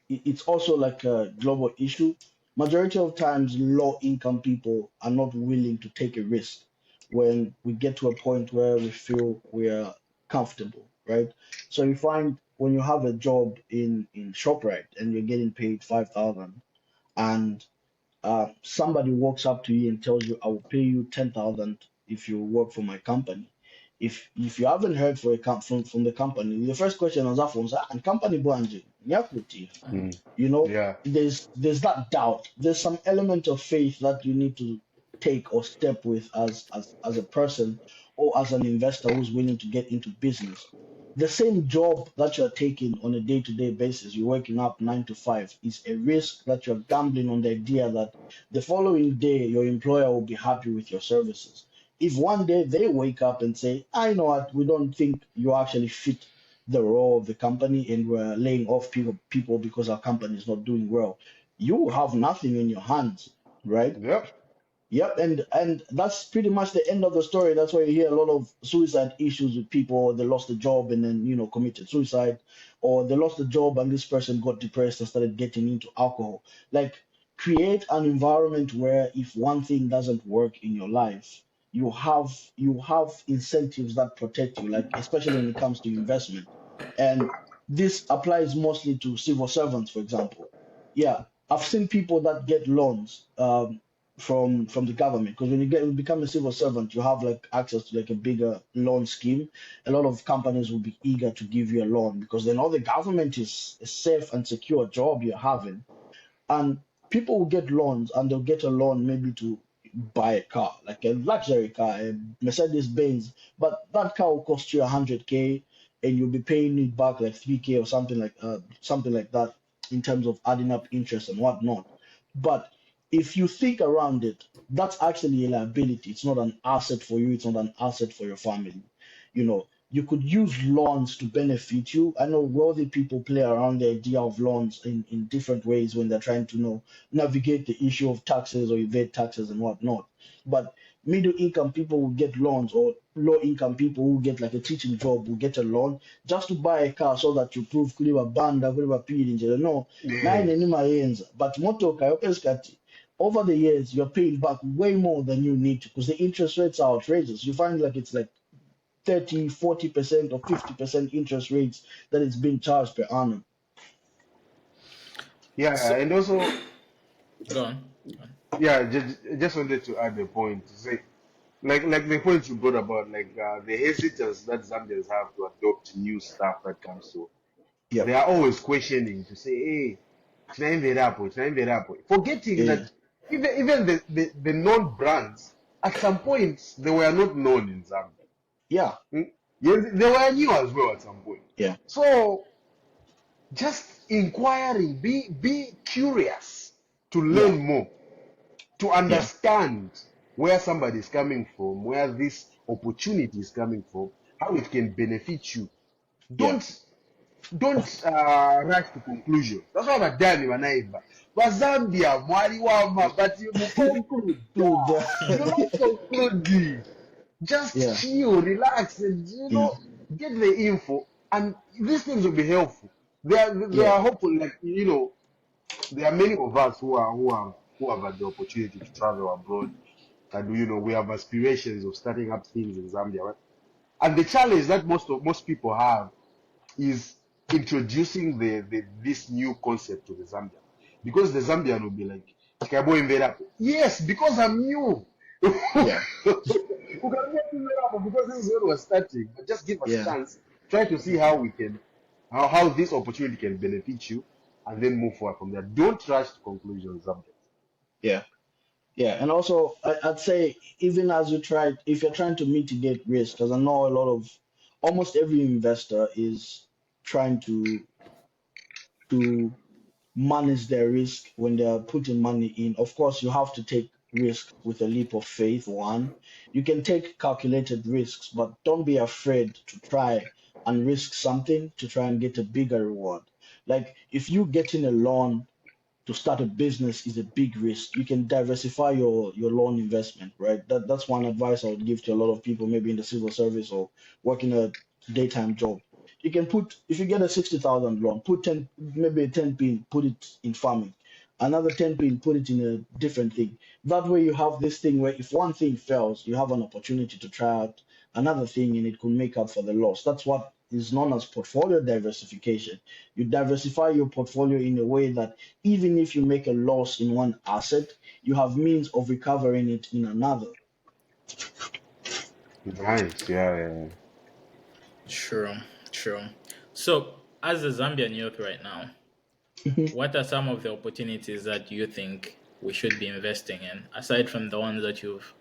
it's also like a global issue. Majority of times, low income people are not willing to take a risk when we get to a point where we feel we are comfortable, right? So you find when you have a job in ShopRite and you're getting paid 5,000, and somebody walks up to you and tells you, "I will pay you 10,000 if you work for my company." If you haven't heard from the company, the first question on that phone is, "And company brand, Mm. you know, Yeah. there's that doubt. There's some element of faith that you need to take or step with as a person or as an investor who's willing to get into business. The same job that you're taking on a day-to-day basis, you're waking up 9 to 5, is a risk that you're gambling on the idea that the following day your employer will be happy with your services. If one day they wake up and say, I know what, we don't think you actually fit the role of the company and we're laying off people because our company is not doing well, you have nothing in your hands, right? Yep. Yep, and that's pretty much the end of the story. That's why you hear a lot of suicide issues with people. They lost a job and then committed suicide, or they lost a job and this person got depressed and started getting into alcohol. Like, create an environment where if one thing doesn't work in your life, you have incentives that protect you. Like, especially when it comes to investment, and this applies mostly to civil servants, for example. Yeah, I've seen people that get loans. From the government, because when you become a civil servant, you have like access to like a bigger loan scheme. A lot of companies will be eager to give you a loan because they know the government is a safe and secure job you're having. And people will get loans, and they'll get a loan maybe to buy a car, like a luxury car, a Mercedes Benz, but that car will cost you 100K, and you'll be paying it back like 3K or something like that, in terms of adding up interest and whatnot. But if you think around it, that's actually a liability. It's not an asset for you. It's not an asset for your family. You could use loans to benefit you. I know wealthy people play around the idea of loans in different ways when they're trying to navigate the issue of taxes or evade taxes and whatnot. But middle income people will get loans, or low income people who get like a teaching job will get a loan just to buy a car so that you prove kuliba banda kuliba pili njelo. No, Yeah. nine ni mayenza. But motoka yopesikati, over the years you're paying back way more than you need to, because the interest rates are outrageous. You find like it's like 30, 40% or 50% interest rates that it's being charged per annum. Yeah, So, and also, go on. yeah, just wanted to add a point to say, like the point you brought about, like the hesitance that Zambians have to adopt new stuff that comes to. Yeah, They are always questioning to say, hey, trying up, forgetting yeah, that even the known brands, at some points, they were not known in Zambia. yeah, Hmm? Yeah, they were new as well at some point. yeah, So just inquiring, be curious to yeah, learn more, to yeah, understand where somebody is coming from, where this opportunity is coming from, how it can benefit you. yeah. Don't rush to conclusions. That's why abadani banaiba bazambia mwali wama, but you conclude. Dude, Do not conclude. Just yeah, chill, relax, and mm, get the info, and these things will be helpful. They yeah, are hopeful, like there are many of us who have had the opportunity to travel abroad, and we have aspirations of starting up things in Zambia, right? And the challenge that most people have is introducing this new concept to the Zambian, because the Zambian will be like, "Chikabo Invera." Yes, because I'm new. yeah, Because this is where we're starting. But just give us yeah, chance. Try to see how we can, how this opportunity can benefit you, and then move forward from there. Don't rush to conclusions, Zambian. yeah, yeah. And also, I'd say even as you try, if you're trying to mitigate risk, because I know almost every investor is trying to manage their risk when they're putting money in. Of course, you have to take risk with a leap of faith. One, you can take calculated risks, but don't be afraid to try and risk something to try and get a bigger reward. Like if you get in a loan to start a business is a big risk. You can diversify your loan investment, right? That's one advice I would give to a lot of people, maybe in the civil service or working a daytime job. You can put, if you get a 60,000 loan, put 10, maybe a 10 pin, put it in farming. Another 10 pin, put it in a different thing. That way you have this thing where if one thing fails, you have an opportunity to try out another thing and it could make up for the loss. That's what is known as portfolio diversification. You diversify your portfolio in a way that even if you make a loss in one asset, you have means of recovering it in another. Nice, yeah. True, true. So, as a Zambian youth right now, what are some of the opportunities that you think we should be investing in, aside from the ones that you've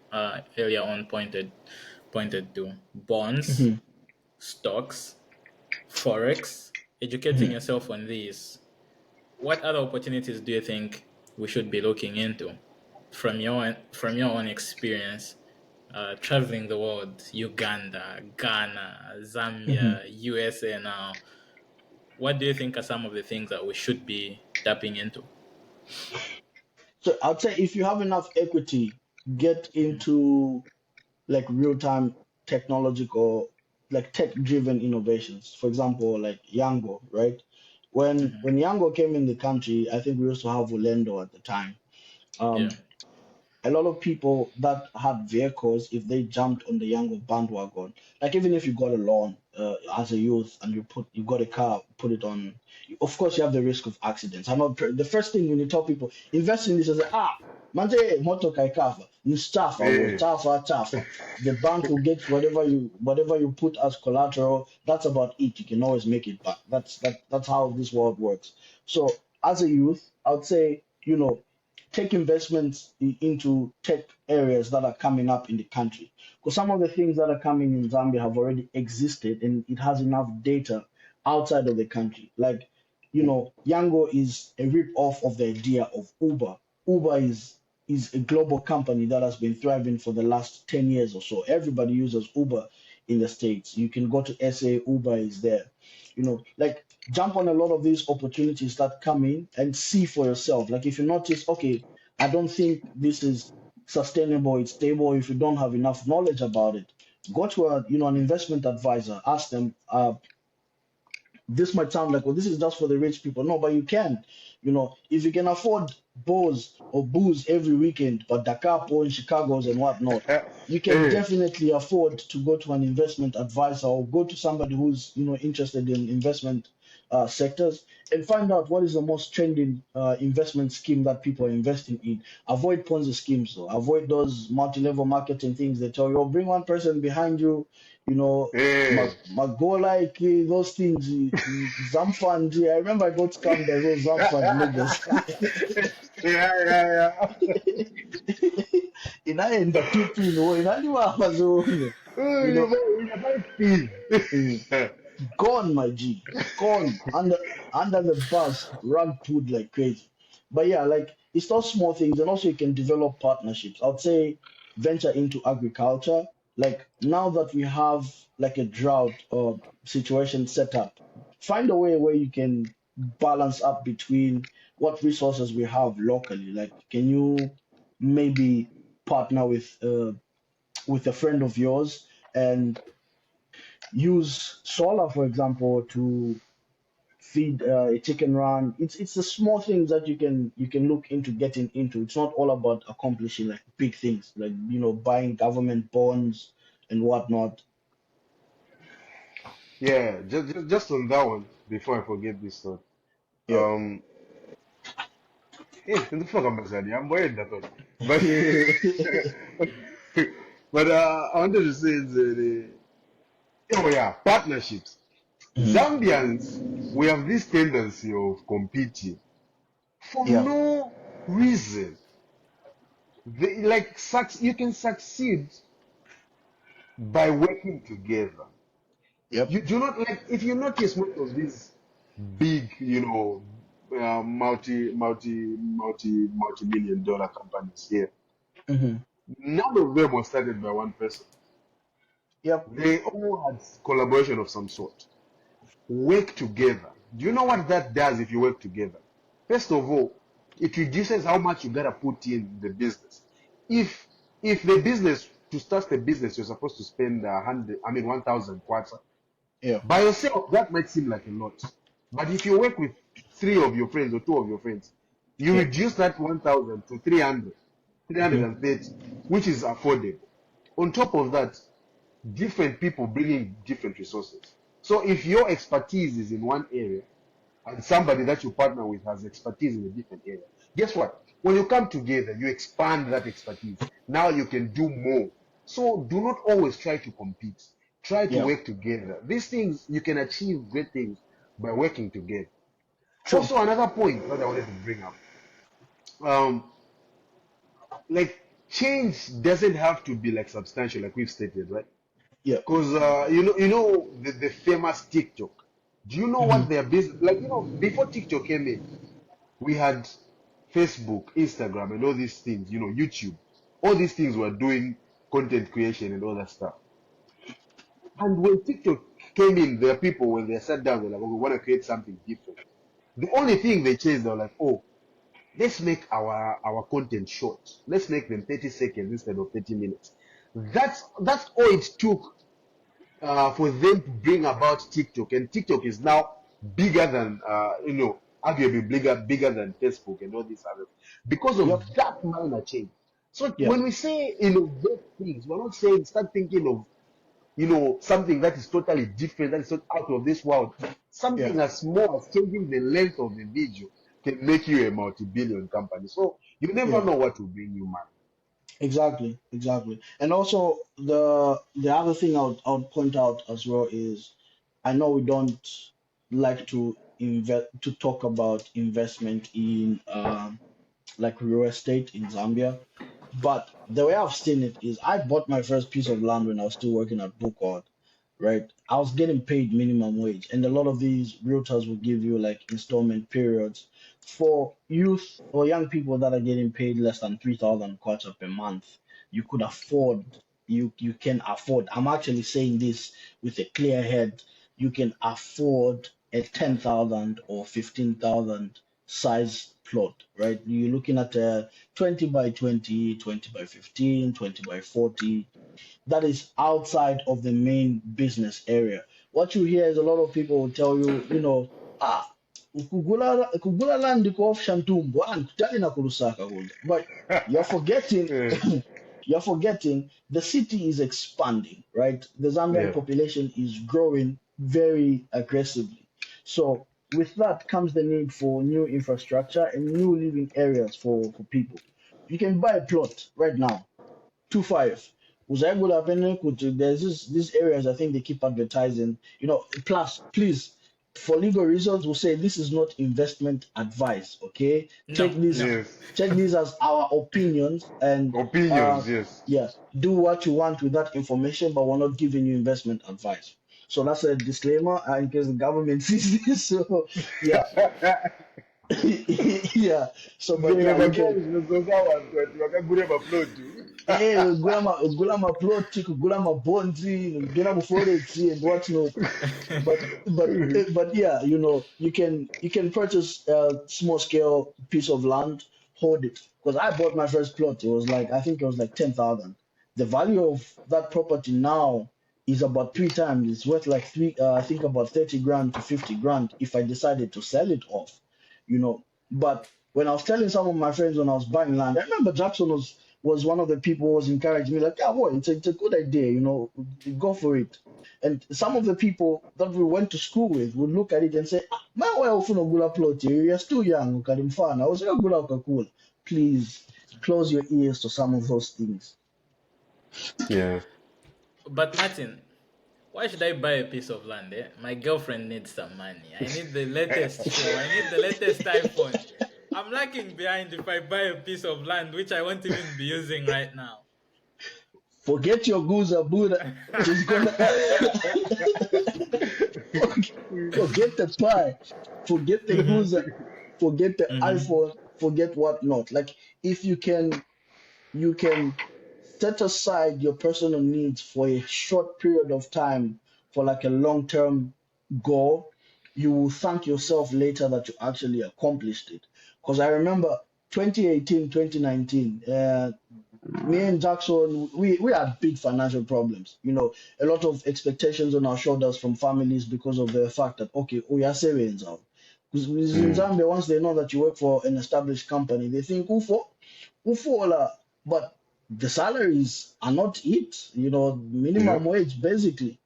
earlier on pointed to? Bonds, Mhm, stocks, forex, educating mhm. yourself on these. What other opportunities do you think we should be looking into from your own experience, traveling the world, Uganda, Ghana, Mhm. Zambia, USA now? What do you think are some of the things that we should be tapping into? So I'd say if you have enough equity, get into like real-time technological, like tech-driven innovations. For example, like Yango, right? When Mm-hmm. Yango came in the country, I think we used to have Ulendo at the time. Um, Yeah. a lot of people that had vehicles, if they jumped on the younger bandwagon, like even if you got a loan as a youth and you got a car, put it on. Of course, you have the risk of accidents. I'm not the first thing when you tell people invest in this, I say manje moto kai kafa, mustafa boy, Yeah. chafa. The bank will get whatever you put as collateral. That's about it. You can always make it back. That's how this world works. So as a youth, I would say take investments into tech areas that are coming up in the country. Because some of the things that are coming in Zambia have already existed and it has enough data outside of the country. Like, Yango is a rip off of the idea of Uber. Uber is is a global company that has been thriving for the last 10 years or so. Everybody uses Uber in the States. You can go to SA, Uber is there. Like jump on a lot of these opportunities that come in and see for yourself. Like if you notice, okay, I don't think this is sustainable, it's stable. If you don't have enough knowledge about it, go to an investment advisor, ask them, this might sound like, well, this is just for the rich people. No, but you can. If you can afford booze every weekend, but Dakar or in Chicago's and whatnot, you can Hey, definitely afford to go to an investment advisor or go to somebody who's interested in investment sectors and find out what is the most trending investment scheme that people are investing in. Avoid Ponzi schemes, though. Avoid those multi-level marketing things. They tell you, oh, bring one person behind you, you know, hey. go like those things. Zamfund. I remember I got scammed as well. Zamfund Lagos. Yeah. Inaenda tu pino, inaliwa mazuri. Oh, You know, you might feel. mm, gone, my G, gone under the bus, rug pulled like crazy. But yeah, like it's those small things, and also you can develop partnerships. I'd say venture into agriculture. Like now that we have like a drought or situation set up, find a way where you can balance up between what resources we have locally. Like, can you maybe partner with a friend of yours and use solar, for example, to feed a chicken run. It's the small things that you can look into getting into. It's not all about accomplishing like big things, like buying government bonds and whatnot. Yeah, just on that one, before I forget this thought. Yeah. Hey, the fuck am I saying? I'm worried that one. But but I wanted to say oh yeah, partnerships. Mhm. Zambians, we have this tendency of competing for Yeah. no reason. You can succeed by working together. Yep. You do not like if you notice most of these big, multi-million dollar companies here, Hmm. none of them were started by one person. Yep. They all had collaboration of some sort. Work together. Do you know what that does if you work together? First of all, it reduces how much you gotta put in the business. If if the business to start the business you're supposed to spend 1,000 kwacha Yeah. by yourself, that might seem like a lot. But if you work with three of your friends or two of your friends, you Yep. reduce that 1,000 to 300, Hmm. 330, which is affordable. On top of that, different people bringing different resources. So if your expertise is in one area and somebody that you partner with has expertise in a different area, guess what? When you come together, you expand that expertise. Now you can do more. So do not always try to compete. Try to Yeah. work together. These things, you can achieve great things by working together. True. Also, another point that I wanted to bring up, um, like change doesn't have to be like substantial, like we've stated, right? Yeah. Because the famous TikTok. Do you know Hmm. what their business like? Before TikTok came in, we had Facebook, Instagram, and all these things. YouTube. All these things were doing content creation and all that stuff. And when TikTok came in, there are people when they sat down, they're like, "Oh, we want to create something different." The only thing they changed, they're like, "Oh, let's make our content short. Let's make them 30 seconds instead of 30 minutes." That's all it took for them to bring about TikTok, and TikTok is now bigger than arguably bigger than Facebook and all these others because of Yep. that minor change. So Yeah. when we say innovate things, we're not saying start thinking of something that is totally different, that is not out of this world. Yeah. Something as small as changing the length of the video can make you a multi-billion company. So you never Yeah. know what will bring you money. Exactly, exactly. And also the other thing I would point out as well is I know we don't like to talk about investment in like real estate in Zambia, but the way I've seen it is I bought my first piece of land when I was still working at Bookord. right? I was getting paid minimum wage, and a lot of these realtors will give you like installment periods for youth or young people that are getting paid less than 3,000 kwacha per month. You could afford, you can afford. I'm actually saying this with a clear head. You can afford a 10,000 or 15,000 size plot, right? You're looking at a 20 by 20, 20 by 15, 20 by 40, that is outside of the main business area. What you hear is a lot of people will tell you, kugula land ko off Shantumbo, kutali na kulusaka kule. But you're forgetting, Yeah. you're forgetting the city is expanding, right? The Zambian Yeah. population is growing very aggressively. So with that comes the need for new infrastructure and new living areas for people. You can buy a plot right now 2.5. Uzaibu happening could there's these areas I think they keep advertising. Plus, please, for legal reasons, we'll say this is not investment advice. Okay, No, take this no. Yes. take these as our opinions and Opinions. Yes. yeah, do what you want with that information, but we're not giving you investment advice. So that's a disclaimer in case the government sees this. So yeah, yeah. So but yeah, you can. Wakagure maplot. Ugula maploti, kugula mabonzi, kugula forex and whatnot. But yeah, you can purchase a small scale piece of land, hold it. Because I bought my first plot, I think it was like 10,000. The value of that property now is about three times. It's worth like I think about 30 grand to 50 grand if I decided to sell it off, you know. But when I was telling some of my friends when I was buying land, I remember Jackson was one of the people who was encouraging me, like, yeah, boy, it's a good idea, go for it. And some of the people that we went to school with would look at it and say, ah, man, why ufuna gula plot here? You're still young, ukalimfana. I was like, gula cool. Please close your ears to some of those things. Yeah. But Martin, why should I buy a piece of land? My girlfriend needs some money. I need the latest shoe. I need the latest iPhone. I'm lagging behind if I buy a piece of land which I won't even be using right now. Forget your Guza Buddha. Just gonna forget the pie, forget the Guza, forget the iPhone, forget whatnot. Like if you can set aside your personal needs for a short period of time for like a long-term goal, you will thank yourself later that you actually accomplished it. Because I remember 2018, 2019, me and Jackson, we had big financial problems. A lot of expectations on our shoulders from families because of the fact that, okay, we are savings out. Because in Mm. Zambia, once they know that you work for an established company, they think, Ufo, la. But the salaries are not it, minimum Yep. wage basically.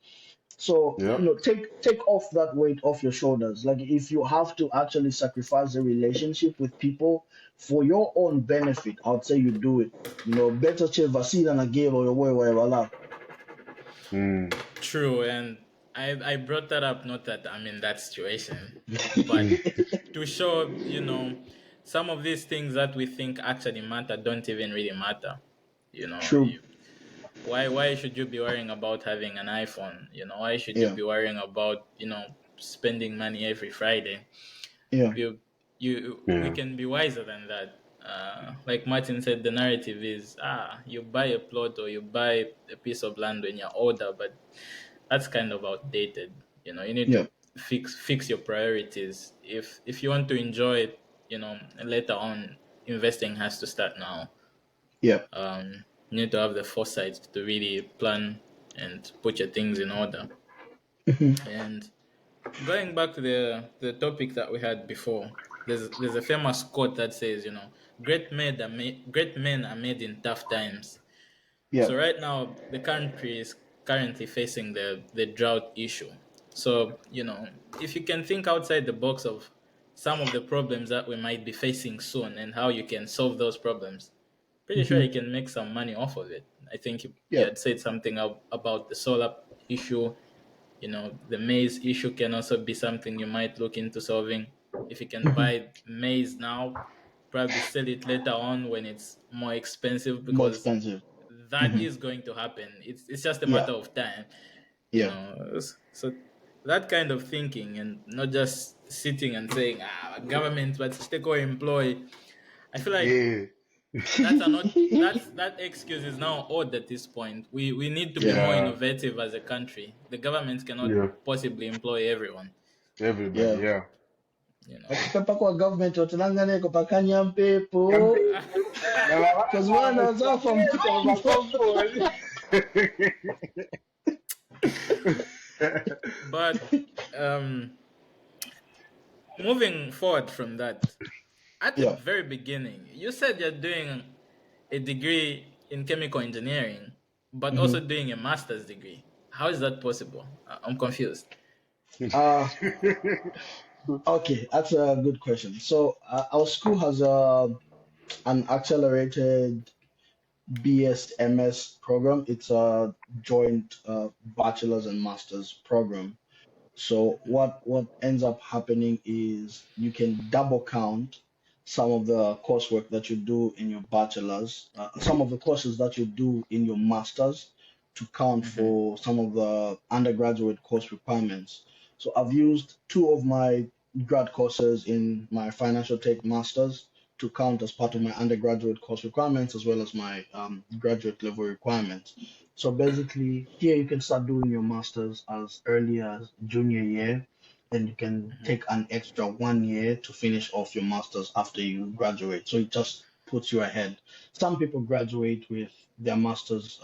So, Yep. take off that weight off your shoulders. Like if you have to actually sacrifice a relationship with people for your own benefit, I would say you do it. Better che vasila na gelo your way wala. Mm. True, and I brought that up not that I'm in that situation, but to show, some of these things that we think actually matter don't even really matter. You know, True. you, why should you be worrying about having an iPhone? Why should you Yeah. be worrying about, spending money every Friday? Yeah. We Yeah. can be wiser than that. Like Martin said, the narrative is you buy a plot or you buy a piece of land when you're older, but that's kind of outdated. You need Yeah. to fix your priorities. If you want to enjoy it, later on, investing has to start now. Yeah. You need to have the foresight to really plan and put your things in order. And going back to the topic that we had before, there's a famous quote that says, great men are made in tough times. Yeah. So right now, the country is currently facing the drought issue. So, if you can think outside the box of some of the problems that we might be facing soon and how you can solve those problems, pretty sure you can make some money off of it. I think you Yeah. had said something about the solar issue. The maize issue can also be something you might look into solving. If you can buy maize now, probably sell it later on when it's more expensive, More because expensive. that is going to happen. It's just a Yeah. matter of time. You Yeah. know, so that kind of thinking and not just sitting and saying, government, but still employ. I feel like Yeah, that excuse is now odd at this point. We need to be Yeah. more yeah, innovative as a country. The government cannot yeah. possibly employ everyone. Everybody, Yeah. yeah. You know. Wachipepa kwa government otinanganeko pakanya mpepo Campaign. Now, because one was off from But moving forward from that, at the yeah. very beginning, you said you're doing a degree in chemical engineering, but Hmm. also doing a master's degree. How is that possible? I'm confused. Uh, okay, that's a good question. So our school has an accelerated BS/MS program. It's a joint bachelor's and master's program. So what ends up happening is you can double count some of the coursework that you do in your bachelor's, some of the courses that you do in your master's to count Hmm. for some of the undergraduate course requirements. So I've used two of my grad courses in my financial tech master's to count as part of my undergraduate course requirements as well as my graduate level requirements. So basically, here you can start doing your masters as early as junior year, and you can take an extra 1 year to finish off your masters after you graduate. So it just puts you ahead. Some people graduate with their masters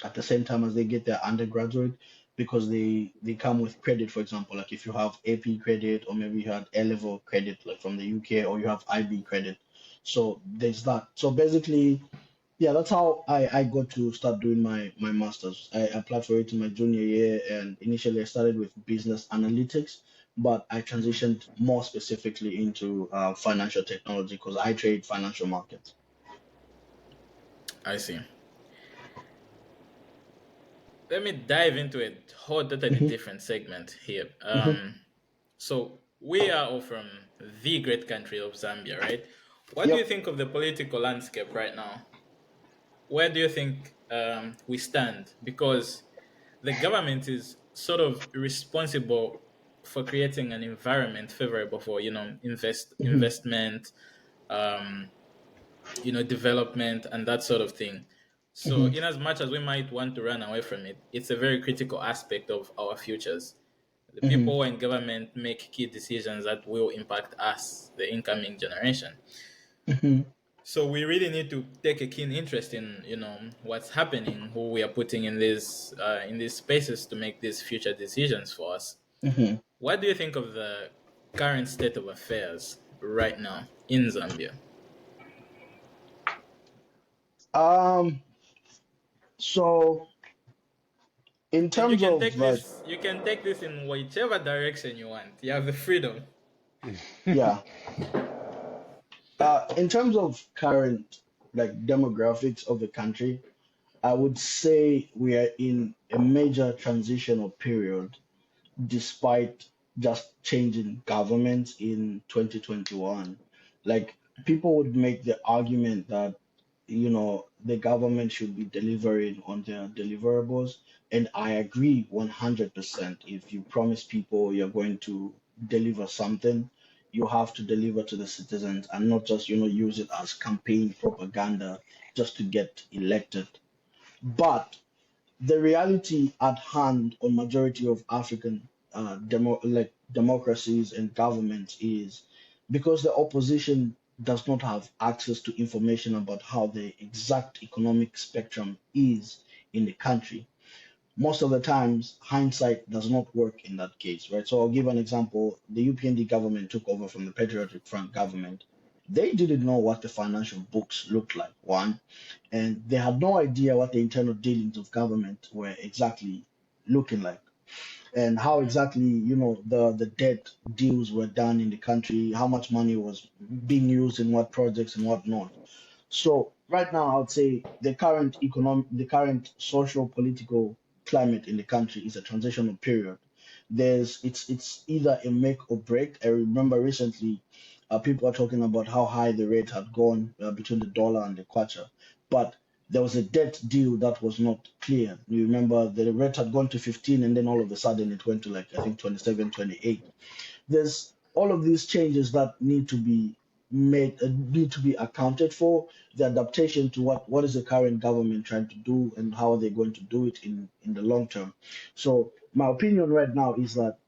at the same time as they get their undergraduate because they come with credit, for example, like if you have AP credit or maybe you had A level credit like from the UK or you have IB credit. So there's that. So basically yeah, that's how I got to start doing my master's. I applied for it in my junior year, and initially I started with business analytics, but I transitioned more specifically into financial technology because I trade financial markets. I see. Let me dive into a whole totally Hmm. different segment here. Hmm. So we are all from the great country of Zambia, right? What do you Yep. think of the political landscape right now? Where do you think we stand? Because the government is sort of responsible for creating an environment favorable for Hmm. investment, um, development and that sort of thing. So, Hmm. in as much as we might want to run away from it, it's a very critical aspect of our futures. The Hmm. people in government make key decisions that will impact us, the incoming generation. Hmm. So we really need to take a keen interest in what's happening, who we are putting in these spaces to make these future decisions for us. Hmm. What do you think of the current state of affairs right now in Zambia? Um. So in And you terms can of take like this in whichever direction you want. You have the freedom. yeah, in terms of current like demographics of the country, I would say we are in a major transitional period despite just changing governments in 2021. Like people would make the argument that, the government should be delivering on their deliverables. And I agree 100%. If you promise people you're going to deliver something, you have to deliver to the citizens and not just, use it as campaign propaganda just to get elected. But the reality at hand on majority of African democracies and governments is because the opposition does not have access to information about how the exact economic spectrum is in the country. Most of the times, hindsight does not work in that case, right? So I'll give an example. The UPND government took over from the Patriotic Front government. They didn't know what the financial books looked like, one, and they had no idea what the internal dealings of government were exactly looking like and how exactly the debt deals were done in the country, how much money was being used in what projects and whatnot. So right now, I would say the current social political climate in the country is a transitional period. It's either a make or break. I remember recently, people are talking about how high the rate had gone between the dollar and the kwacha, but there was a debt deal that was not clear. You remember the rate had gone to 15 and then all of a sudden it went to like, I think 27, 28. There's all of these changes that need to be made, need to be accounted for, the adaptation to what is the current government trying to do and how are they going to do it in the long term. So my opinion right now is that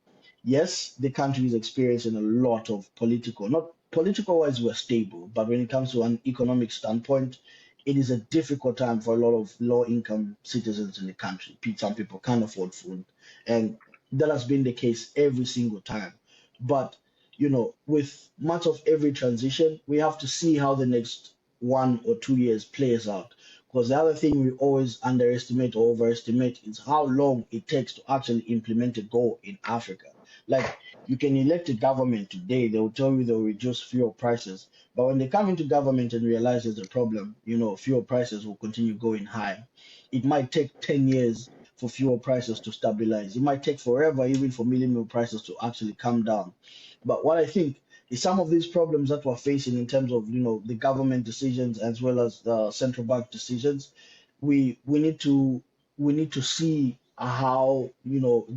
yes, the country is experiencing a lot of political, not political wise, we're stable, but when it comes to an economic standpoint, it is a difficult time for a lot of low income citizens in the country. Some people can't afford food, and that has been the case every single time. But, with much of every transition, we have to see how the next 1 or 2 years plays out. Because the other thing we always underestimate or overestimate is how long it takes to actually implement a goal in Africa. Like, you can elect a government today, they will tell you they'll reduce fuel prices. But when they come into government and realize there's a problem, fuel prices will continue going high. It might take 10 years for fuel prices to stabilize. It might take forever even for millennial prices to actually come down. But what I think is some of these problems that we're facing in terms of, the government decisions as well as the central bank decisions, we need to see how,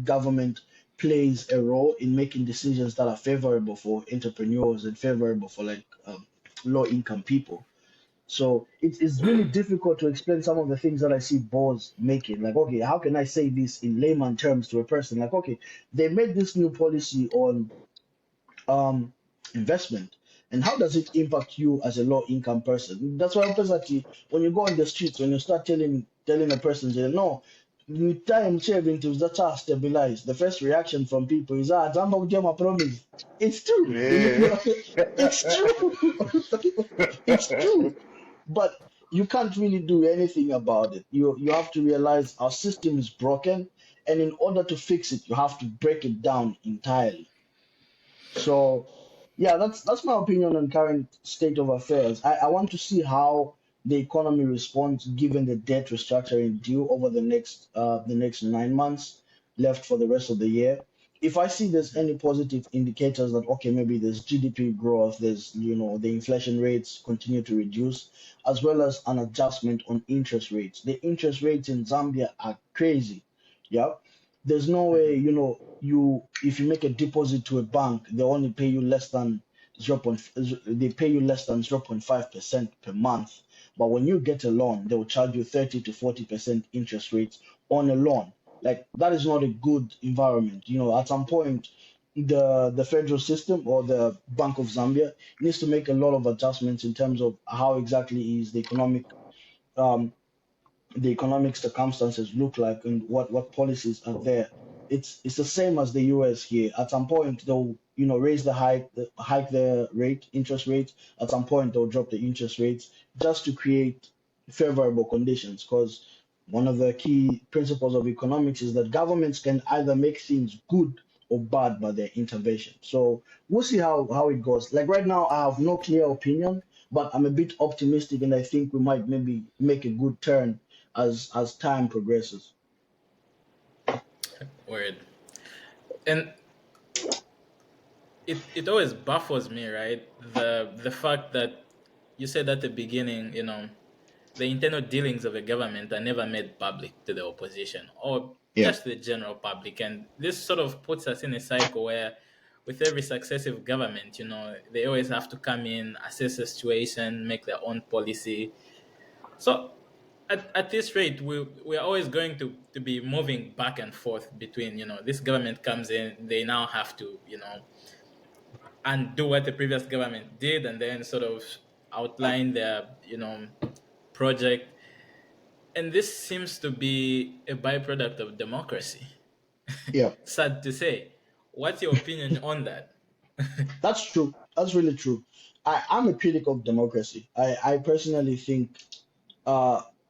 government plays a role in making decisions that are favorable for entrepreneurs and favorable for like low income people. So it's really difficult to explain some of the things that I see boards making. Like, okay, how can I say this in layman terms to a person? Like, okay, they made this new policy on um investment, and how does it impact you as a low income person? That's why personally, when you go on the streets, when you start telling a person, say no, you time saving to that are stabilized, the first reaction from people is, Zamba Ujema promise. It's true. Yeah. It's true. It's true. But you can't really do anything about it. You have to realize our system is broken, and in order to fix it, you have to break it down entirely. So, yeah, that's my opinion on current state of affairs. I want to see how the economy responds given the debt restructuring due over the next 9 months left for the rest of the year. If I see there's any positive indicators that okay, maybe there's GDP growth, there's the inflation rates continue to reduce, as well as an adjustment on interest rates. The interest rates in Zambia are crazy. Yeah, there's no way, you if you make a deposit to a bank, they only pay you less than 0.5% per month. But when you get a loan, they will charge you 30 to 40% interest rates on a loan. Like, that is not a good environment. At some point, the federal system or the Bank of Zambia needs to make a lot of adjustments in terms of how exactly is um the economic circumstances look like and what policies are there. It's the same as the US here. At some point they'll raise hike the interest rate. At some point they'll drop the interest rates just to create favorable conditions. Because one of the key principles of economics is that governments can either make things good or bad by their intervention. So we'll see how it goes. Like right now, I have no clear opinion, but I'm a bit optimistic, and I think we might maybe make a good turn as time progresses. Word. And it always baffles me, right? The fact that you said at the beginning, the internal dealings of a government are never made public to the opposition or Yeah. just the general public. And this sort of puts us in a cycle where with every successive government, they always have to come in, assess the situation, make their own policy. So at this rate, we're always going to be moving back and forth between, this government comes in, they now have to, undo what the previous government did and then sort of outline their, project. And this seems to be a byproduct of democracy. Yeah. Sad to say. What's your opinion on that? That's true. That's really true. I'm a critic of democracy. I personally think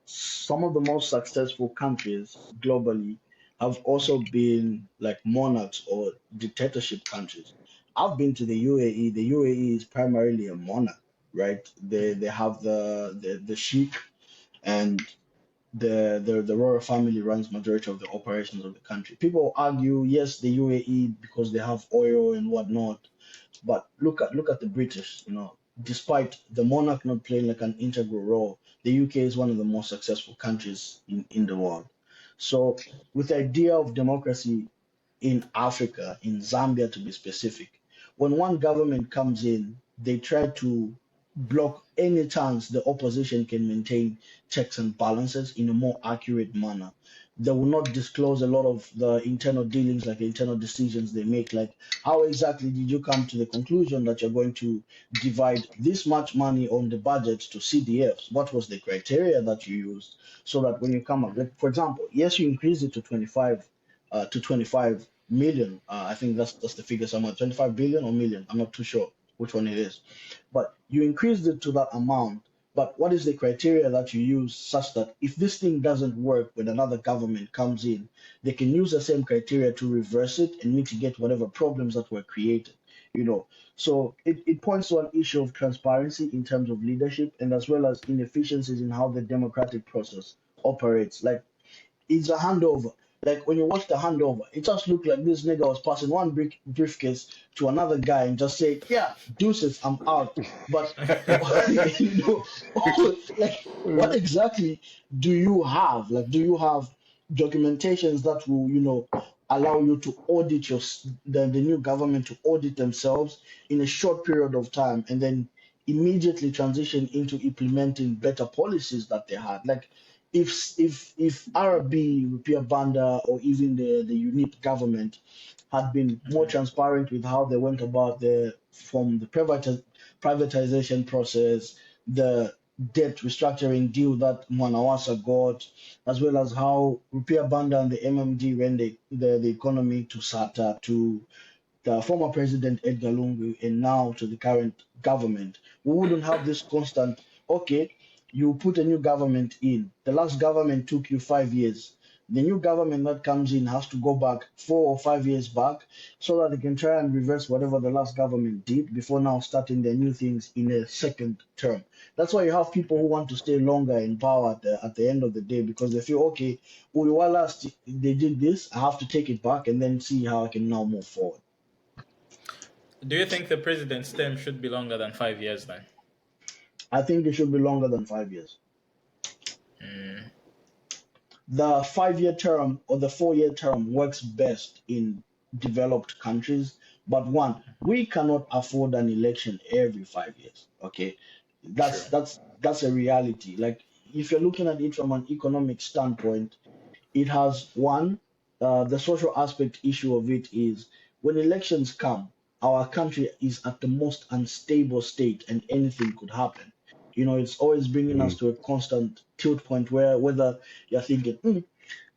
some of the most successful countries globally have also been like monarchs or dictatorship countries. I've been to the UAE. The UAE is primarily a monarch, right? They have the sheikh, and the royal family runs majority of the operations of the country. People argue, yes, the UAE because they have oil and whatnot, but look at the British. despite the monarch not playing like an integral role, the UK is one of the most successful countries in the world. So, with the idea of democracy in Africa, in Zambia to be specific, when one government comes in, they try to block any chance the opposition can maintain checks and balances in a more accurate manner. They will not disclose a lot of the internal dealings, like the internal decisions they make, like how exactly did you come to the conclusion that you're going to divide this much money on the budget to CDFs? What was the criteria that you used so that when you come up, like for example, yes, you increased it to 25 million. I think that's the figure somewhere, 25 billion or million. I'm not too sure which one it is, but you increased it to that amount. But what is the criteria that you use such that if this thing doesn't work when another government comes in, they can use the same criteria to reverse it and mitigate whatever problems that were created, you know? So it points to an issue of transparency in terms of leadership and as well as inefficiencies in how the democratic process operates. Like it's a handover. Like when you watch the handover, it just looked like this nigga was passing one briefcase to another guy and just say, "Yeah, deuces, I'm out." But you know, like what exactly do you have? Like, do you have documentations that will, allow you to audit the new government to audit themselves in a short period of time and then immediately transition into implementing better policies that they had? Like if RB, Rupiah Banda, or even the UNIP government had been more transparent with how they went about the privatization process, the debt restructuring deal that Mwanawasa got, as well as how Rupiah Banda and the MMD ran the economy to SATA, to the former president Edgar Lungu, and now to the current government, we wouldn't have this constant, okay, you put a new government in. The last government took you 5 years. The new government that comes in has to go back 4 or 5 years back so that they can try and reverse whatever the last government did before now starting their new things in a second term. That's why you have people who want to stay longer in power at the end of the day because they feel, okay, well, while last they did this, I have to take it back and then see how I can now move forward. Do you think the president's term should be longer than 5 years then? I think it should be longer than 5 years. The 5 year term or the 4 year term works best in developed countries. But one, we cannot afford an election every 5 years. Okay, that's a reality. Like if you're looking at it from an economic standpoint, it has one, the social aspect issue of it is when elections come, our country is at the most unstable state and anything could happen. It's always bringing us to a constant tilt point where whether you're thinking,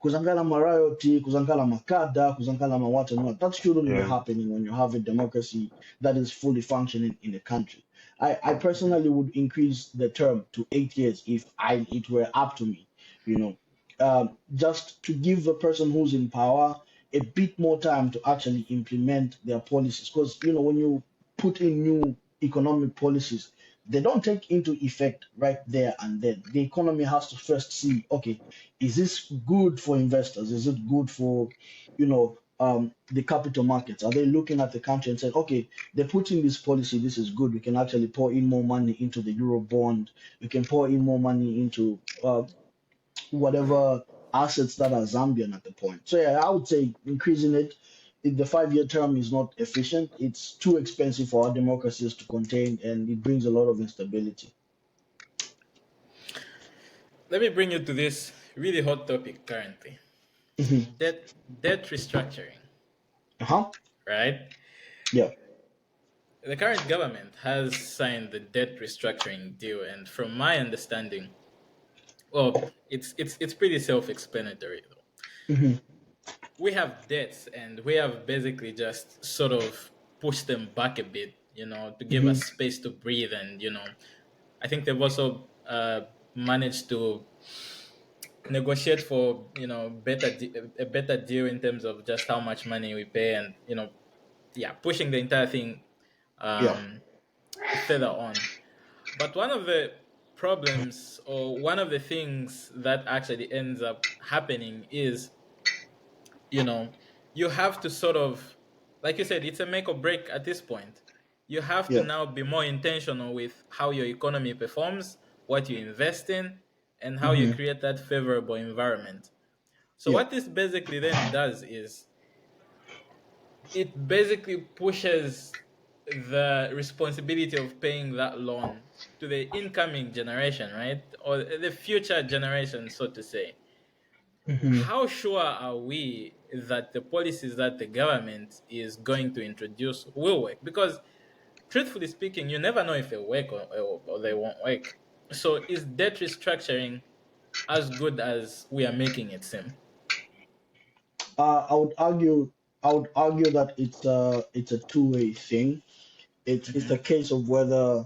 kuzangala marayoti, kuzangala makada, kuzangala what and what. That shouldn't be happening when you have a democracy that is fully functioning in a country. I personally would increase the term to 8 years if it were up to me, just to give the person who's in power a bit more time to actually implement their policies. Because, when you put in new economic policies, they don't take into effect right there and then. The economy has to first see, okay, is this good for investors? Is it good for, the capital markets? Are they looking at the country and saying, okay, they're putting this policy, this is good. We can actually pour in more money into the Euro bond. We can pour in more money into whatever assets that are Zambian at the point. So yeah, I would say increasing it. If the 5 year term is not efficient, it's too expensive for our democracies to contain, and it brings a lot of instability. Let me bring you to this really hot topic currently. Debt restructuring. Right? Yeah. The current government has signed the debt restructuring deal, and from my understanding, well, it's pretty self-explanatory though. We have debts, and we have basically just sort of pushed them back a bit, to give us space to breathe, and I think they've also managed to negotiate for a better deal in terms of just how much money we pay, and pushing the entire thing further on. But one of the problems, or one of the things that actually ends up happening is, you have to sort of, like you said, it's a make or break at this point. you have to Yeah. now be more intentional with how your economy performs, what you invest in, and how you Hmm. create that favorable environment. So Yeah. what this basically then does is it basically pushes the responsibility of paying that loan to the incoming generation, right? Or the future generation, so to say. Hmm. How sure are we that the policies that the government is going to introduce will work? Because truthfully speaking, you never know if they work or they won't work. So is debt restructuring as good as we are making it seem? I would argue. I would argue that it's a two-way thing. It's a Hmm. case of whether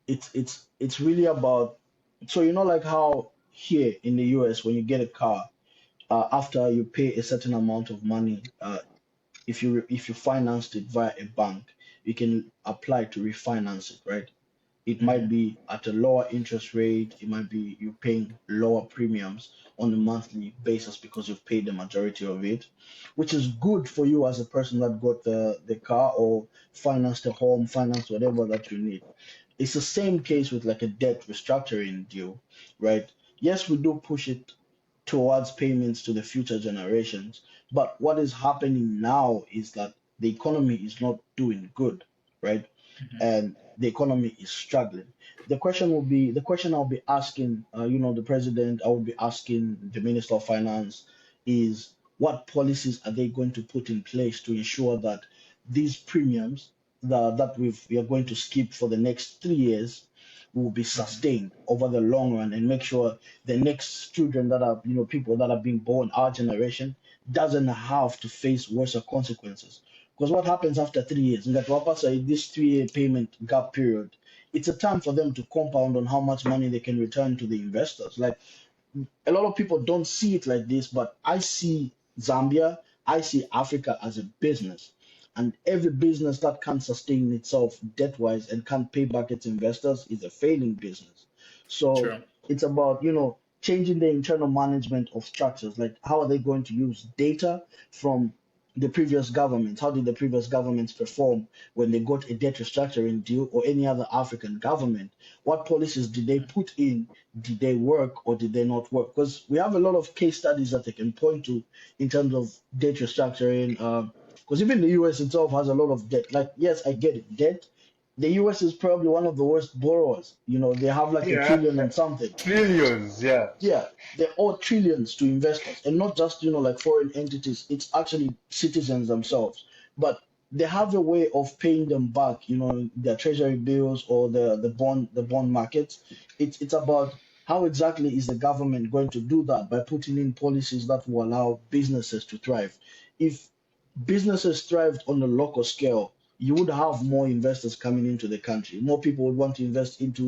it's really about. So like how here in the US when you get a car, after you pay a certain amount of money, if you financed it via a bank, you can apply to refinance it, right? It might Hmm. be at a lower interest rate. It might be you paying lower premiums on a monthly basis because you've paid the majority of it, which is good for you as a person that got the car or financed a home, financed whatever that you need. It's the same case with like a debt restructuring deal, right? Yes, we do push it towards payments to the future generations, but what is happening now is that the economy is not doing good, right? Hmm. And the economy is struggling. The question I'll be asking, the president, I will be asking the Minister of Finance is what policies are they going to put in place to ensure that these premiums we are going to skip for the next 3 years will be sustained over the long run and make sure the next children that are, people that are being born, our generation, doesn't have to face worse consequences. Because what happens after 3 years? That this 3-year payment gap period, it's a time for them to compound on how much money they can return to the investors. Like a lot of people don't see it like this, but I see Zambia, I see Africa as a business. And every business that can't sustain itself debt wise and can't pay back its investors is a failing business. So True. it's about, changing the internal management of structures. Like, how are they going to use data from the previous governments? How did the previous governments perform when they got a debt restructuring deal or any other African government? What policies did they put in? Did they work or did they not work? Because we have a lot of case studies that they can point to in terms of debt restructuring. Because even the US itself has a lot of debt. Like, yes, I get it, debt. The US is probably one of the worst borrowers. They have like a Yeah, trillion and something. trillions. Yeah, Yeah, they owe trillions to investors, and not just like foreign entities. It's actually citizens themselves. But they have a way of paying them back. Their treasury bills or the bond markets. It's about how exactly is the government going to do that by putting in policies that will allow businesses to thrive. If businesses thrived on a local scale, you would have more investors coming into the country. More people would want to invest into,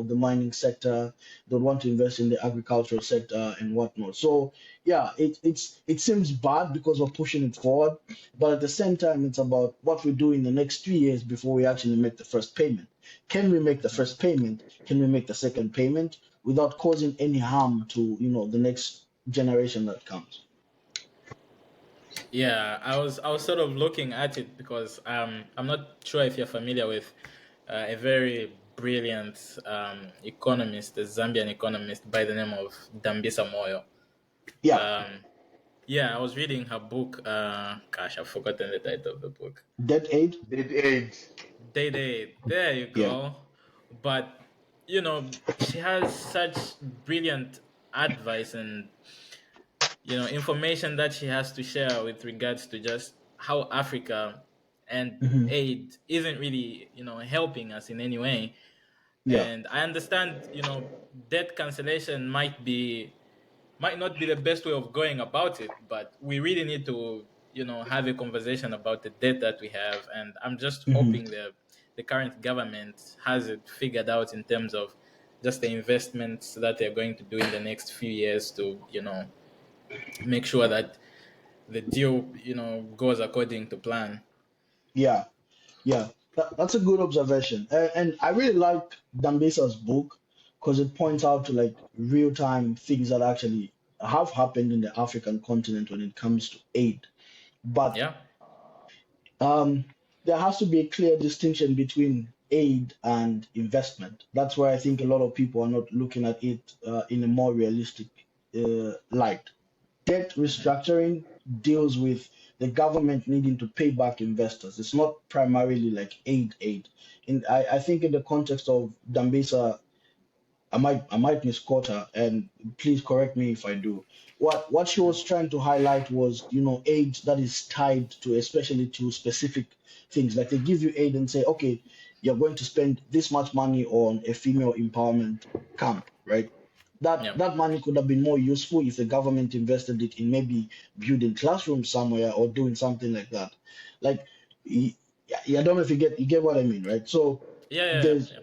the mining sector. They'd want to invest in the agricultural sector and whatnot. So yeah, it seems bad because we're pushing it forward, but at the same time, it's about what we do in the next 3 years before we actually make the first payment. Can we make the first payment? Can we make the second payment without causing any harm to, the next generation that comes? Yeah, I was sort of looking at it because I'm not sure if you're familiar with a very brilliant economist, a Zambian economist by the name of Dambisa Moyo. Yeah, Um, yeah, I was reading her book. Gosh, I've forgotten the title of the book. debt aid. dead aid. There you Yeah. go. But she has such brilliant advice and information that she has to share with regards to just how Africa and Hmm. aid isn't really helping us in any way. Yeah. And I understand debt cancellation might not be the best way of going about it, but we really need to have a conversation about the debt that we have. And I'm just Hmm. hoping the current government has it figured out in terms of just the investments that they're going to do in the next few years to make sure that the deal goes according to plan. Yeah. Yeah. That's a good observation. And I really like Dambesa's book because it points out to like real time things that actually have happened in the African continent when it comes to aid. But Yeah. um, there has to be a clear distinction between aid and investment. That's why I think a lot of people are not looking at it in a more realistic light. Debt restructuring deals with the government needing to pay back investors. It's not primarily like aid. I think in the context of Dambisa, I might misquote her, and please correct me if I do. What she was trying to highlight was, aid that is tied to, especially to specific things. Like they give you aid and say, okay, you're going to spend this much money on a female empowerment camp, right? That Yeah. that money could have been more useful if the government invested it in maybe building classrooms somewhere or doing something like that. Like, I don't know if you get what I mean, right? So Yeah, yeah, yeah, there's yeah.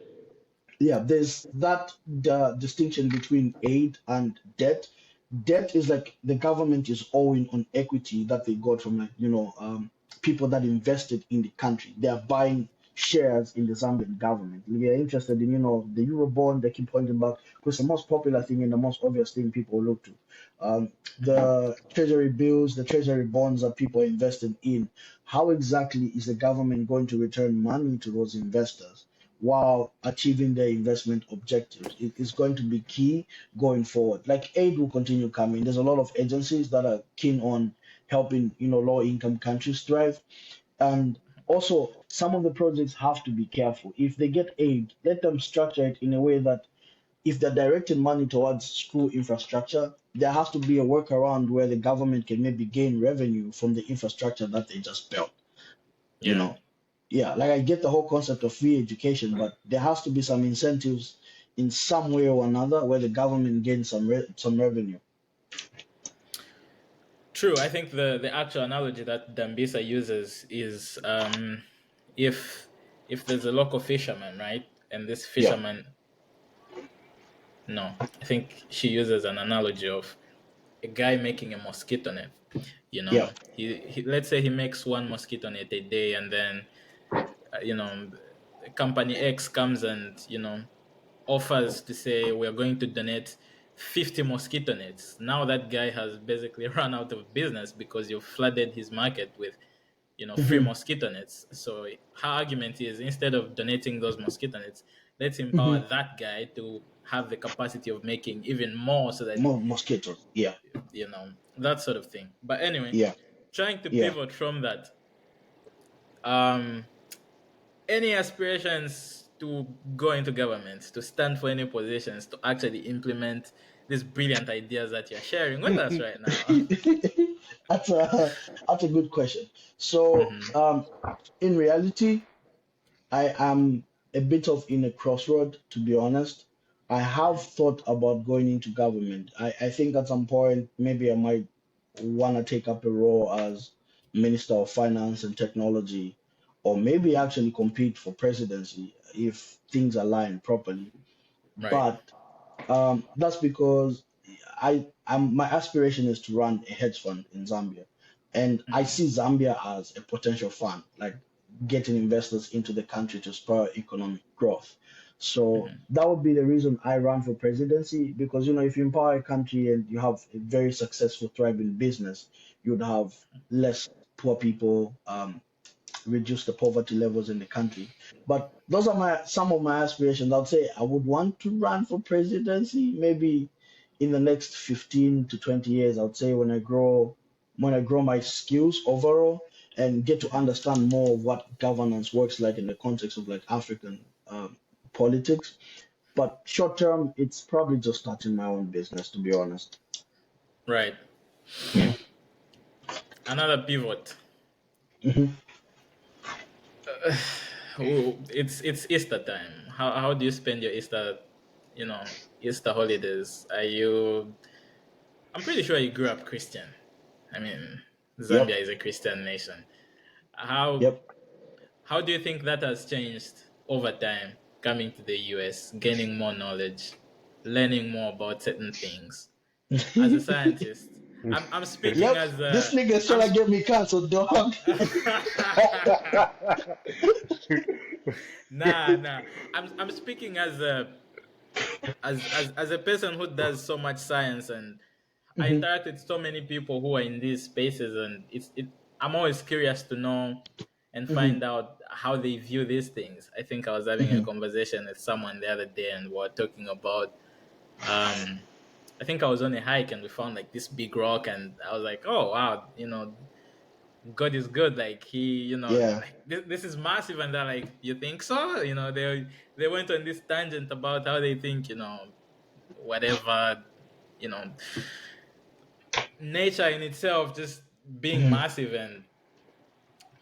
yeah, there's that the distinction between aid and debt. Debt is like the government is owing on equity that they got from, like, people that invested in the country. They are buying shares in the Zambian government. We are interested in, the Eurobond. They keep pointing back because the most popular thing and the most obvious thing people look to. The treasury bills, the treasury bonds that people invested in. How exactly is the government going to return money to those investors while achieving their investment objectives? It is going to be key going forward. Like aid will continue coming. There's a lot of agencies that are keen on helping, low income countries thrive. And also some of the projects have to be careful. If they get aid, let them structure it in a way that if they're directing money towards school infrastructure, there has to be a workaround where the government can maybe gain revenue from the infrastructure that they just built, you Yeah. know. Yeah, like I get the whole concept of free education, but there has to be some incentives in some way or another where the government gains some revenue. True. I think the actual analogy that Dambisa uses is if there's a local fisherman, right, and this Yeah, fisherman, no, I think she uses an analogy of a guy making a mosquito net. yeah. He let's say he makes one mosquito net a day, and then company X comes and offers to say we're going to donate 50 mosquito nets. Now that guy has basically run out of business because you flooded his market with free Hmm. mosquito nets. So her argument is, instead of donating those mosquito nets, let's Hmm. empower that guy to have the capacity of making even more, so that More mosquitoes. Yeah, that sort of thing. But anyway, yeah, trying to yeah. pivot from that, um any aspirations to go into government, to stand for any positions, to actually implement these brilliant ideas that you're sharing with us right now? That's a good question. So, Hmm. in reality, I am a bit of in a crossroad, to be honest. I have thought about going into government. I think at some point maybe I might want to take up a role as Minister of Finance and Technology, or maybe actually compete for presidency if things align properly. Right. But that's because my aspiration is to run a hedge fund in Zambia, and I Hmm. see Zambia as a potential fund, like getting investors into the country to spur economic growth. So Hmm. that would be the reason I ran for presidency, because if you empower a country and you have a very successful, thriving business, you'd have less poor people, reduce the poverty levels in the country. But those are some of my aspirations. I'd say I would want to run for presidency maybe in the next 15 to 20 years. I would say when I grow my skills overall and get to understand more of what governance works like in the context of like African politics. But short term, it's probably just starting my own business, to be honest. Right. Yeah. Another pivot. Hmm. Oh, it's Easter time. How do you spend your Easter holidays? I'm pretty sure you grew up Christian. I mean, Yep. Zambia is a Christian nation. How Yep. how do you think that has changed over time, coming to the US, gaining more knowledge, learning more about certain things? As a scientist, I'm speaking Yep. as This a nigga is I'm trying to get me canceled, dog. nah. I'm speaking as a person who does so much science, and I Mhm. interact with so many people who are in these spaces, and I'm always curious to know and Hmm. find out how they view these things. I think I was having a Hmm. conversation with someone the other day, and we were talking about. Um, I think I was on a hike, and we found like this big rock, and I was like, "Oh wow, God is good. Like Yeah. like this is massive." And they're like, "You think so?" They went on this tangent about how they think, whatever, you know, nature in itself just being Hmm. massive. And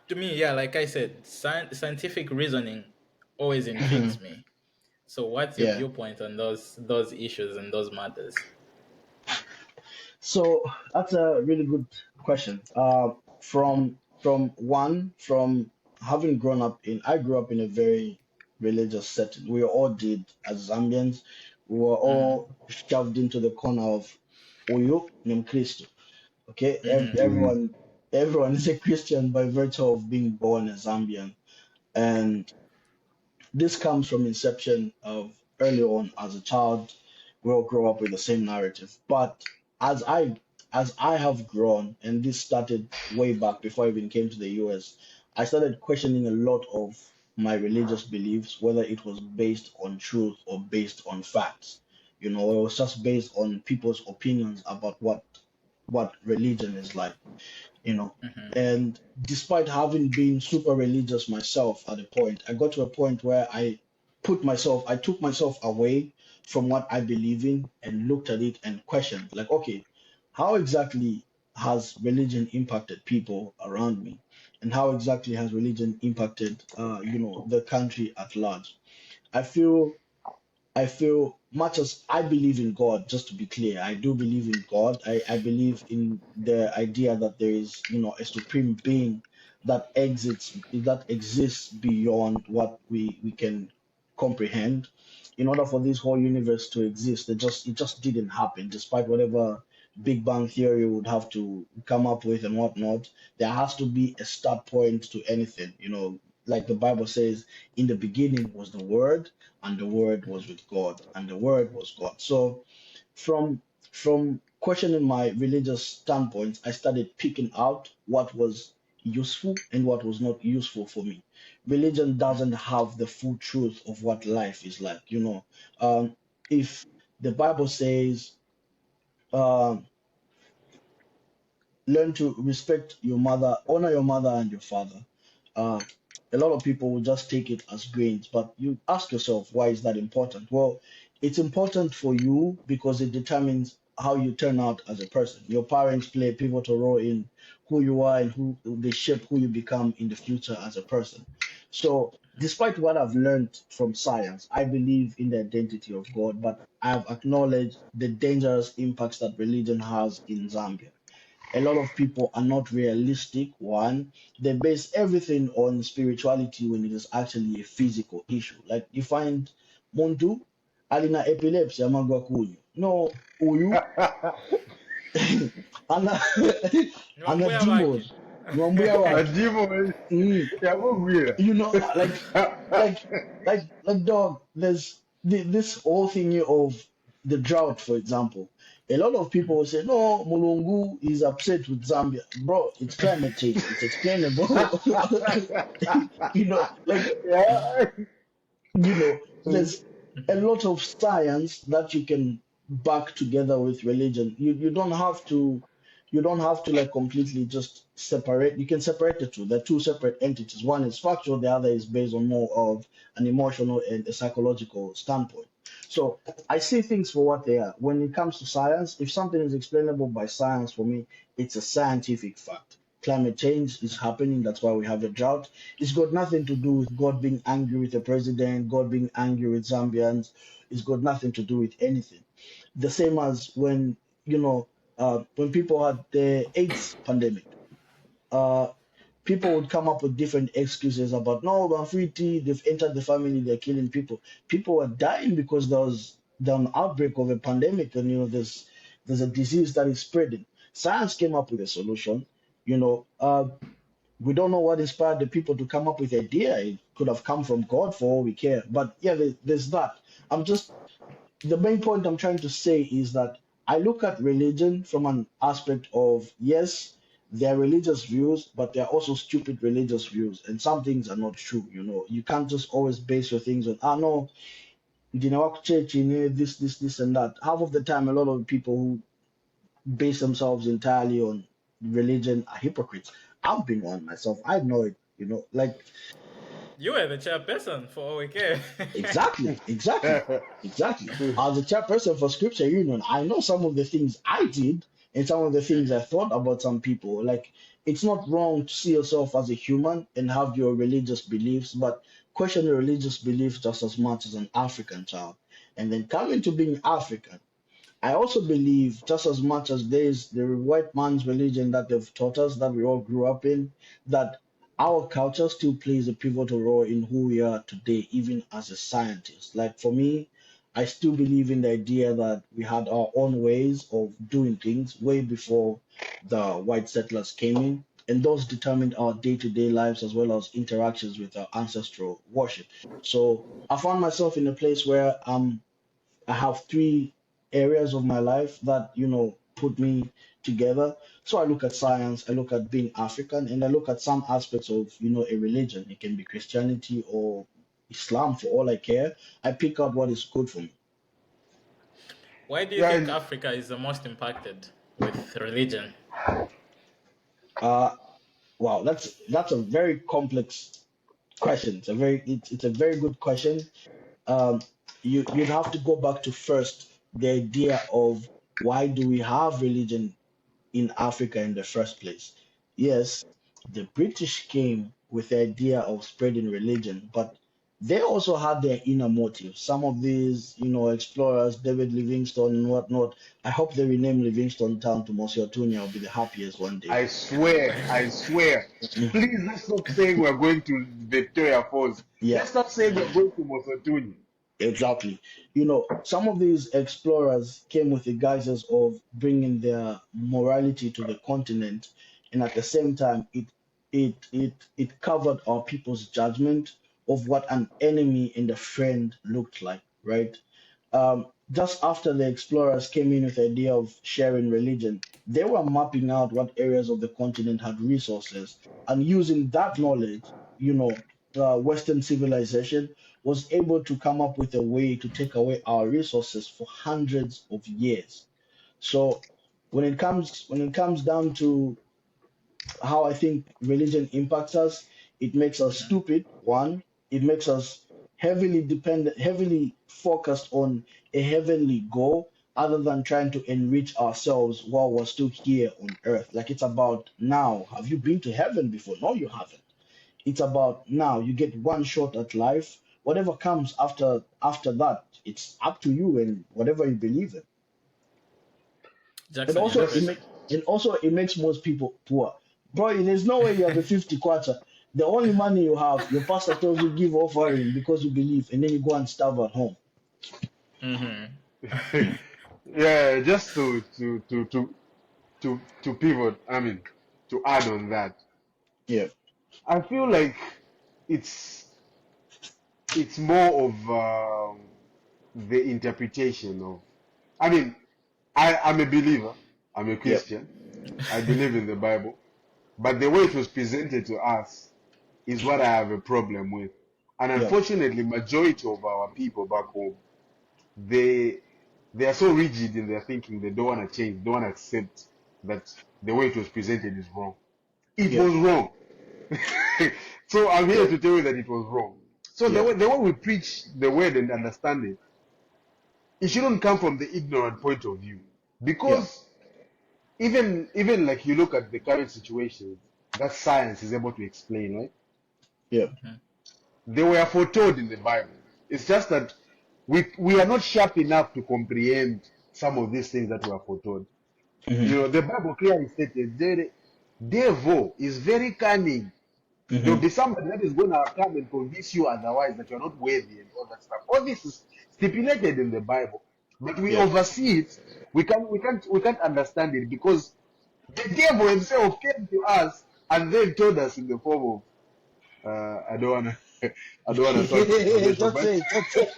to me, yeah, like I said, scientific reasoning always Hmm. intrigues me. So, what's your Yeah. viewpoint on those issues and those matters? So that's a really good question. From having grown up in, I grew up in a very religious setting. We all did as Zambians. We were Mm-hmm. all shoved into the corner of Uyu Nim Christo. Okay, Mm-hmm. everyone is a Christian by virtue of being born a Zambian, and this comes from inception of early on as a child. We all grow up with the same narrative. But as I as I have grown, and this started way back before I even came to the US, I started questioning a lot of my religious beliefs, whether it was based on truth or based on facts. It was just based on people's opinions about what religion is like you know. Mm-hmm. And despite having been super religious myself at a point, I got to a point where I took myself away from what I believe in and looked at it and questioned, like, okay, how exactly has religion impacted people around me? And how exactly has religion impacted, the country at large? I feel I feel much as I believe in God, just to be clear, I do believe in God. I believe in the idea that there is, a supreme being that exists beyond what we can comprehend. In order for this whole universe to exist, it just didn't happen, despite whatever Big Bang theory would have to come up with and whatnot. There has to be a start point to anything, like the Bible says, in the beginning was the Word, and the Word was with God, and the Word was God. So from from questioning my religious standpoints, I started picking out what was useful and what was not useful for me. Religion doesn't have the full truth of what life is like. If the Bible says, um, learn to respect your mother, honor your mother and your father. Uh, a lot of people will just take it as grains, but you ask yourself, why is that important? Well, it's important for you because it determines how you turn out as a person. Your parents play a pivotal role in who you are and who they shape who you become in the future as a person. So, despite what I've learned from science, I believe in the identity of God, but I've acknowledged the dangerous impacts that religion has in Zambia. A lot of people are not realistic. One, they base everything on spirituality when it is actually a physical issue. Like you find Muntu alina epilepsy amagwa kunyu. No, uyu ana ana Niwambuya bake. demons. Mwambuya wake. Majibu, Mm. ya weird. Like dog, there's this whole thing of the drought, for example. A lot of people will say, no, Mulungu is upset with Zambia. Bro, it's climate change. It's explainable. Like, Yeah. there's a lot of science that you can back together with religion. You don't have to like completely just separate. You can separate the two. They're two separate entities. One is factual, the other is based on more of an emotional and a psychological standpoint. So I see things for what they are. When it comes to science, if something is explainable by science, for me, it's a scientific fact. Climate change is happening. That's why we have a drought. It's got nothing to do with God being angry with the president, God being angry with Zambians. It's got nothing to do with anything. The same as when people had the AIDS pandemic. Uh, People would come up with different excuses about, no, Banfriti, they've entered the family, they're killing people. People were dying because there was an outbreak of a pandemic, and there's a disease that is spreading. Science came up with a solution. We don't know what inspired the people to come up with the idea. It could have come from God for all we care. But yeah, there's that. I'm just The main point I'm trying to say is that I look at religion from an aspect of, yes, They're religious views, but they're also stupid religious views, and some things are not true. You can't just always base your things on, no, church, this and that. Half of the time, a lot of people who base themselves entirely on religion are hypocrites. I've been one myself. I know it. Like You were the chairperson for all we care. exactly. As a chairperson for Scripture Union, I know some of the things I did and some of the things I thought about some people. Like, it's not wrong to see yourself as a human and have your religious beliefs, but question your religious beliefs just as much as an African child. And then coming to being African, I also believe, just as much as there's the white man's religion that they've taught us, that we all grew up in, that our culture still plays a pivotal role in who we are today, even as a scientist. Like for me, I still believe in the idea that we had our own ways of doing things way before the white settlers came in, and those determined our day-to-day lives as well as interactions with our ancestral worship. So I found myself in a place where I have three areas of my life that, put me together. So I look at science, I look at being African, and I look at some aspects of, a religion. It can be Christianity or Islam for all I care. I pick out what is good for me. Why do you Yeah, think and Africa is the most impacted with religion? Uh, wow, that's a very complex question. It's a very good question. Um, you'd have to go back to first the idea of why do we have religion in Africa in the first place. Yes, the British came with the idea of spreading religion, but they also had their inner motives. Some of these, explorers, David Livingstone and whatnot, I hope they rename Livingstone Town to Monsieur Tunya. I'll be the happiest one day. I swear. Please, let's stop saying we're going to Victoria Falls. Yeah. Let's stop saying we're going to Mosotuni. Exactly. Some of these explorers came with the guises of bringing their morality to the continent, and at the same time, it covered our people's judgment of what an enemy and a friend looked like, right? Just after the explorers came in with the idea of sharing religion, they were mapping out what areas of the continent had resources, and using that knowledge, Western civilization was able to come up with a way to take away our resources for hundreds of years. So when it comes down to how I think religion impacts us, it makes us stupid. One, it makes us heavily dependent, heavily focused on a heavenly goal other than trying to enrich ourselves while we're still here on earth. Like it's about now. Have you been to heaven before? No, you haven't. It's about now. You get one shot at life. Whatever comes after that, it's up to you and whatever you believe in. And Jackson, also you're it next. make and also it makes most people poor. Bro, there's no way you have a 50 quarter. The only money you have, your pastor tells you give offering because you believe, and then you go and starve at home. Mm-hmm. Yeah, just to pivot, I mean, to add on that, Yeah, I feel like it's it's more of the interpretation of. I mean, I'm a believer. I'm a yeah, Christian. I believe in the Bible, but the way it was presented to us is what I have a problem with. And yeah, unfortunately, majority of our people back home, they they are so rigid in their thinking. They don't want to change. They don't want to accept that the way it was presented is wrong. It yeah, was wrong. So I'm here yeah, to tell you that it was wrong. So yeah, the way we preach the word and understand it, it shouldn't come from the ignorant point of view. yeah, Because even like you look at the current situations that science is able to explain, right? yeah. They were foretold in the Bible. It's just that we are not sharp enough to comprehend some of these things that were foretold. Mm-hmm, The Bible clearly stated the devil is very cunning. There'll mm-hmm, be somebody that is going to come and convince you otherwise that you're not worthy and all that stuff. All this is stipulated in the Bible, but we yeah. oversee it. We can't understand it because the devil himself came to us and then told us in the form of I don't wanna I don't wanna sound controversial, Don't but say it, don't say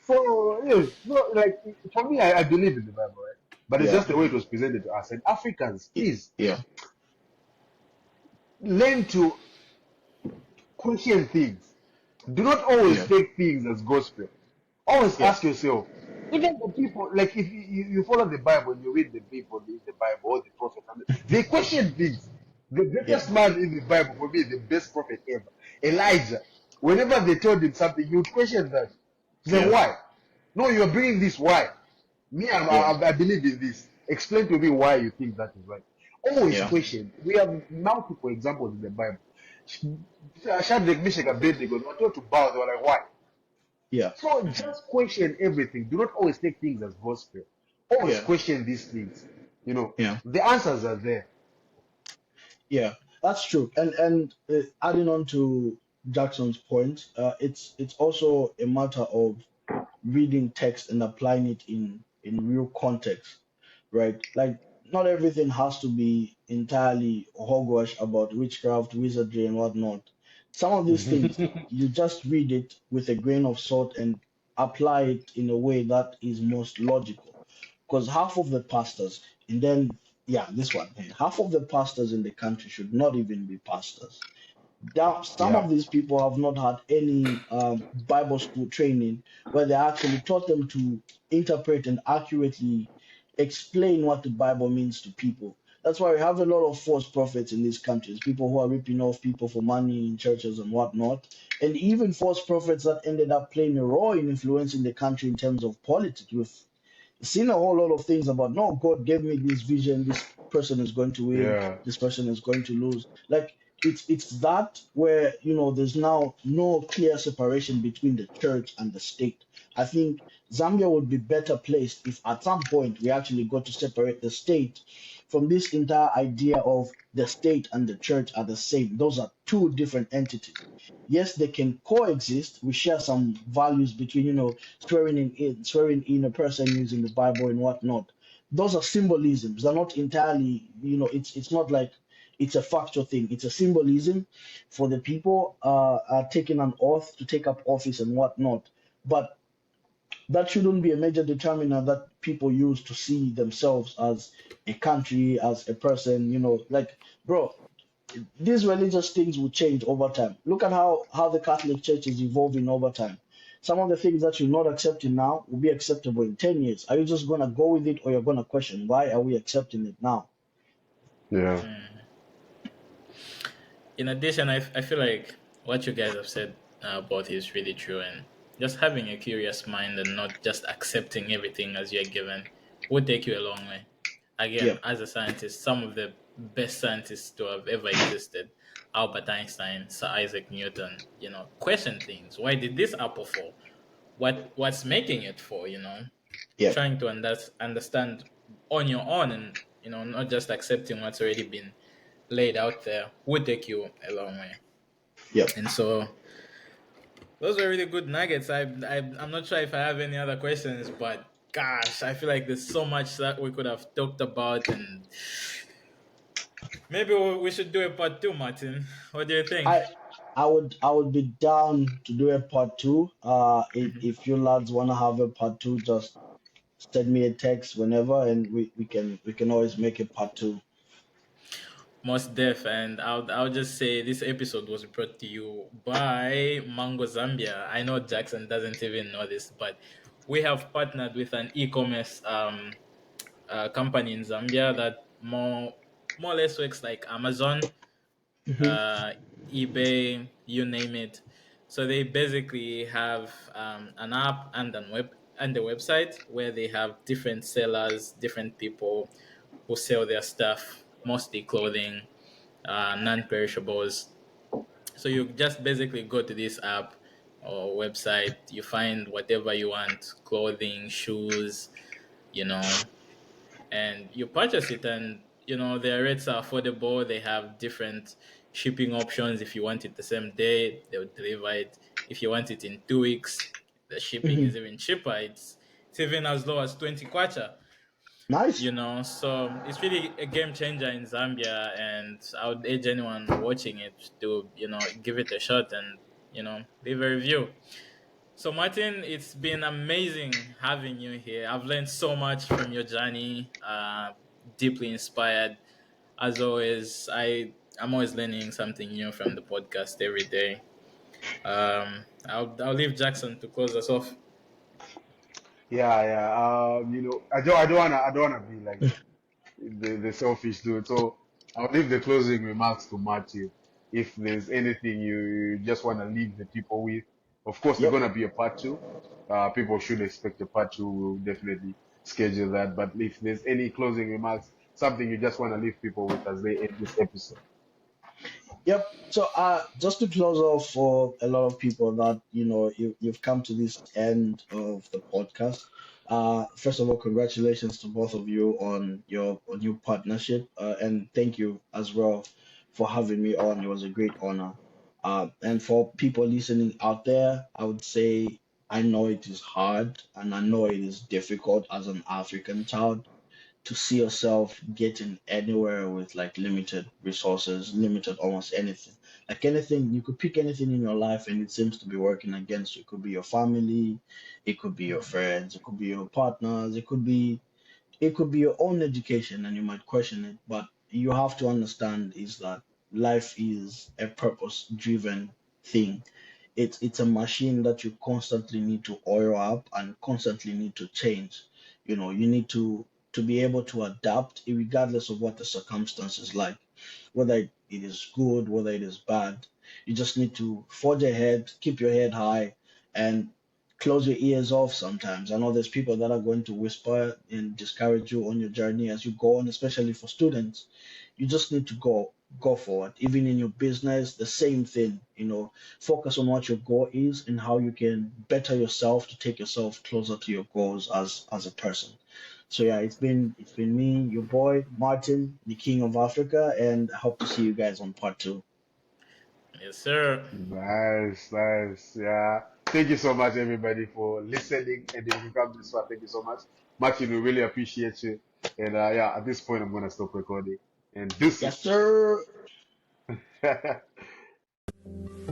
so yes, so like for me, I believe in the Bible, right? but it's Yeah. just the way it was presented to us. And Africans, please Yeah. learn to question things. Do not always Yeah. take things as gospel. Always Yeah. ask yourself, even the people, like if you follow the Bible and you read the people in the Bible or the prophets, they question things. The Yeah. greatest man in the Bible, for me, the best prophet ever, Elijah. Whenever they told him something, he would question that. He said, Yeah. why? No, you are bringing this, why? Me, Yeah. I believe in this. Explain to me why you think that is right. Always Yeah. question. We have multiple examples in the Bible. Shadrach, Meshach, and Abednego, they were told to bow. They were like, why? Yeah. So just question everything. Do not always take things as gospel. Always Yeah. question these things. Yeah. The answers are there. Yeah, that's true. And adding on to Jackson's point, it's also a matter of reading text and applying it in real context, right? Like not everything has to be entirely hogwash about witchcraft, wizardry, and whatnot. Some of these things you just read it with a grain of salt and apply it in a way that is most logical. Because half of the pastors, and then yeah, this one, half of the pastors in the country should not even be pastors. Now, some Yeah. of these people have not had any Bible school training where they actually taught them to interpret and accurately explain what the Bible means to people. That's why we have a lot of false prophets in these countries, people who are ripping off people for money in churches and whatnot, and even false prophets that ended up playing a role in influencing the country in terms of politics. We've seen a whole lot of things about, no, God gave me this vision, this person is going to win, Yeah. this person is going to lose. Like it's that where there's now no clear separation between the church and the state. I think Zambia would be better placed if at some point we actually got to separate the state from this entire idea of the state and the church are the same. Those are two different entities. Yes, they can coexist. We share some values between, swearing in a person using the Bible and whatnot. Those are symbolisms. They're not entirely, it's not like it's a factual thing. It's a symbolism for the people taking an oath to take up office and whatnot. But that shouldn't be a major determinant that people use to see themselves as a country, as a person, like, bro, these religious things will change over time. Look at how the Catholic Church is evolving over time. Some of the things that you're not accepting now will be acceptable in 10 years. Are you just going to go with it or you're going to question why are we accepting it now? Yeah. In addition, I feel like what you guys have said about is really true, and just having a curious mind and not just accepting everything as you're given will take you a long way. Yeah. Again, as a scientist, some of the best scientists to have ever existed, Albert Einstein, Sir Isaac Newton, question things. Why did this apple fall? What's making it fall? Yeah. Trying to understand on your own, and not just accepting what's already been laid out there would take you a long way. Yeah. And so those were really good nuggets. I'm not sure if I have any other questions, but gosh, I feel like there's so much that we could have talked about, and maybe we should do a part two, Martin. What do you think? I would be down to do a part two. Mhm. If you lads want to have a part two, just send me a text whenever, and we can always make a part two. Most def, and I'll just say this episode was brought to you by Mango Zambia. I know Jackson doesn't even know this, but we have partnered with an e-commerce company in Zambia that more or less works like Amazon, Hmm. uh, eBay, you name it. So they basically have an app and a website where they have different sellers, different people who sell their stuff, mostly clothing, non-perishables. So you just basically go to this app or website, you find whatever you want, clothing, shoes, you know, and you purchase it, and their rates are affordable. They have different shipping options. If you want it the same day, they'll deliver it. If you want it in 2 weeks, the shipping Hmm. is even cheaper. It's even as low as 20 kwacha. Nice. So it's really a game changer in Zambia, and I would urge anyone watching it to give it a shot and leave a review. So, Martin, it's been amazing having you here. I've learned so much from your journey. Deeply inspired. As always, I'm always learning something new from the podcast every day. I'll leave Jackson to close us off. Yeah, yeah. I don't wanna be like the selfish dude. So I'll leave the closing remarks to Matthew. If there's anything you just want to leave the people with, of course, there's Yep. gonna be a part two. People should expect a part two. We'll definitely schedule that. But if there's any closing remarks, something you just want to leave people with as they end this episode. Yep. So, just to close off for a lot of people that you've come to this end of the podcast. First of all, congratulations to both of you on your new partnership, and thank you as well for having me on. It was a great honor. And for people listening out there, I would say I know it is hard and I know it is difficult as an African child to see yourself getting anywhere with like limited resources, limited almost anything. Like anything, you could pick anything in your life and it seems to be working against you. It could be your family, it could be your friends, it could be your partners, it could be your own education and you might question it, but you have to understand is that life is a purpose driven thing. It's a machine that you constantly need to oil up and constantly need to change. You need to be able to adapt regardless of what the circumstances like, whether it is good, whether it is bad. You just need to forge ahead, keep your head high, and close your ears off sometimes. I know there's people that are going to whisper and discourage you on your journey as you go on, especially for students. You just need to go forward. Even in your business, the same thing. Focus on what your goal is and how you can better yourself to take yourself closer to your goals as a person. So yeah, it's been me, your boy Martin, the King of Africa, and I hope to see you guys on part two. Yes, sir. Nice, nice. Yeah. Thank you so much, everybody, for listening. And if you come this far, thank you so much. Martin, we really appreciate you. And yeah, at this point, I'm going to stop recording. And this Yes, is. sir.